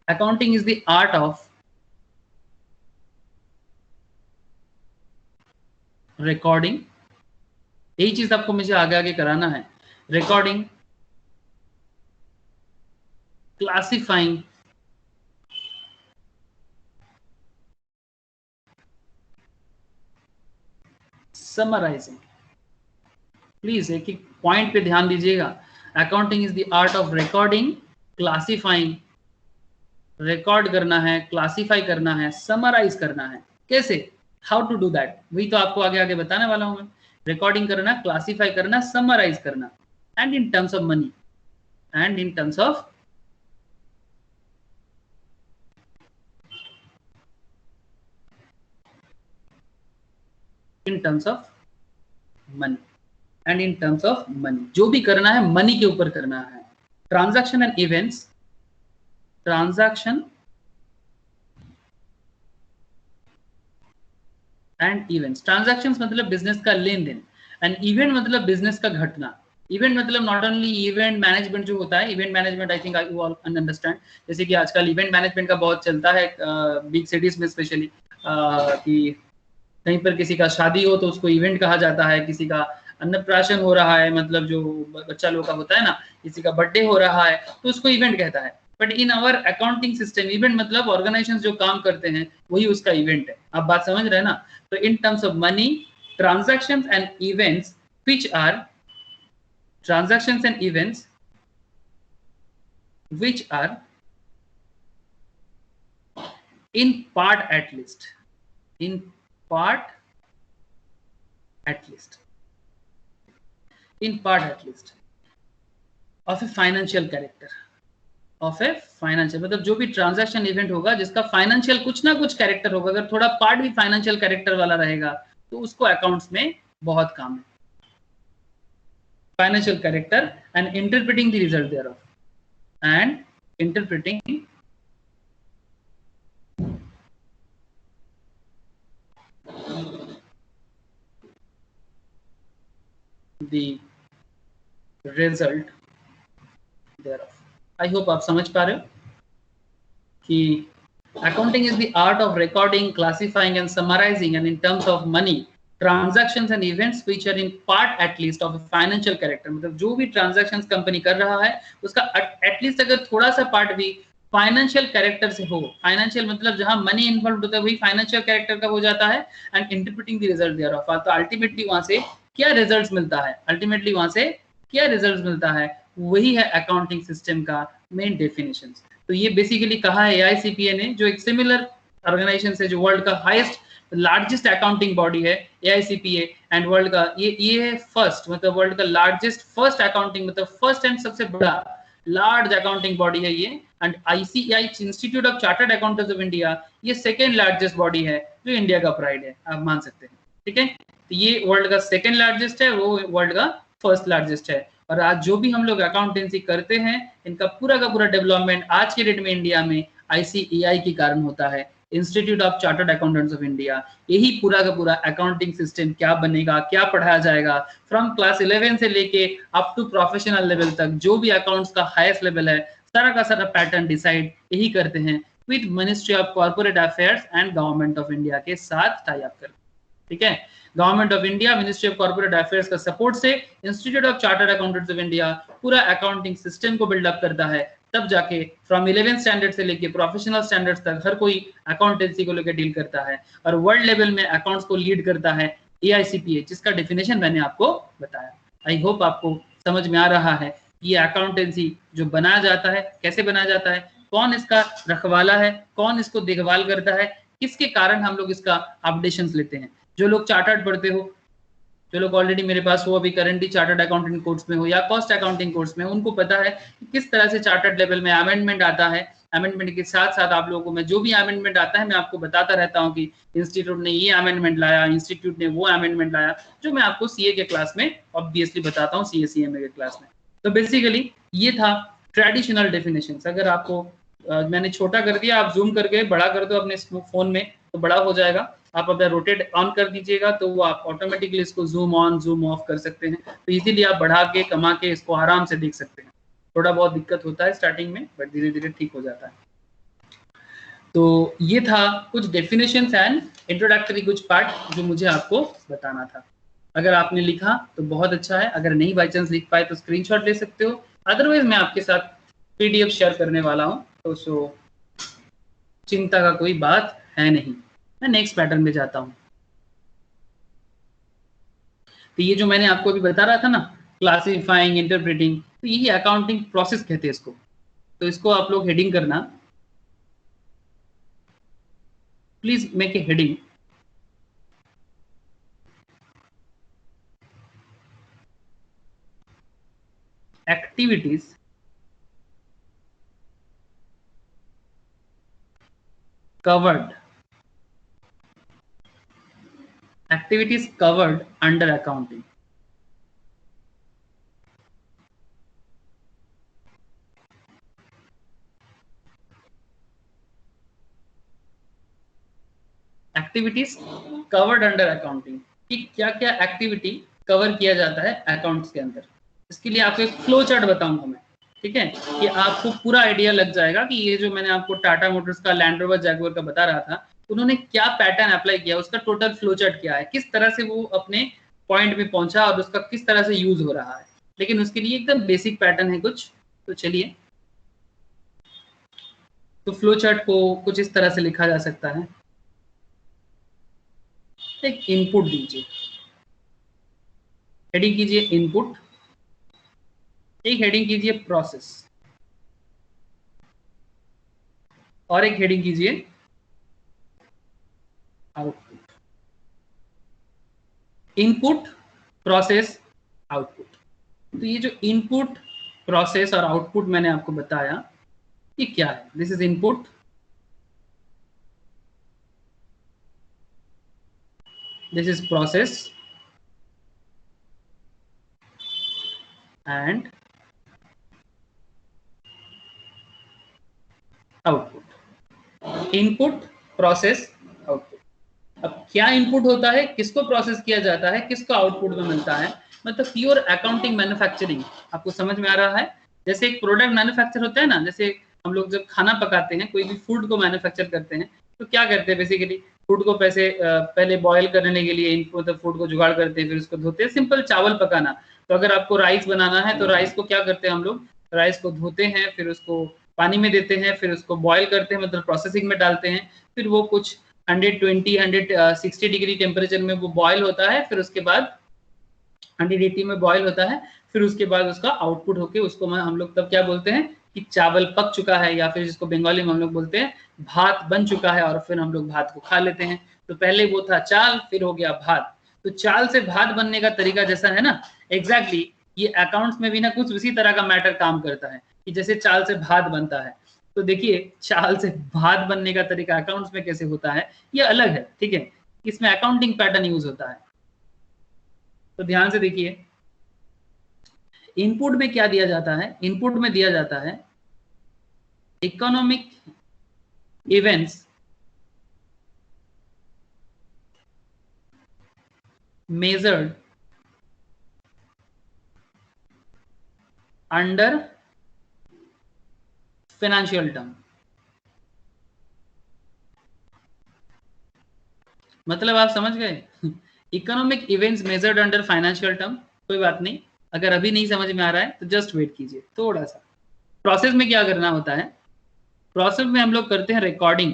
A: Accounting is the art of recording, यही चीज आपको मुझे आगे आगे कराना है। Recording, classifying, summarising. प्लीज एक एक पॉइंट पे ध्यान दीजिएगा। Accounting is the art of recording, classifying, record करना है, क्लासिफाई करना है, समराइज करना है। कैसे, हाउ टू डू दैट, वही तो आपको आगे आगे बताने वाला हूं मैं। रिकॉर्डिंग करना, क्लासिफाई करना, समराइज करना, and in terms of money, and in terms of money, and in terms of money. जो भी करना है मनी के ऊपर करना है। Transaction and events, transaction and events. Transactions मतलब बिजनेस का लेन देन, एंड इवेंट मतलब बिजनेस का घटना। इवेंट मतलब नॉट ओनली इवेंट मैनेजमेंट जो होता है, event management I think I you all understand. जैसे कि आजकल इवेंट मैनेजमेंट का बहुत चलता है बिग सिटीज में स्पेशली, कि कहीं पर किसी का शादी हो तो उसको इवेंट कहा जाता है, किसी का अन्नप्राशन हो रहा है, मतलब जो बच्चा लोग का होता है ना, किसी का बर्थडे हो रहा है तो उसको इवेंट कहता है। But in our accounting system event मतलब ऑर्गेनाइजेशन जो काम करते हैं वही उसका इवेंट है। आप बात समझ रहे हैं ना। तो in terms of money, transactions and events which are transactions and events which are in part at least of a financial character, मतलब जो भी ट्रांजैक्शन इवेंट होगा जिसका फाइनेंशियल कुछ ना कुछ कैरेक्टर होगा, अगर थोड़ा पार्ट भी फाइनेंशियल कैरेक्टर वाला रहेगा तो उसको अकाउंट्स में बहुत काम है। Financial character and interpreting the result thereof, and interpreting the result thereof. I hope आप समझ पा रहे हो कि accounting is the art of recording, classifying and summarizing, and in terms of money, transactions and events which are in part at least of financial character. मतलब जो भी transactions company कर रहा है उसका एटलीस्ट अगर थोड़ा सा पार्ट भी फाइनेंशियल कैरेक्टर से हो, फाइनेंशियल मतलब जहां मनी इन्वॉल्व होता है वही फाइनेंशियल कैरेक्टर का हो जाता है। And interpreting the result thereof, तो अल्टीमेटली वहां से क्या रिजल्ट्स मिलता है, वही है अकाउंटिंग सिस्टम का मेन डेफिनेशन। तो ये बेसिकली कहा है AICPA ने, जो एक सिमिलर ऑर्गेनाइजेशन से, जो वर्ल्ड का हाईएस्ट लार्जेस्ट अकाउंटिंग बॉडी है AICPA, एंड वर्ल्ड का ये है फर्स्ट, मतलब वर्ल्ड का लार्जेस्ट फर्स्ट अकाउंटिंग, मतलब फर्स्ट एंड सबसे बड़ा लार्ज अकाउंटिंग बॉडी है ये। And ICAI institute of chartered accountants of India, ये सेकेंड लार्जेस्ट बॉडी है जो इंडिया का प्राइड है, आप मान सकते हैं। ठीक है, तो ये वर्ल्ड का सेकेंड लार्जेस्ट है, वो वर्ल्ड का फर्स्ट लार्जेस्ट है। और आज जो भी हम लोग अकाउंटेंसी करते हैं इनका पूरा का पूरा डेवलपमेंट आज के डेट में इंडिया में ICAI के कारण होता है, institute of chartered accountants of India. यही पूरा का पूरा अकाउंटिंग सिस्टम क्या बनेगा, क्या पढ़ाया जाएगा, फ्रॉम क्लास 11 से लेके अप टू प्रोफेशनल लेवल तक, जो भी अकाउंट्स का हाईएस्ट लेवल है, सारा का सारा पैटर्न डिसाइड यही करते हैं with ministry of corporate affairs and government of India के साथ टाई अप करके। ठीक है, government of India, ministry of corporate affairs का सपोर्ट से institute of chartered accountants of India पूरा अकाउंटिंग सिस्टम को बिल्डअप करता है। तब जाके फ्रॉम 11th स्टैंडर्ड से लेके प्रोफेशनल स्टैंडर्ड्स तक हर कोई अकाउंटेंसी को लेकर डील करता है। और वर्ल्ड लेवल में अकाउंट्स को लीड करता है AICPA, जिसका डेफिनेशन मैंने आपको बताया। आई होप आपको समझ में आ रहा है ये अकाउंटेंसी जो बनाया जाता है कैसे बनाया जाता है, कौन इसका रखवाला है, कौन इसको देखभाल करता है, किसके कारण हम लोग इसका अपडेशंस लेते हैं। जो लोग चार्टर्ड पढ़ते हो, जो लोग ऑलरेडी मेरे पास हो, अभी करंटली चार्टर्ड अकाउंटिंग कोर्स में हो या कॉस्ट अकाउंटिंग कोर्स में, उनको पता है कि किस तरह से चार्टर्ड लेवल में अमेंडमेंट आता है। अमेंडमेंट के साथ साथ आप लोगों को मैं जो भी अमेंडमेंट आता है मैं आपको बताता रहता हूँ कि इंस्टीट्यूट ने ये अमेंडमेंट लाया, इंस्टीट्यूट ने वो अमेंडमेंट लाया, जो मैं आपको CA के क्लास में ऑब्वियसली बताता हूँ, CA-CMA के क्लास में। तो बेसिकली ये था ट्रेडिशनल डेफिनेशन। अगर आपको मैंने छोटा कर दिया, आप जूम करके बड़ा कर दो अपने फोन में, तो बड़ा हो जाएगा। आप अपना रोटेट ऑन कर दीजिएगा तो वो आप ऑटोमेटिकली इसको जूम ऑन जूम ऑफ कर सकते हैं। तो इजीली आप बढ़ा के कमा के इसको आराम से देख सकते हैं। थोड़ा बहुत दिक्कत होता है स्टार्टिंग में, बट धीरे धीरे ठीक हो जाता है। तो ये था कुछ डेफिनेशंस एंड इंट्रोडक्टरी कुछ पार्ट जो मुझे आपको बताना था। अगर आपने लिखा तो बहुत अच्छा है, अगर नहीं बाई चांस लिख पाए तो स्क्रीनशॉट ले सकते हो, अदरवाइज मैं आपके साथ पीडीएफ शेयर करने वाला हूँ, तो सो चिंता का कोई बात है नहीं। मैं नेक्स्ट पैटर्न में जाता हूँ। तो ये जो मैंने आपको अभी बता रहा था ना, क्लासिफाइंग, इंटरप्रेटिंग, तो यही अकाउंटिंग प्रोसेस कहते हैं इसको। तो इसको आप लोग हेडिंग करना, please make a heading activities covered under accounting. Activities covered under accounting, कि क्या क्या एक्टिविटी कवर किया जाता है अकाउंट्स के अंदर। इसके लिए आपको एक फ्लो चार्ट बताऊंगा मैं, ठीक है, कि आपको पूरा आइडिया लग जाएगा कि ये जो मैंने आपको टाटा मोटर्स का, लैंड रोवर जैगुआर का बता रहा था, उन्होंने क्या पैटर्न अप्लाई किया, उसका टोटल फ्लो चार्ट क्या है, किस तरह से वो अपने पॉइंट में पहुंचा और उसका किस तरह से यूज हो रहा है। लेकिन उसके लिए एकदम बेसिक पैटर्न है कुछ। तो चलिए, तो फ्लो चार्ट को कुछ इस तरह से लिखा जा सकता है। एक इनपुट दीजिए, हेडिंग कीजिए इनपुट, एक हेडिंग कीजिए प्रोसेस, और एक हेडिंग कीजिए आउटपुट। Input, process, output. तो ये जो इनपुट, प्रोसेस और आउटपुट मैंने आपको बताया, ये क्या है? This is input, this is process and output. Input, process, output. अब क्या इनपुट होता है, किसको प्रोसेस किया जाता है, किसको आउटपुट में मिलता है, मतलब प्योर अकाउंटिंग मैन्युफैक्चरिंग। आपको समझ में आ रहा है? जैसे एक प्रोडक्ट मैन्युफैक्चर होता है ना, जैसे हम लोग जब खाना पकाते हैं, कोई भी फूड को मैन्युफैक्चर करते हैं, तो क्या करते हैं बेसिकली, फूड को पहले बॉयल करने के लिए मतलब फूड को जुगाड़ करते हैं, फिर उसको धोते हैं। सिंपल चावल पकाना, तो अगर आपको राइस बनाना है तो राइस को क्या करते हैं हम लोग, राइस को धोते हैं, फिर उसको पानी में देते हैं, फिर उसको बॉयल करते हैं, मतलब प्रोसेसिंग में डालते हैं, फिर वो कुछ 120-160 डिग्री टेम्परेचर में वो बॉयल होता है, फिर उसके बाद 180 में बॉयल होता है, फिर उसके बाद उसका आउटपुट होके उसको हम लोग तब क्या बोलते हैं कि चावल पक चुका है, या फिर जिसको बंगाली में हम लोग बोलते हैं भात बन चुका है, और फिर हम लोग भात को खा लेते हैं। तो पहले वो था चाल, फिर हो गया भात। तो चाल से भात बनने का तरीका जैसा है ना, एग्जैक्टली ये अकाउंट्स में भी ना कुछ उसी तरह का मैटर काम करता है, कि जैसे चाल से भात बनता है। तो देखिए, चाल से भात बनने का तरीका अकाउंट्स में कैसे होता है, ये अलग है, ठीक है, इसमें अकाउंटिंग पैटर्न यूज होता है। तो ध्यान से देखिए, इनपुट में क्या दिया जाता है, इनपुट में दिया जाता है economic events measured under financial term। मतलब आप समझ गए, economic events measured under financial term. कोई बात नहीं, अगर अभी नहीं समझ में आ रहा है तो जस्ट वेट कीजिए थोड़ा सा। प्रोसेस में क्या करना होता है, प्रोसेस में हम लोग करते हैं रिकॉर्डिंग।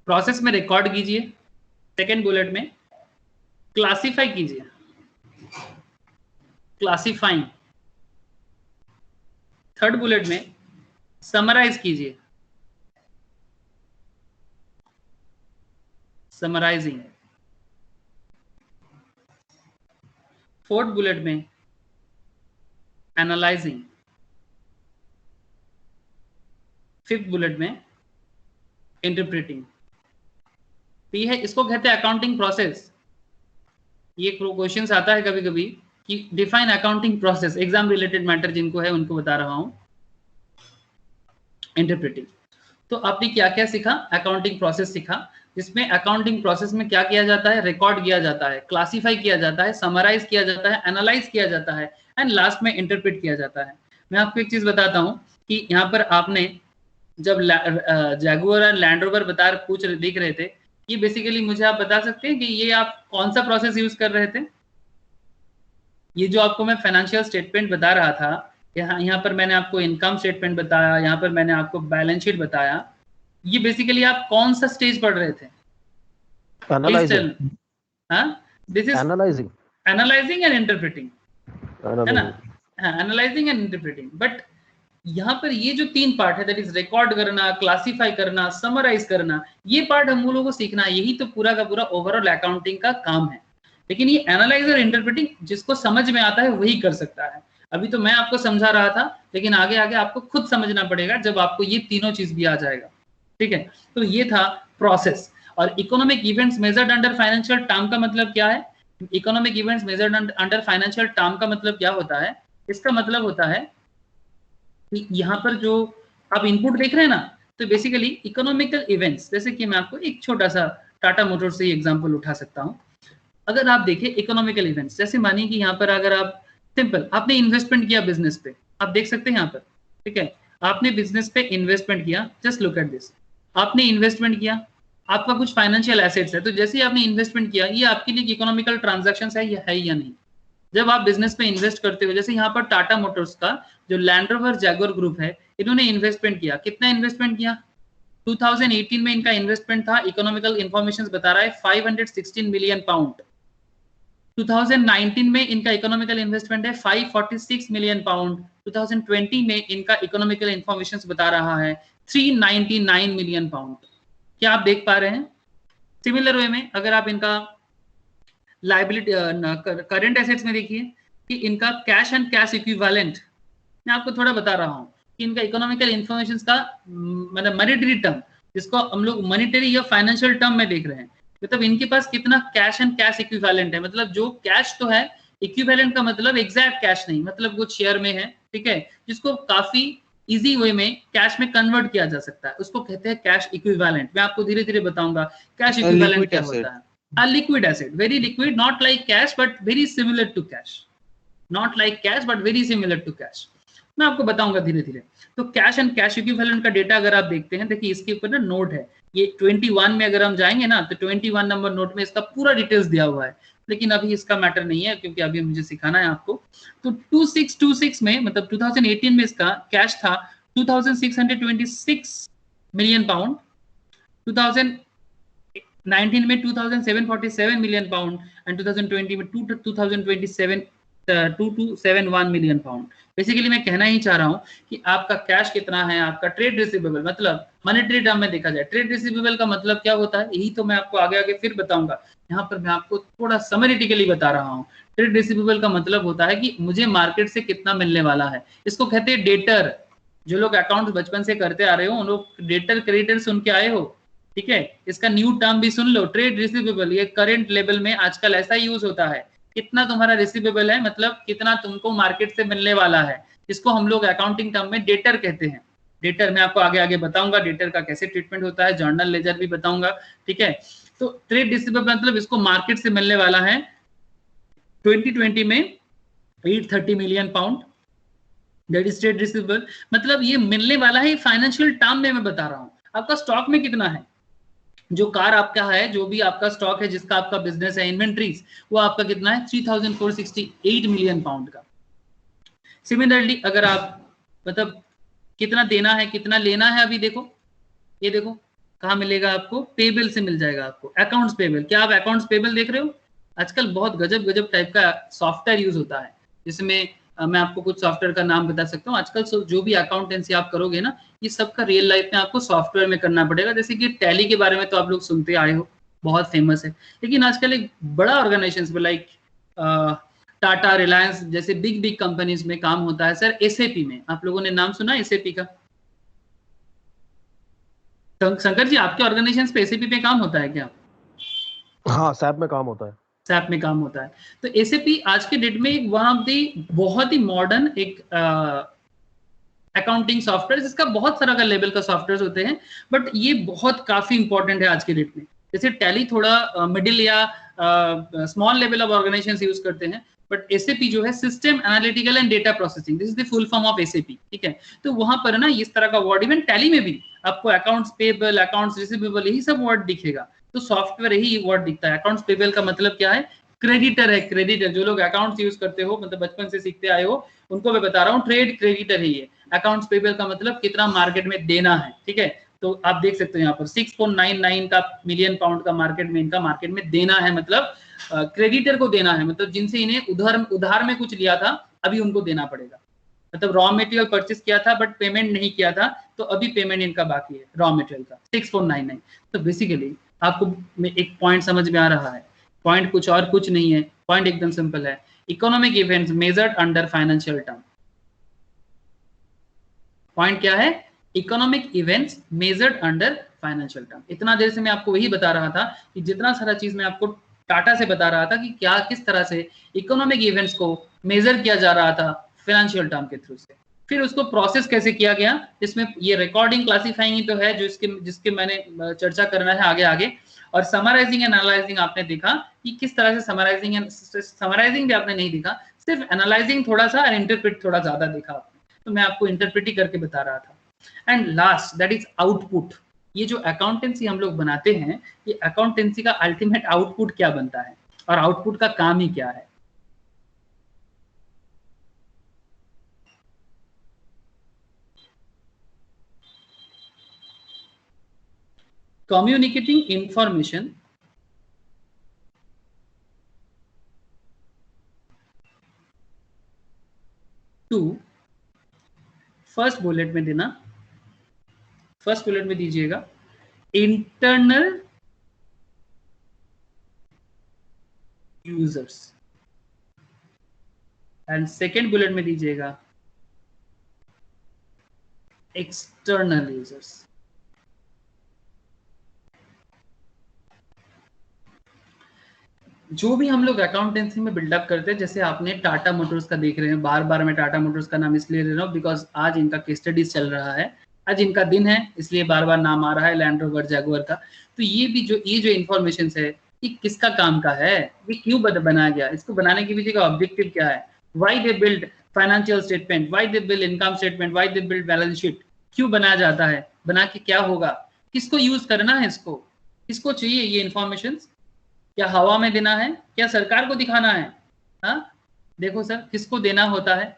A: प्रोसेस में रिकॉर्ड कीजिए, सेकेंड बुलेट में क्लासिफाई कीजिए, क्लासिफाइंग। थर्ड बुलेट में समराइज कीजिए, समराइजिंग। फोर्थ बुलेट में एनालाइजिंग। फिफ्थ बुलेट में इंटरप्रेटिंग। तो ये है, इसको कहते हैं अकाउंटिंग प्रोसेस। ये क्वेश्चन आता है कभी कभी कि define accounting process, exam related matter जिनको है उनको बता रहा हूं। इंटरप्रेटिंग, तो आपने क्या क्या सीखा, अकाउंटिंग प्रोसेस सीखा, जिसमें अकाउंटिंग प्रोसेस में क्या किया जाता है, रिकॉर्ड किया जाता है, क्लासिफाई किया जाता है, समराइज किया जाता है, एनालाइज किया जाता है एंड लास्ट में इंटरप्रेट किया जाता है। मैं आपको एक चीज बताता हूँ कि यहाँ पर आपने जब जैगुआर और लैंड रोवर दिख रहे थे, ये बेसिकली मुझे आप बता सकते हैं कि ये आप कौन सा प्रोसेस यूज कर रहे थे? ये जो आपको मैं फाइनेंशियल स्टेटमेंट बता रहा था, यहाँ पर मैंने आपको इनकम स्टेटमेंट बताया, यहाँ पर मैंने आपको बैलेंस शीट बताया, ये बेसिकली आप कौन सा स्टेज पढ़ रहे थे?
D: Analysing,
A: this is
D: analysing,
A: analysing and interpreting, है ना? Analysing and interpreting. बट यहाँ पर ये जो 3 पार्ट है, दैट इज रिकॉर्ड करना, क्लासिफाई करना, समराइज करना, ये पार्ट हम लोगों को सीखना है। यही तो पूरा का पूरा ओवरऑल अकाउंटिंग का काम है। लेकिन ये एनालाइज और इंटरप्रेटिंग जिसको समझ में आता है वही कर सकता है। अभी तो मैं आपको समझा रहा था, लेकिन आगे आगे आपको खुद समझना पड़ेगा जब आपको ये तीनों चीज भी आ जाएगा। ठीक है, तो ये था प्रोसेस। और economic events measured under financial term का मतलब क्या है? Economic events measured under financial term का मतलब क्या होता है? इसका मतलब होता है कि यहाँ पर जो आप इनपुट देख रहे हैं ना, तो बेसिकली इकोनॉमिकल इवेंट्स, जैसे कि मैं आपको एक छोटा सा टाटा मोटर्स से एग्जांपल उठा सकता हूँ। अगर आप देखिए इकोनॉमिकल इवेंट्स, जैसे मानिए कि यहाँ पर अगर आप सिंपल आपने इन्वेस्टमेंट किया बिजनेस पे, आप देख सकते हैं यहाँ पर, ठीक है, आपने बिजनेस पे इन्वेस्टमेंट किया, जस्ट लुक एट दिस, आपने इन्वेस्टमेंट किया, आपका कुछ फाइनेंशियल एसेट्स है, तो जैसे ही आपने इन्वेस्टमेंट किया, ये आपके लिए इकोनॉमिकल ट्रांजैक्शन है या नहीं? जब आप बिजनेस पे इन्वेस्ट करते हो, जैसे यहाँ पर टाटा मोटर्स का जो लैंड रोवर जैगुआर ग्रुप है, इन्होंने इन्वेस्टमेंट किया, कितना इन्वेस्टमेंट किया? 2018 में इनका इन्वेस्टमेंट था, इकोनॉमिकल इंफॉर्मेशन बता रहा है 516 मिलियन पाउंड। 2019 में इनका इकोनॉमिकल इन्वेस्टमेंट है 546 मिलियन पाउंड। 2020 में इनका इकोनॉमिकल इंफॉर्मेशन बता रहा है 399 मिलियन पाउंड। क्या आप देख पा रहे हैं? सिमिलर वे में अगर आप इनका लाइबिलिटी करंट एसेट्स में देखिए कि इनका कैश एंड कैश इक्विवेलेंट, मैं आपको थोड़ा बता रहा हूं कि इनका इकोनॉमिकल इंफॉर्मेशन का मतलब मॉनेटरी टर्म, जिसको हम लोग मॉनेटरी या फाइनेंशियल टर्म में देख रहे हैं, मतलब इनके पास कितना कैश एंड कैश इक्विवेलेंट है। मतलब जो कैश तो है, इक्विवेलेंट का मतलब एग्जैक्ट कैश नहीं, मतलब कुछ शेयर में है, ठीक है, जिसको काफी इजी वे में कैश में कन्वर्ट किया जा सकता है, उसको कहते हैं कैश इक्विवेलेंट। मैं आपको धीरे धीरे बताऊंगा कैश इक्विवेलेंट क्या होता है। A liquid asset, very liquid, not like cash but very similar to cash, not like cash but very similar to cash। मैं आपको बताऊंगा धीरे धीरे। तो कैश एंड कैश इक्विवेलेंट का डेटा अगर आप देखते हैं, देखिए इसके ऊपर ना नोट है, ये 21 में अगर हम जाएंगे ना, तो 21 नंबर नोट में इसका पूरा डिटेल्स दिया हुआ है, लेकिन अभी इसका मैटर नहीं है क्योंकि अभी मुझे सिखाना है आपको। तो 2626 में मतलब 2018 में इसका कैश था 2626 मिलियन पाउंड, 2019 में 2747 मिलियन पाउंड एंड 2020 में 2271 मिलियन पाउंड। बेसिकली मैं कहना ही चाह रहा हूं कि आपका कैश कितना है, आपका ट्रेड रिसीवेबल, मतलब मॉनेटरी टर्म में देखा जाए ट्रेड रिसीवेबल का मतलब क्या होता है, यही तो मैं आपको आगे आगे फिर बताऊंगा। यहाँ पर मैं आपको थोड़ा समरिटिकली बता रहा हूँ। ट्रेड रिसीवेबल का मतलब होता है कि मुझे मार्केट से कितना मिलने वाला है, इसको कहते हैं डेटर। जो लोग अकाउंट बचपन से करते आ रहे हो, उन लोग डेटर क्रेडिटर सुन के आए हो, ठीक है। इसका न्यू टर्म भी सुन लो, ट्रेड रिसीवेबल। ये करंट लेवल में आजकल ऐसा यूज होता है, कितना तुम्हारा रिसीवेबल है, मतलब कितना तुमको मार्केट से मिलने वाला है, इसको हम लोग अकाउंटिंग टर्म में डेटर कहते हैं। डेटर मैं आपको आगे आगे बताऊंगा, डेटर का कैसे ट्रीटमेंट होता है, जर्नल लेजर भी बताऊंगा, ठीक है। तो ट्रेड रिसीवेबल मतलब इसको मार्केट से मिलने वाला है 2020 में 830 million pound, that is trade receivable. मतलब ये मिलने वाला है फाइनेंशियल टर्म में, मैं बता रहा हूं। आपका स्टॉक में कितना है, जो कार आपका है, जो भी आपका स्टॉक है, जिसका आपका बिजनेस है, इन्वेंट्रीज, वो आपका कितना है 3468 मिलियन पाउंड का। सिमिलरली अगर आप मतलब कितना देना है कितना लेना है, अभी देखो, ये देखो कहाँ मिलेगा आपको, पेबल से मिल जाएगा आपको, अकाउंट्स पेबल। क्या आप अकाउंट्स पेबल देख रहे हो? आजकल बहुत गजब गजब टाइप का सॉफ्टवेयर यूज होता है, जिसमें मैं आपको कुछ सॉफ्टवेयर का नाम बता सकता हूँ। आजकल जो भी अकाउंटेंसी आप करोगे ना, ये सबका रियल लाइफ में आपको सॉफ्टवेयर में करना पड़ेगा। जैसे कि टैली के बारे में तो आप लोग सुनते आए हो, बहुत फेमस है, लेकिन आजकल एक बड़ा ऑर्गेनाइजेशन लाइक टाटा, रिलायंस जैसे बिग बिग कंपनीज में काम होता है सर एसएपी में। आप लोगों ने नाम सुना एसएपी का? शंकर जी, आपके ऑर्गेनाइजेशन पे एसएपी पे काम होता है क्या?
D: हाँ, सैप में काम होता है,
A: सैप में काम होता है। तो एसएपी आज के डेट में एक वन ऑफ दी बहुत ही मॉडर्न एक अकाउंटिंग सॉफ्टवेयर, जिसका बहुत सारा का लेवल का सॉफ्टवेयर होते हैं, बट ये बहुत काफी इंपॉर्टेंट है आज के डेट में। जैसे टैली थोड़ा मिडिल या small level of organisation use करते हैं, बट एसएपी जो है system analytical and data processing, this is the full form of SAP, ठीक है। तो वहां पर ना इस तरह का वर्ड, इवन टैली में भी आपको अकाउंट्स पेबल, अकाउंट्स रिसीवेबल, यही सब वर्ड दिखेगा। तो सॉफ्टवेयर यही वर्ड दिखता है। अकाउंट्स पेबल का मतलब क्या है? क्रेडिटर है, क्रेडिटर। जो लोग अकाउंट्स यूज करते हो, मतलब बचपन से सीखते आए हो, उनको मैं बता रहा हूँ, ट्रेड क्रेडिटर है ये। अकाउंट्स पेबल का मतलब कितना मार्केट में देना है, ठीक है। तो आप देख सकते हो यहाँ पर 6.99 का मिलियन पाउंड का मार्केट में, इनका मार्केट में देना है, मतलब क्रेडिटर को देना है, मतलब जिनसे इन्हें उधार में कुछ लिया था, अभी उनको देना पड़ेगा। मतलब रॉ मटेरियल परचेस किया था बट पेमेंट नहीं किया था, तो अभी पेमेंट इनका बाकी है रॉ मटेरियल का 6.99। तो बेसिकली आपको एक पॉइंट समझ में आ रहा है। पॉइंट कुछ और कुछ नहीं है, पॉइंट एकदम सिंपल है। Economic events measured under financial term. Point क्या है? Economic events measured under financial term. इतना देर से मैं आपको वही बता रहा था कि जितना सारा चीज मैं आपको टाटा से बता रहा था कि क्या किस तरह से इकोनॉमिक इवेंट्स को मेजर किया जा रहा था फाइनेंशियल टर्म के थ्रू से, फिर उसको प्रोसेस कैसे किया गया, इसमें ये रिकॉर्डिंग क्लासिफाइंग ही तो है जो जिसके मैंने चर्चा करना है आगे आगे। और समराइजिंग एंड एनालाइजिंग आपने देखा कि किस तरह से समराइजिंग भी आपने नहीं देखा, सिर्फ एनालाइजिंग थोड़ा सा और इंटरप्रेट थोड़ा ज्यादा देखा आपने। तो मैं आपको इंटरप्रेट ही करके बता रहा था। And last that is output. ये जो अकाउंटेंसी हम लोग बनाते हैं, ये अकाउंटेंसी का अल्टीमेट आउटपुट क्या बनता है और आउटपुट का काम ही क्या है। Communicating information to, first bullet में देना, फर्स्ट बुलेट में दीजिएगा internal users, and second bullet में दीजिएगा एक्सटर्नल यूजर्स। जो भी हम लोग अकाउंटेंसी में बिल्डअप करते हैं, जैसे आपने टाटा मोटर्स का देख रहे हैं, बार बार मैं टाटा मोटर्स का नाम इसलिए ले रहा हूँ बिकॉज आज इनका केस स्टडीज चल रहा है, आज इनका दिन है, इसलिए बार बार नाम आ रहा है लैंड रोवर जैगुआर का। तो ये जो इन्फॉर्मेशन है, ये किसका काम का है, ये क्यों बनाया गया, इसको बनाने के पीछे का ऑब्जेक्टिव क्या है, why they build financial statement, why they build income statement, why they build balance sheet, क्यों बनाया जाता है, बना के क्या होगा, किसको यूज करना है, इसको किसको चाहिए ये इन्फॉर्मेशन, क्या हवा में देना है, क्या सरकार को दिखाना है। हाँ देखो सर, किसको देना होता है,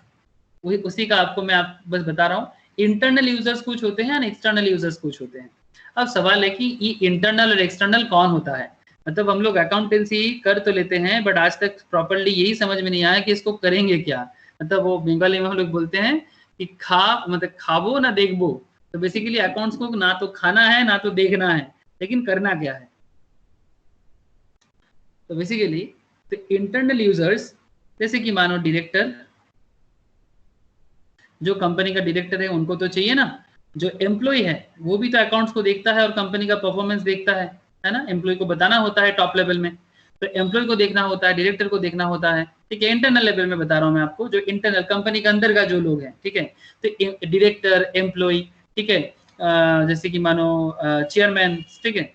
A: वही उसी का आपको मैं बस बता रहा हूँ। इंटरनल यूजर्स कुछ होते हैं, एक्सटर्नल यूजर्स कुछ होते हैं। अब सवाल है कि ये इंटरनल और एक्सटर्नल कौन होता है। मतलब हम लोग अकाउंटेंसी कर तो लेते हैं, बट आज तक प्रॉपरली यही समझ में नहीं आया कि इसको करेंगे क्या। मतलब वो बंगाली में हम लोग बोलते हैं कि मतलब खाबो ना देखबो। तो बेसिकली अकाउंट्स को ना तो खाना है ना तो देखना है, लेकिन करना क्या है। तो बेसिकली तो इंटरनल यूजर्स जैसे कि मानो डायरेक्टर, जो कंपनी का डायरेक्टर है उनको तो चाहिए ना, जो एम्प्लॉय है वो भी तो अकाउंट्स को देखता है और कंपनी का परफॉर्मेंस देखता है ना। एम्प्लॉय को बताना होता है टॉप लेवल में, तो एम्प्लॉय को देखना होता है, डायरेक्टर को देखना होता है, ठीक है। इंटरनल लेवल में बता रहा हूँ मैं आपको, जो इंटरनल कंपनी के अंदर का जो लोग हैं, ठीक है। तो डायरेक्टर, एम्प्लॉय, ठीक है, जैसे कि मानो चेयरमैन, ठीक है।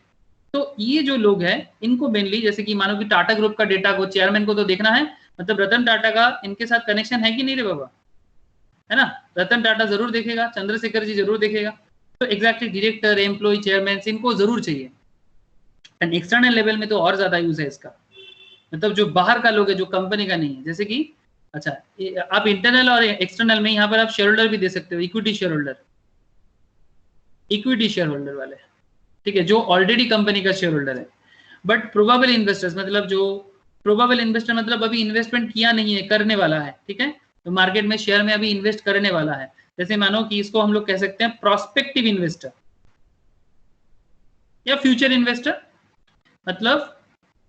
A: तो ये जो लोग हैं इनको मेनली, जैसे कि मानो कि टाटा ग्रुप का डेटा को चेयरमैन को तो देखना है, मतलब रतन टाटा का इनके साथ कनेक्शन है कि नहीं रे बाबा, है ना। रतन टाटा जरूर देखेगा, चंद्रशेखर जी जरूर देखेगा। तो एग्जैक्टली डायरेक्टर, एम्प्लॉय, चेयरमैन इनको जरूर चाहिए। एंड एक्सटर्नल लेवल में तो और ज्यादा यूज है इसका, मतलब जो बाहर का लोग है, जो कंपनी का नहीं है। जैसे कि अच्छा, आप इंटरनल और एक्सटर्नल में यहाँ पर आप शेयर होल्डर भी दे सकते हो, equity share holder, equity share holder वाले, ठीक है, जो ऑलरेडी कंपनी का शेयर होल्डर है। बट प्रोबेबल इन्वेस्टर्स, मतलब जो प्रोबेबल इन्वेस्टर मतलब अभी इन्वेस्टमेंट किया नहीं है, करने वाला है, ठीक है। तो मार्केट में शेयर में अभी इन्वेस्ट करने वाला है। जैसे मानो कि इसको हम लोग कह सकते हैं प्रोस्पेक्टिव इन्वेस्टर या फ्यूचर इन्वेस्टर। मतलब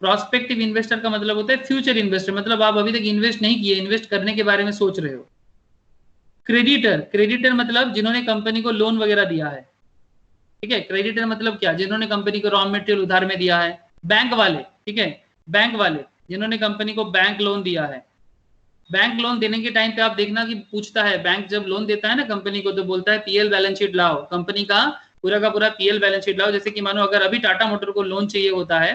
A: प्रोस्पेक्टिव इन्वेस्टर का मतलब होता है फ्यूचर इन्वेस्टर, मतलब आप अभी तक इन्वेस्ट नहीं किए, इन्वेस्ट करने के बारे में सोच रहे हो। क्रेडिटर, क्रेडिटर मतलब जिन्होंने कंपनी को लोन वगैरह दिया है, ठीक है। क्रेडिटर मतलब क्या, जिन्होंने कंपनी को रॉ मटेरियल उधार में दिया है। बैंक वाले, ठीक है, बैंक वाले जिन्होंने कंपनी को बैंक लोन दिया है, बैंक लोन देने के टाइम पे आप देखना कि पूछता है, बैंक जब लोन देता है ना कंपनी को तो बोलता है पीएल बैलेंस शीट लाओ, कंपनी का पूरा पीएल बैलेंस शीट लाओ। जैसे कि मानो अगर अभी टाटा मोटर को लोन चाहिए होता है,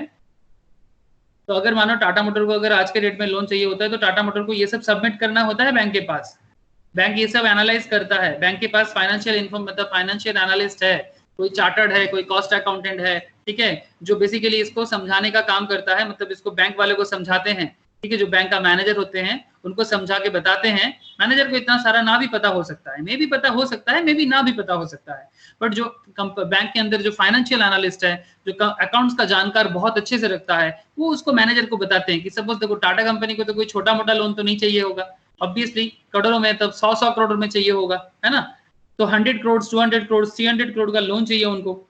A: तो अगर मानो टाटा मोटर को अगर आज के डेट में लोन चाहिए होता है तो टाटा मोटर को ये सब सबमिट करना होता है बैंक के पास। बैंक ये सब एनालाइज करता है, बैंक के पास फाइनेंशियल इन्फॉर्म मतलब फाइनेंशियल एनालिस्ट है, कोई चार्टर्ड है, कोई कॉस्ट अकाउंटेंट है, ठीक है, जो बेसिकली इसको समझाने का काम करता है, मतलब इसको बैंक वाले को समझाते हैं, ठीक है, जो बैंक का मैनेजर होते हैं उनको समझा के बताते हैं। मैनेजर को इतना सारा ना भी पता हो सकता है, मे भी पता हो सकता है, मे भी ना भी पता हो सकता है, बट जो बैंक के अंदर जो फाइनेंशियल एनालिस्ट है, जो अकाउंट्स का जानकार बहुत अच्छे से रखता है, वो उसको मैनेजर को बताते हैं कि सपोज देखो टाटा कंपनी को तो कोई छोटा मोटा लोन तो नहीं चाहिए होगा, ऑब्वियसली करोड़ों में, तब 100 करोड़ में चाहिए होगा, है ना, तो 100 करोड़ 200 करोड़ 300 करोड़ का लोन चाहिए उनको,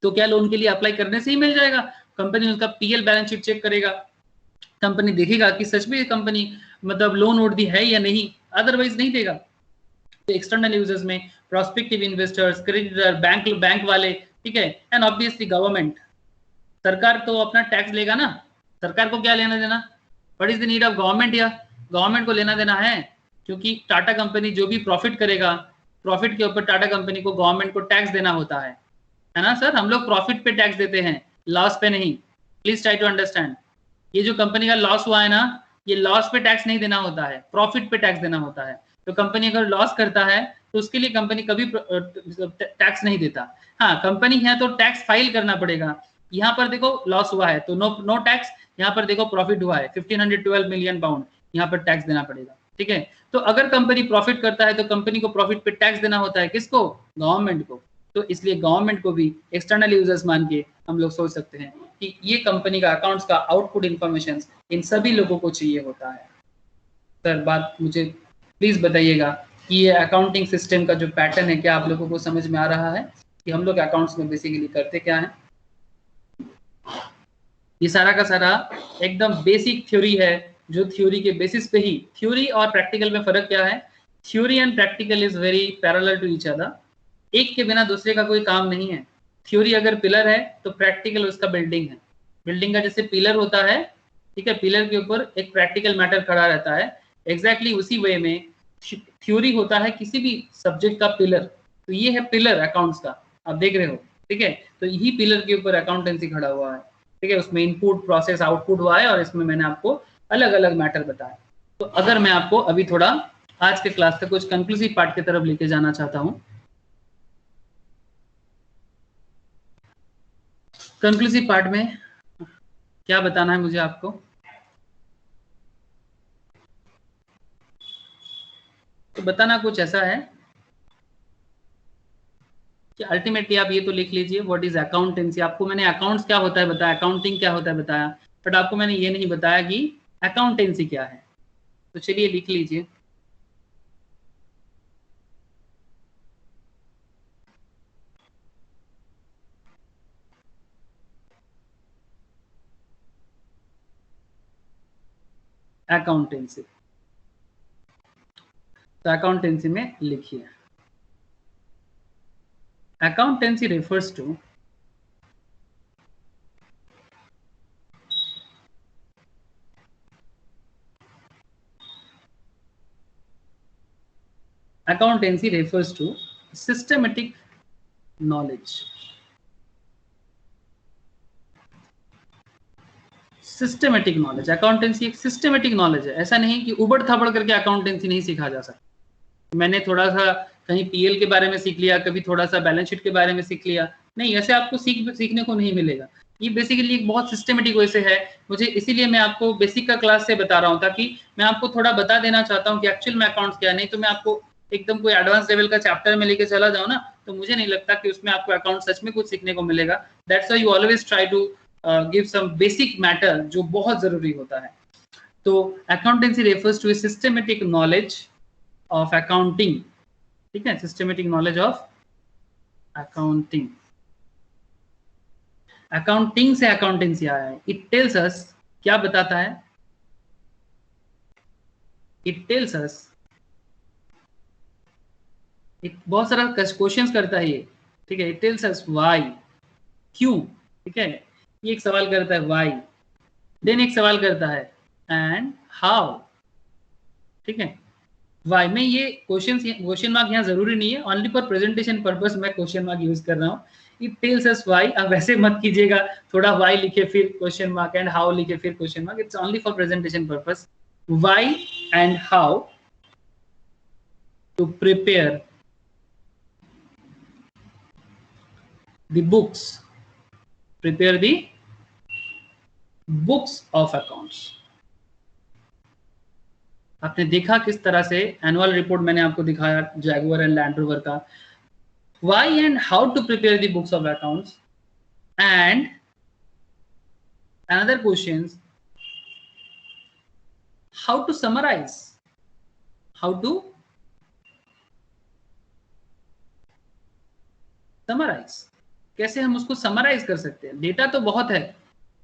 A: तो क्या लोन के लिए अप्लाई करने से ही मिल जाएगा? कंपनी उसका पीएल बैलेंस शीट चेक करेगा, कंपनी देखेगा कि सच में ये कंपनी मतलब लोन वर्दी है या नहीं, अदरवाइज नहीं देगा। तो एक्सटर्नल यूजर्स में प्रोस्पेक्टिव इन्वेस्टर्स, क्रेडिटर, बैंक वाले, ठीक है, एंड ऑब्वियसली गवर्नमेंट, सरकार तो अपना टैक्स लेगा ना, सरकार को क्या लेना देना, what is the need of government, या गवर्नमेंट को लेना देना है, क्योंकि टाटा कंपनी जो भी प्रॉफिट करेगा, प्रॉफिट के ऊपर टाटा कंपनी को गवर्नमेंट को टैक्स देना होता है ना सर, हम लोग प्रॉफिट पे टैक्स देते हैं, लॉस पे नहीं, प्लीज ट्राई टू अंडरस्टैंड। ये जो कंपनी का लॉस हुआ है ना, ये लॉस पे टैक्स नहीं देना होता है, प्रॉफिट पे टैक्स देना होता है। तो कंपनी अगर लॉस करता है तो उसके लिए कंपनी कभी टैक्स नहीं देता। हाँ, कंपनी है तो टैक्स फाइल करना पड़ेगा। यहाँ पर देखो लॉस हुआ है तो नो टैक्स, यहाँ पर देखो प्रॉफिट हुआ है 1512 मिलियन पाउंड, यहाँ पर टैक्स देना पड़ेगा, ठीक है। तो अगर कंपनी प्रॉफिट करता है तो कंपनी को प्रॉफिट पे टैक्स देना होता है, किसको? गवर्नमेंट को। तो इसलिए गवर्नमेंट को भी एक्सटर्नल यूजर्स मान के हम लोग सोच सकते हैं कि ये कंपनी का अकाउंट्स का आउटपुट इन्फॉर्मेशन इन सभी लोगों को चाहिए होता है। सर बात मुझे प्लीज बताइएगा कि ये अकाउंटिंग सिस्टम का जो पैटर्न है, क्या आप लोगों को समझ में आ रहा है कि हम लोग अकाउंट्स में बेसिकली करते क्या है? ये सारा का सारा एकदम बेसिक थ्योरी है, जो थ्योरी के बेसिस पे ही, थ्योरी और प्रैक्टिकल में फर्क क्या है, theory and practical is very parallel to each other, एक के बिना दूसरे का कोई काम नहीं है। थ्योरी अगर पिलर है तो प्रैक्टिकल उसका बिल्डिंग है, बिल्डिंग का जैसे पिलर होता है, ठीक है, पिलर के ऊपर एक प्रैक्टिकल मैटर खड़ा रहता है, एग्जैक्टली उसी वे में थ्योरी होता है किसी भी सब्जेक्ट का पिलर। तो ये है पिलर अकाउंट्स का, आप देख रहे हो, ठीक है, तो यही पिलर के ऊपर अकाउंटेंसी खड़ा हुआ है, ठीक है, उसमें इनपुट प्रोसेस आउटपुट हुआ है और इसमें मैंने आपको अलग अलग मैटर बताया। तो अगर मैं आपको अभी थोड़ा आज के क्लास का कुछ कंक्लूसिव पार्ट की तरफ लेके जाना चाहता हूँ, कंक्लूसिव पार्ट में क्या बताना है मुझे आपको, तो बताना कुछ ऐसा है कि अल्टीमेटली आप ये तो लिख लीजिए व्हाट इज अकाउंटेंसी। आपको मैंने अकाउंट्स क्या होता है बताया, अकाउंटिंग क्या होता है बताया, बट आपको मैंने ये नहीं बताया कि अकाउंटेंसी क्या है। तो चलिए लिख लीजिए, अकाउंटेंसी। तो अकाउंटेंसी में लिखिए, accountancy refers to systematic knowledge, systematic knowledge. Accountancy एक सिस्टमेटिक नॉलेज है, ऐसा नहीं कि उबड़ खाबड़ करके अकाउंटेंसी नहीं सीखा जा सकता। मैंने थोड़ा सा कहीं पीएल के बारे में सीख लिया, कभी थोड़ा सा बैलेंस शीट के बारे में सीख लिया, नहीं, ऐसे आपको सीखने को नहीं मिलेगा। ये बेसिकली एक बहुत सिस्टमेटिक वे से है, मुझे इसीलिए मैं आपको बेसिक का क्लास से बता रहा हूँ, ताकि मैं आपको थोड़ा बता देना चाहता हूँ कि एक्चुअल में अकाउंट्स क्या है। नहीं तो मैं आपको एकदम कोई एडवांस लेवल का चैप्टर में लेके चला जाऊँ ना, तो मुझे नहीं लगता कि उसमें आपको अकाउंट सच में कुछ सीखने को मिलेगा। That's why you always try to give some basic matter जो बहुत जरूरी होता है। तो accountancy refers to a systematic knowledge of accounting, ठीक है, systematic knowledge of accounting. Accounting से अकाउंटेंसी आया है। इट टेल्स अस, क्या बताता है, इट टेल्स अस, बहुत सारा क्वेश्चंस करता है ये, ठीक है, इट टेल्स अस व्हाई, क्यों, ठीक है, ये एक सवाल करता है व्हाई, देन एक सवाल करता है एंड हाउ, ठीक है। वाई में ये क्वेश्चन मार्क यहाँ जरूरी नहीं है, ओनली फॉर प्रेजेंटेशन पर्पस मैं क्वेश्चन मार्क यूज कर रहा हूँ। इट टेल्स अस वाई, अब वैसे मत कीजिएगा थोड़ा वाई लिखे फिर क्वेश्चन मार्क एंड हाउ लिखे फिर question mark, it's only for presentation purpose. Why and how to prepare the books, prepare the books of accounts। आपने देखा किस तरह से एनुअल रिपोर्ट मैंने आपको दिखाया जैगुआर एंड लैंड रोवर का। why and how to prepare the books of accounts, and another questions, how to summarize, how to summarize, कैसे हम उसको समराइज कर सकते हैं। डेटा तो बहुत है,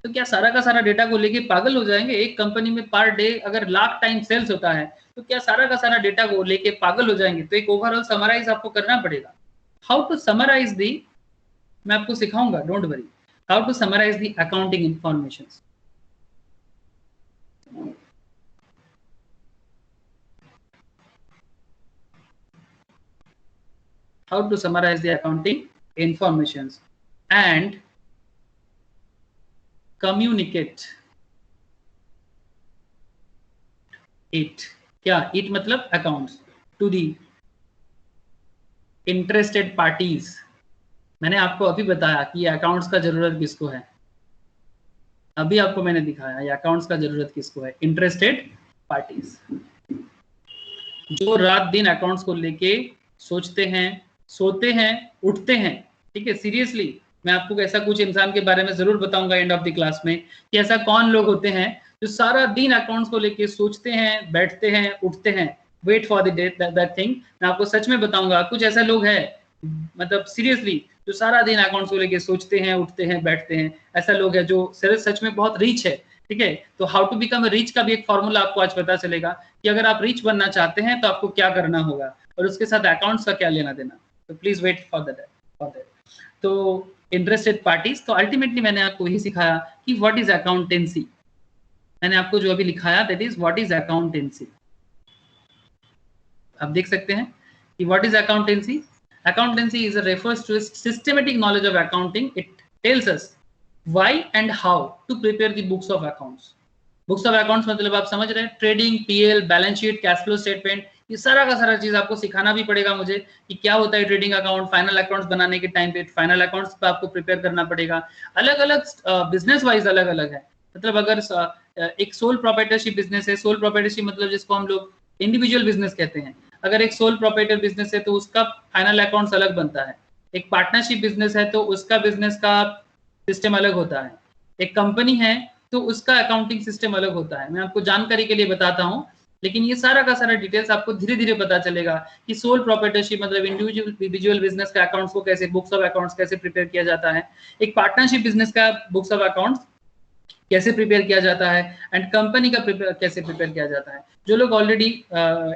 A: तो क्या सारा का सारा डेटा को लेके पागल हो जाएंगे? एक कंपनी में पर डे अगर लाख टाइम सेल्स होता है तो क्या सारा का सारा डेटा को लेके पागल हो जाएंगे? तो एक ओवरऑल समराइज आपको करना पड़ेगा। हाउ टू समराइज दी, मैं आपको सिखाऊंगा, don't worry, how to summarise the accounting information. How to summarize the accounting informations and communicate it, क्या it मतलब accounts, to the interested parties। मैंने आपको अभी बताया कि ये अकाउंट्स का जरूरत किसको है, अभी आपको मैंने दिखाया ये अकाउंट्स का जरूरत किसको है, इंटरेस्टेड पार्टीज, जो रात दिन अकाउंट्स को लेके सोचते हैं, सोते हैं, उठते हैं। ठीक है, सीरियसली मैं आपको ऐसा कुछ इंसान के बारे में जरूर बताऊंगा एंड ऑफ द क्लास में कि ऐसा कौन लोग होते हैं जो सारा दिन अकाउंट्स को लेके सोचते हैं, बैठते हैं, उठते हैं। Wait for the date that thing, मैं आपको सच में बताऊंगा कुछ ऐसा लोग हैं, मतलब सीरियसली जो सारा दिन अकाउंट्स को लेके सोचते हैं, उठते हैं, बैठते हैं। ऐसा लोग है जो सच में बहुत रिच है। ठीक है, तो हाउ टू बिकम रिच का भी एक फॉर्मूला आपको आज पता चलेगा कि अगर आप रिच बनना चाहते हैं तो आपको क्या करना होगा और उसके साथ अकाउंट्स का क्या लेना देना। तो प्लीज वेट फॉर दैट। तो इंटरेस्टेड पार्टीज, तो अल्टीमेटली मैंने आपको यही सिखाया कि व्हाट इज अकाउंटेंसी। मैंने आपको जो अभी लिखाया that is what is accountancy. आप देख सकते हैं कि what is accountancy. Accountancy is refers to a systematic knowledge of accounting. It tells us why and how to prepare the books of accounts. Books of accounts मतलब आप समझ रहे हैं, trading, PL, balance sheet, cash flow statement, ये सारा का सारा चीज आपको सिखाना भी पड़ेगा मुझे कि क्या होता है ट्रेडिंग अकाउंट। फाइनल अकाउंट्स बनाने के टाइम पे फाइनल अकाउंट्स पे आपको प्रिपेयर करना पड़ेगा। अलग अलग बिजनेस वाइज अलग अलग है, मतलब अगर एक सोल प्रोप्राइटरशिप बिजनेस है, सोल प्रोप्राइटरशिप मतलब जिसको हम लोग इंडिविजुअल बिजनेस कहते हैं, अगर एक सोल प्रोप्राइटर बिजनेस है तो उसका फाइनल अकाउंट्स अलग बनता है। एक पार्टनरशिप बिजनेस है तो उसका बिजनेस का सिस्टम अलग होता है। एक कंपनी है तो उसका अकाउंटिंग सिस्टम अलग होता है। मैं आपको जानकारी के लिए बताता हूँ, लेकिन ये सारा का सारा डिटेल्स आपको धीरे धीरे पता चलेगा कि सोल प्रोप्राइटरशिप मतलब इंडिविजुअल बिजनेस का अकाउंट्स को कैसे, बुक्स ऑफ अकाउंट्स कैसे प्रिपेयर किया जाता है, एक पार्टनरशिप बिजनेस का बुक्स ऑफ अकाउंट्स कैसे प्रिपेयर किया जाता है, एंड कंपनी का कैसे प्रिपेयर किया जाता है। जो लोग ऑलरेडी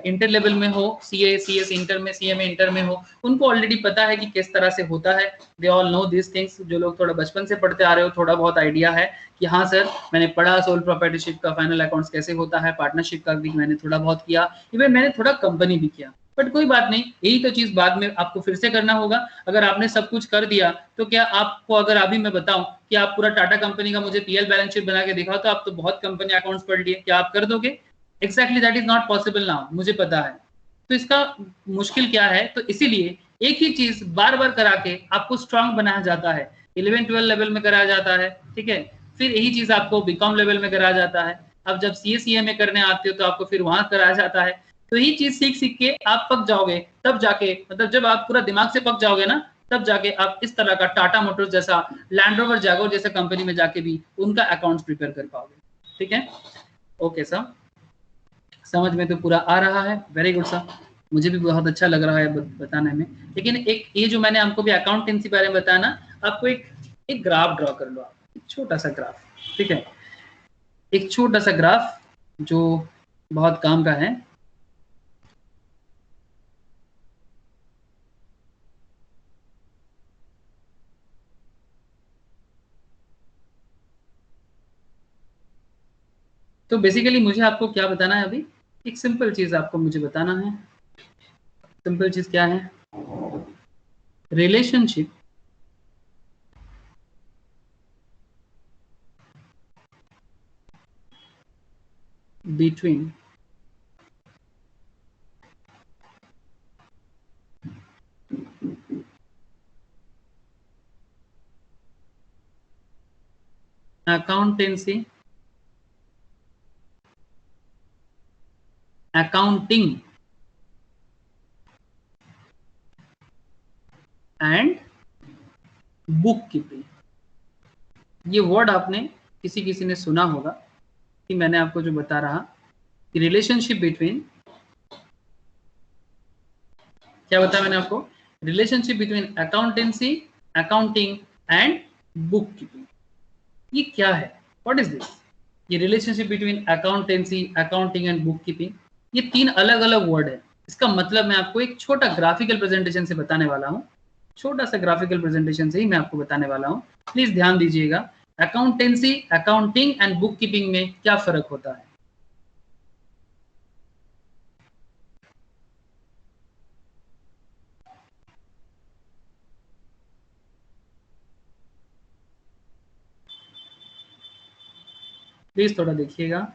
A: इंटर लेवल में हो, सीए सीएस इंटर में, सीएमए इंटर में हो, उनको ऑलरेडी पता है कि किस तरह से होता है। They all know this things. जो लोग थोड़ा बचपन से पढ़ते आ रहे हो, थोड़ा बहुत आइडिया है कि हाँ सर मैंने पढ़ा सोल प्रोप्राइटरशिप का फाइनल अकाउंट्स कैसे होता है, पार्टनरशिप का भी मैंने थोड़ा बहुत किया, इवन मैंने थोड़ा कंपनी भी किया। बट कोई बात नहीं, यही तो चीज बाद में आपको फिर से करना होगा। अगर आपने सब कुछ कर दिया तो क्या आपको, अगर अभी मैं बताऊं कि आप पूरा टाटा कंपनी का मुझे पीएल बैलेंस शीट बना के दिखाओ तो आप तो बहुत कंपनी अकाउंट्स पढ़ लिए, क्या आप कर दोगे? Exactly that is not possible now, मुझे पता है। तो इसका मुश्किल क्या है, तो इसीलिए एक ही चीज बार बार करा के आपको स्ट्रांग बनाया जाता है। 11-12 लेवल में कराया जाता है, ठीक है, फिर यही चीज आपको बीकॉम लेवल में कराया जाता है। अब जब सीए में करने आते हो तो आपको फिर वहां कराया जाता है। तो यही चीज सीख सीख के आप पक जाओगे, तब जाके, मतलब जब आप पूरा दिमाग से पक जाओगे ना, तब जाके आप इस तरह का टाटा मोटर्स जैसा, लैंड रोवर जैगुआर जैसा कंपनी में जाके भी उनका अकाउंट्स प्रिपेयर कर पाओगे। ठीक है, ओके सर, समझ में तो पूरा आ रहा है, वेरी गुड सर, मुझे भी बहुत अच्छा लग रहा है बताने में। लेकिन एक ये जो मैंने आपको भी अकाउंटेंसी बारे में बताया ना, आपको एक ग्राफ ड्रॉ कर लो आप, एक छोटा सा ग्राफ, ठीक है, एक छोटा सा ग्राफ जो बहुत काम का है। तो बेसिकली मुझे आपको क्या बताना है अभी एक सिंपल चीज आपको मुझे बताना है। सिंपल चीज क्या है? Relationship between accountancy, accounting and bookkeeping। ये वर्ड आपने किसी ने सुना होगा कि मैंने आपको जो बता रहा कि रिलेशनशिप बिटवीन, क्या बताया मैंने आपको? Relationship between accountancy, accounting and bookkeeping. ये क्या है? What is this? ये relationship between accountancy, accounting and bookkeeping, ये 3 अलग अलग वर्ड है। इसका मतलब मैं आपको एक छोटा ग्राफिकल प्रेजेंटेशन से बताने वाला हूँ। छोटा सा ग्राफिकल प्रेजेंटेशन से ही मैं आपको बताने वाला हूँ। प्लीज ध्यान दीजिएगा, अकाउंटेंसी, अकाउंटिंग एंड बुककीपिंग में क्या फर्क होता है। प्लीज थोड़ा देखिएगा।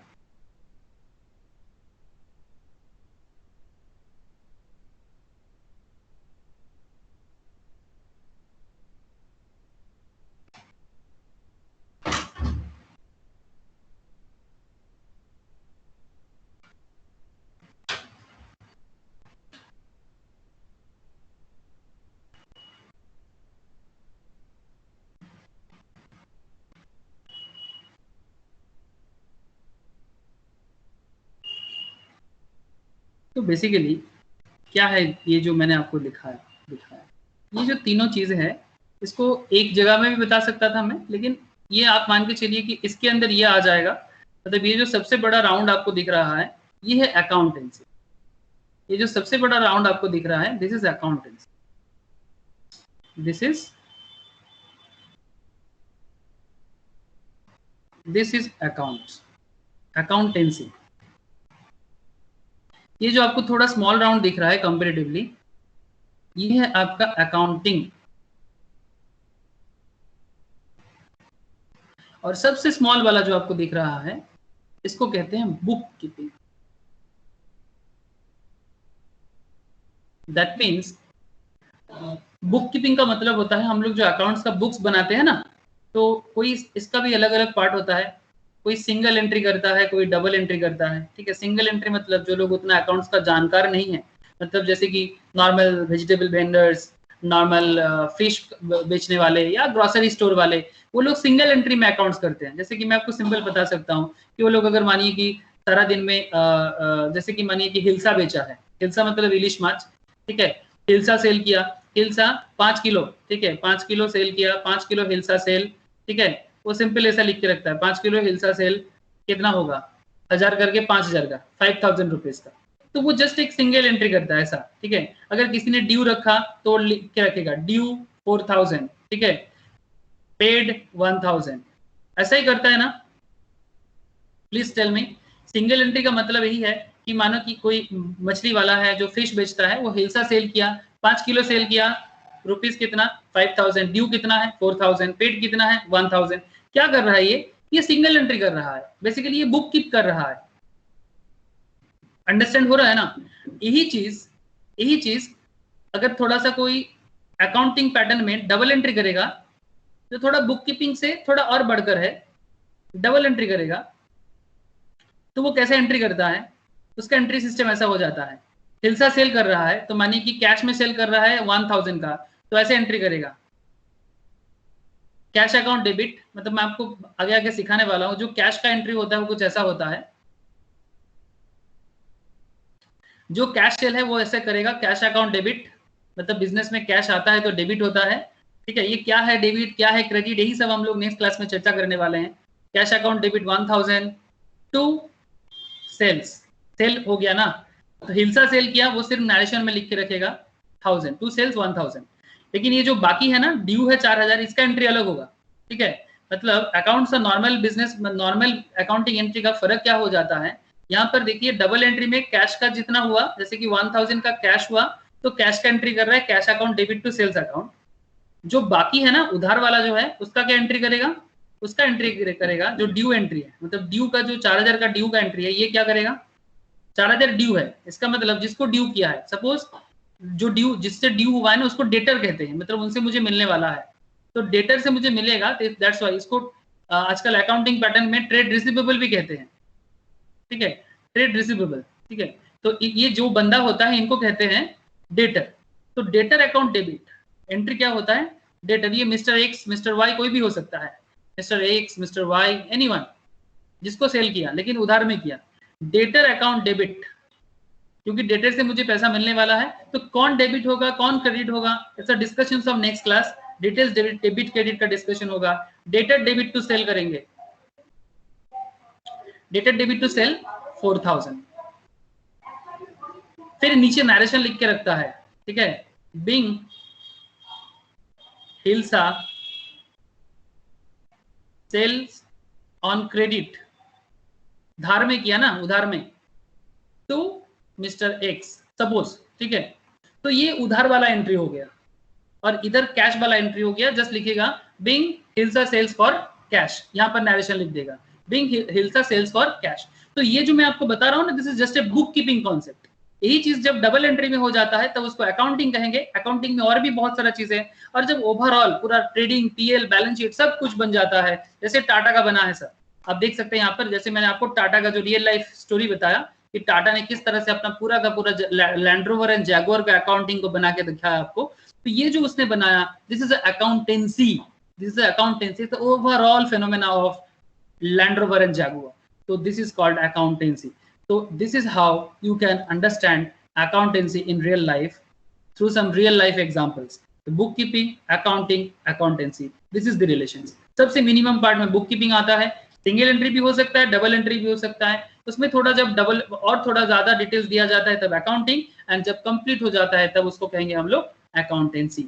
A: तो बेसिकली क्या है ये जो मैंने आपको दिखाया, ये जो तीनों चीजें हैं, इसको एक जगह में भी बता सकता था मैं, लेकिन ये आप मान के चलिए कि इसके अंदर ये आ जाएगा। मतलब ये जो सबसे बड़ा राउंड आपको दिख रहा है, ये है अकाउंटेंसी। ये जो सबसे बड़ा राउंड आपको दिख रहा है, this is accountancy, this is accountancy. ये जो आपको थोड़ा स्मॉल राउंड दिख रहा है कंपैरेटिवली, ये है आपका अकाउंटिंग। और सबसे स्मॉल वाला जो आपको दिख रहा है, इसको कहते हैं book keeping. That means book keeping का मतलब होता है, हम लोग जो अकाउंट्स का बुक्स बनाते हैं ना, तो कोई इसका भी अलग अलग पार्ट होता है। कोई सिंगल एंट्री करता है, कोई डबल एंट्री करता है। ठीक है, सिंगल एंट्री मतलब जो लोग उतना अकाउंट्स का जानकार नहीं है, मतलब जैसे कि normal vegetable vendors, normal fish बेचने वाले या ग्रोसरी स्टोर वाले, वो लोग सिंगल एंट्री में अकाउंट्स करते हैं। जैसे कि मैं आपको सिंपल बता सकता हूँ कि वो लोग अगर मानिए कि सारा दिन में जैसे कि मानिए कि हिल्सा बेचा है, हिल्सा मतलब इलिश माछ, ठीक है, हिल्सा सेल किया, हिल्सा 5 किलो, ठीक है, 5 किलो सेल किया, 5 किलो हिल्सा सेल, ठीक है, वो सिंपल ऐसा लिख के रखता है, 5 किलो हिल्सा सेल कितना होगा, 1000 करके 5000 का, 5000 रुपीज का। तो वो जस्ट एक सिंगल एंट्री करता है ऐसा। ठीक है, अगर किसी ने ड्यू रखा तो लिख के रखेगा ड्यू 4000, ठीक है, पेड 1000, ऐसा ही करता है ना। Please tell me, single entry का मतलब यही है कि मानो कि कोई मछली वाला है जो फिश बेचता है, वो हिल्सा सेल किया, 5 किलो सेल किया, रुपीस कितना 5000, ड्यू कितना है 4000, पेड कितना है 1000। क्या कर रहा है ये सिंगल एंट्री कर रहा है, बेसिकली ये बुक कीप कर रहा है। अंडरस्टैंड हो रहा है ना। यही चीज अगर थोड़ा सा कोई अकाउंटिंग पैटर्न में डबल एंट्री करेगा, तो थोड़ा बुक कीपिंग से थोड़ा और बढ़कर है, डबल एंट्री करेगा, तो वो कैसे एंट्री करता है, उसका एंट्री सिस्टम ऐसा हो जाता है। हिल्सा सेल कर रहा है तो मानिए कि कैश में सेल कर रहा है 1000 का, तो ऐसे एंट्री करेगा, कैश अकाउंट डेबिट, मतलब मैं आपको आगे आगे सिखाने वाला हूं, जो कैश का एंट्री होता है वो कुछ ऐसा होता है। जो कैश सेल है वो ऐसे करेगा, कैश अकाउंट डेबिट, मतलब बिजनेस में कैश आता है तो डेबिट होता है। ठीक है, ये क्या है डेबिट, क्या है क्रेडिट, यही सब हम लोग नेक्स्ट क्लास में चर्चा करने वाले हैं। Cash account debit 1000 to sales, sale हो गया ना, तो हिल्सा सेल किया, वो सिर्फ नरेशन में लिख के रखेगा 1000 टू सेल्स 1000। लेकिन ये जो बाकी है ना, ड्यू है 4000, इसका एंट्री अलग होगा। ठीक है, मतलब अकाउंट्स और normal business, normal accounting entry का फर्क क्या हो जाता है यहाँ पर देखिए डबल एंट्री में कैश का जितना हुआ, जैसे कि 1000 का कैश हुआ तो कैश का एंट्री कर रहा है, cash account debit to sales account. जो बाकी है ना उधार वाला जो है उसका क्या एंट्री करेगा, उसका एंट्री करेगा जो ड्यू एंट्री है, मतलब ड्यू का जो 4000 का ड्यू का एंट्री है, ये क्या करेगा, 4000 ड्यू है, इसका मतलब जिसको ड्यू किया है, सपोज जो ड्यू जिससे ड्यू हुआ है ना उसको डेटर कहते हैं, मतलब उनसे मुझे मिलने वाला है, तो डेटर से मुझे मिलेगा, दैट्स व्हाई इसको आजकल अकाउंटिंग पैटर्न में ट्रेड रिसीवेबल भी कहते हैं, ठीक है, ट्रेड रिसीवेबल, ठीक है। तो ये जो बंदा होता है इनको कहते हैं डेटर। तो डेटर अकाउंट डेबिट एंट्री क्या होता है, डेटर। ये मिस्टर एक्स मिस्टर वाई कोई भी हो सकता है, mister X mister Y anyone जिसको सेल किया लेकिन उधार में किया, डेटर अकाउंट डेबिट, क्योंकि डेटर से मुझे पैसा मिलने वाला है, तो कौन डेबिट होगा कौन क्रेडिट होगा, it's a discussion of next class, details debit credit का डिस्कशन होगा। डेटर डेबिट टू सेल करेंगे, डेटर डेबिट टू सेल 4000। फिर नीचे नरेशन लिख के रखता है, ठीक है, being hilsa sales on credit, धार में किया ना उधार में, तो मिस्टर एक्स सपोज, ठीक है, तो ये उधार वाला एंट्री हो गया और इधर कैश वाला एंट्री हो गया। जस्ट लिखेगा being hilsa sales for cash, यहाँ पर नरेशन लिख देगा being hilsa sales for cash. तो ये जो मैं आपको बता रहा हूँ ना, this is just a book keeping concept. यही चीज जब डबल एंट्री में हो जाता है तब उसको अकाउंटिंग कहेंगे। अकाउंटिंग में और भी बहुत सारा चीजें, और जब ओवरऑल पूरा ट्रेडिंग पीएल बैलेंस शीट सब कुछ बन जाता है, जैसे टाटा का बना है सर, आप देख सकते हैं यहाँ पर, जैसे मैंने आपको टाटा का जो रियल लाइफ स्टोरी बताया कि टाटा ने किस तरह से अपना पूरा का पूरा लैंड रोवर एंड जैगुआर का अकाउंटिंग को बना के दिखाया आपको, तो ये जो उसने बनाया, this is accountancy, this is accountancy, the overall phenomena of Land Rover and Jaguar, तो this is called accountancy. So this is how you can understand accountancy in real life through some real life examples. The bookkeeping, accounting, accountancy. This is the relations. सबसे minimum part में bookkeeping आता है, single entry भी हो सकता है, double entry भी हो सकता है, उसमें थोड़ा जब डबल और थोड़ा ज्यादा डिटेल्स दिया जाता है तब अकाउंटिंग, एंड जब कंप्लीट हो जाता है तब उसको कहेंगे हम लोग अकाउंटेंसी।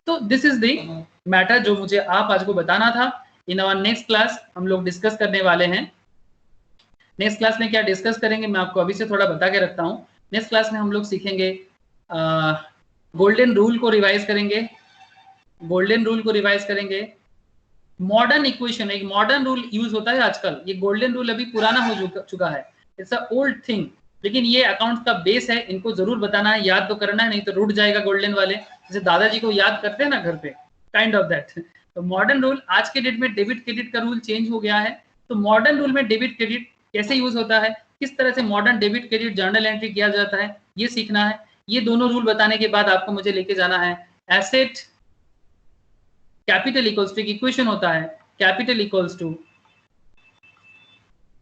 A: तो दिस इज द मैटर जो मुझे आप आज को बताना था। इन आवर नेक्स्ट क्लास हम लोग डिस्कस करने वाले हैं, नेक्स्ट क्लास में क्या डिस्कस करेंगे मैं आपको अभी से थोड़ा बता के रखता हूँ। नेक्स्ट क्लास में हम लोग सीखेंगे गोल्डन रूल को रिवाइज करेंगे, गोल्डन रूल को रिवाइज करेंगे, मॉडर्न इक्वेशन, एक मॉडर्न रूल यूज होता है आजकल, ये गोल्डन रूल अभी पुराना हो चुका है, इट्स अ ओल्ड थिंग, लेकिन ये अकाउंट का बेस है, इनको जरूर बताना है, याद तो करना है, नहीं तो रुट जाएगा गोल्डन वाले, जैसे दादाजी को याद करते हैं ना घर पे, काइंड ऑफ दैट। तो मॉडर्न रूल, आज के डेट में डेबिट क्रेडिट का रूल चेंज हो गया है, तो मॉडर्न रूल में डेबिट क्रेडिट कैसे यूज होता है, किस तरह से modern debit credit journal entry किया जाता है, ये सीखना है। ये दोनों रूल बताने के बाद आपको मुझे लेके जाना है asset capital equals to, equation होता है capital equals to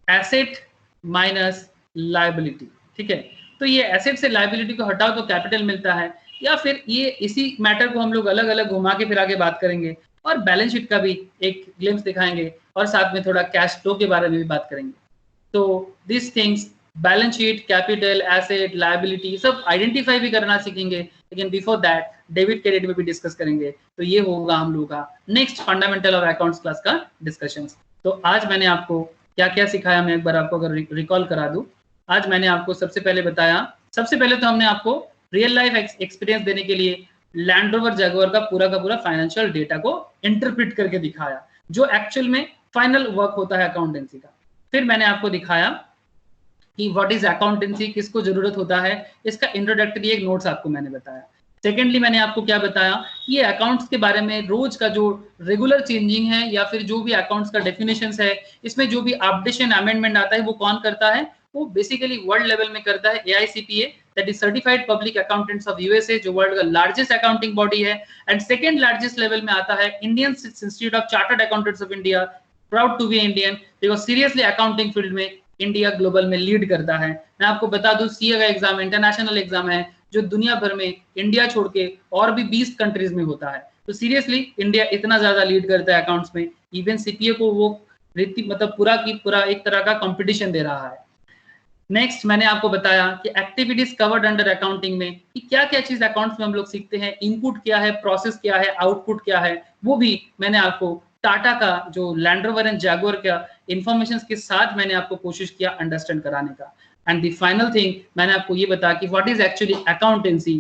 A: asset minus liability, ठीक है। तो ये एसेट से लायबिलिटी को हटाओ तो कैपिटल मिलता है, या फिर ये इसी मैटर को हम लोग अलग अलग घुमा के फिर आगे बात करेंगे, और बैलेंस शीट का भी एक ग्लिम्स दिखाएंगे, और साथ में थोड़ा कैश फ्लो के बारे में भी बात करेंगे। तो this things, balance sheet, capital, asset, liability, सब आइडेंटिफाई भी करना सीखेंगे, लेकिन बिफोर दैट डेबिट क्रेडिट में भी डिस्कस करेंगे। तो ये होगा हम लोगों का next fundamental of accounts class का डिस्कशंस। तो आज मैंने आपको क्या क्या सिखाया, मैं एक बार आपको अगर रिकॉल करा दूं। आज मैंने आपको सबसे पहले बताया, सबसे पहले तो हमने आपको रियल लाइफ एक्सपीरियंस देने के लिए लैंड रोवर जैगुआर का पूरा फाइनेंशियल डेटा को इंटरप्रिट करके दिखाया, जो एक्चुअल में फाइनल वर्क होता है अकाउंटेंसी का। फिर मैंने आपको दिखाया कि व्हाट इज अकाउंटेंसी, किसको जरूरत होता है, इसका इंट्रोडक्टरी एक नोट्स आपको मैंने बताया। सेकेंडली मैंने आपको क्या बताया, ये अकाउंट्स के बारे में रोज का जो रेगुलर चेंजिंग है, या फिर जो भी अकाउंट्स का डेफिनेशंस है, इसमें जो भी अपडेशन अमेंडमेंट आता है वो कौन करता है, वो बेसिकली वर्ल्ड लेवल में करता है AICPA, that is certified public accountants of USA, जो वर्ल्ड का लार्जेस्ट अकाउंटिंग बॉडी है। एंड सेकंड लार्जेस्ट लेवल में आता है Indian institute of chartered accountants of India, proud to be Indian, because seriously accounting field में India global में lead करता है। मैं आपको बता दूं, CA का एग्जाम इंटरनेशनल एग्जाम है, जो दुनिया भर में इंडिया छोड़ के और भी 20 कंट्रीज में होता है। तो सीरियसली इंडिया इतना ज्यादा लीड करता है अकाउंट्स में, इवन CPA को वो मतलब पूरा की पूरा एक तरह का कंपटीशन दे रहा है। नेक्स्ट मैंने आपको बताया कि एक्टिविटीज कवर्ड अंडर अकाउंटिंग में कि क्या क्या चीज अकाउंट्स में हम लोग सीखते हैं, इनपुट क्या है, प्रोसेस क्या है, आउटपुट क्या है, वो भी मैंने आपको टाटा का जो लैंड रोवर एंड जैगुआर का इंफॉर्मेशन के साथ मैंने आपको कोशिश किया अंडरस्टैंड कराने का। एंड द फाइनल थिंग मैंने आपको ये बताया कि व्हाट इज एक्चुअली अकाउंटेंसी,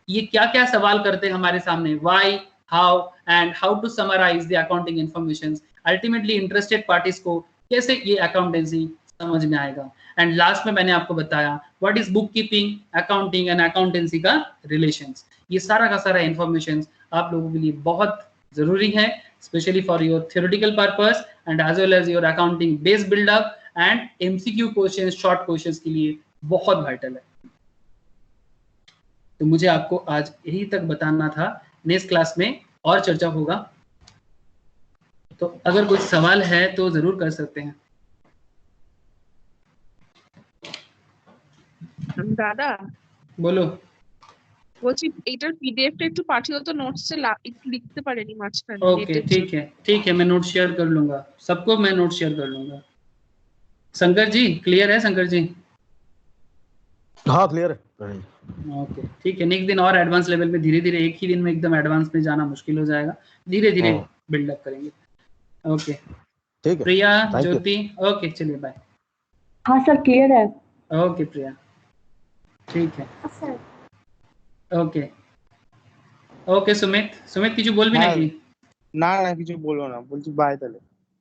A: ये क्या क्या सवाल करते हैं हमारे सामने, why, how and how to summarise the accounting information. Ultimately interested parties को कैसे ये अकाउंटेंसी समझ में आएगा। एंड लास्ट में मैंने आपको बताया what is book keeping, accounting and accountancy का रिलेशंस। ये सारा का सारा इंफॉर्मेशन आप लोगों के लिए बहुत जरूरी है, specially for your theoretical purpose and as well as your accounting base build up and MCQ questions, short questions के लिए बहुत वाइटल है। तो मुझे आपको आज यही तक बताना था, नेक्स्ट क्लास में और चर्चा होगा। तो अगर कोई सवाल है तो जरूर कर सकते हैं।
E: দাদা
A: बोलो।
E: বলছি এটার পিডিএফটা একটু পাঠিও তো, নোটসে লিখতে পারেনি মাঝখানে।
A: ओके ठीक है मैं नोट शेयर कर लूंगा, सबको मैं नोट शेयर कर लूंगा। शंकर जी क्लियर है? शंकर जी
D: हाँ क्लियर है।
A: ओके ठीक है, नेक्स्ट दिन और एडवांस लेवल पे, धीरे धीरे एक ही दिन में एकदम एडवांस में जाना मुश्किल हो जाएगा, धीरे धीरे बिल्डअप करेंगे। ओके
D: ठीक है
A: प्रिया,
D: Thank you.
A: ज्योति, ओके चलिए बाय।
F: हाँ सर क्लियर है।
A: ओके प्रिया ठीक है
B: सर
A: ओके ओके। सुमित কিছু বলবি
C: হ্যাঁ।
A: নাকি?
C: না কিছু বলবো না, বলছি বাই তাহলে।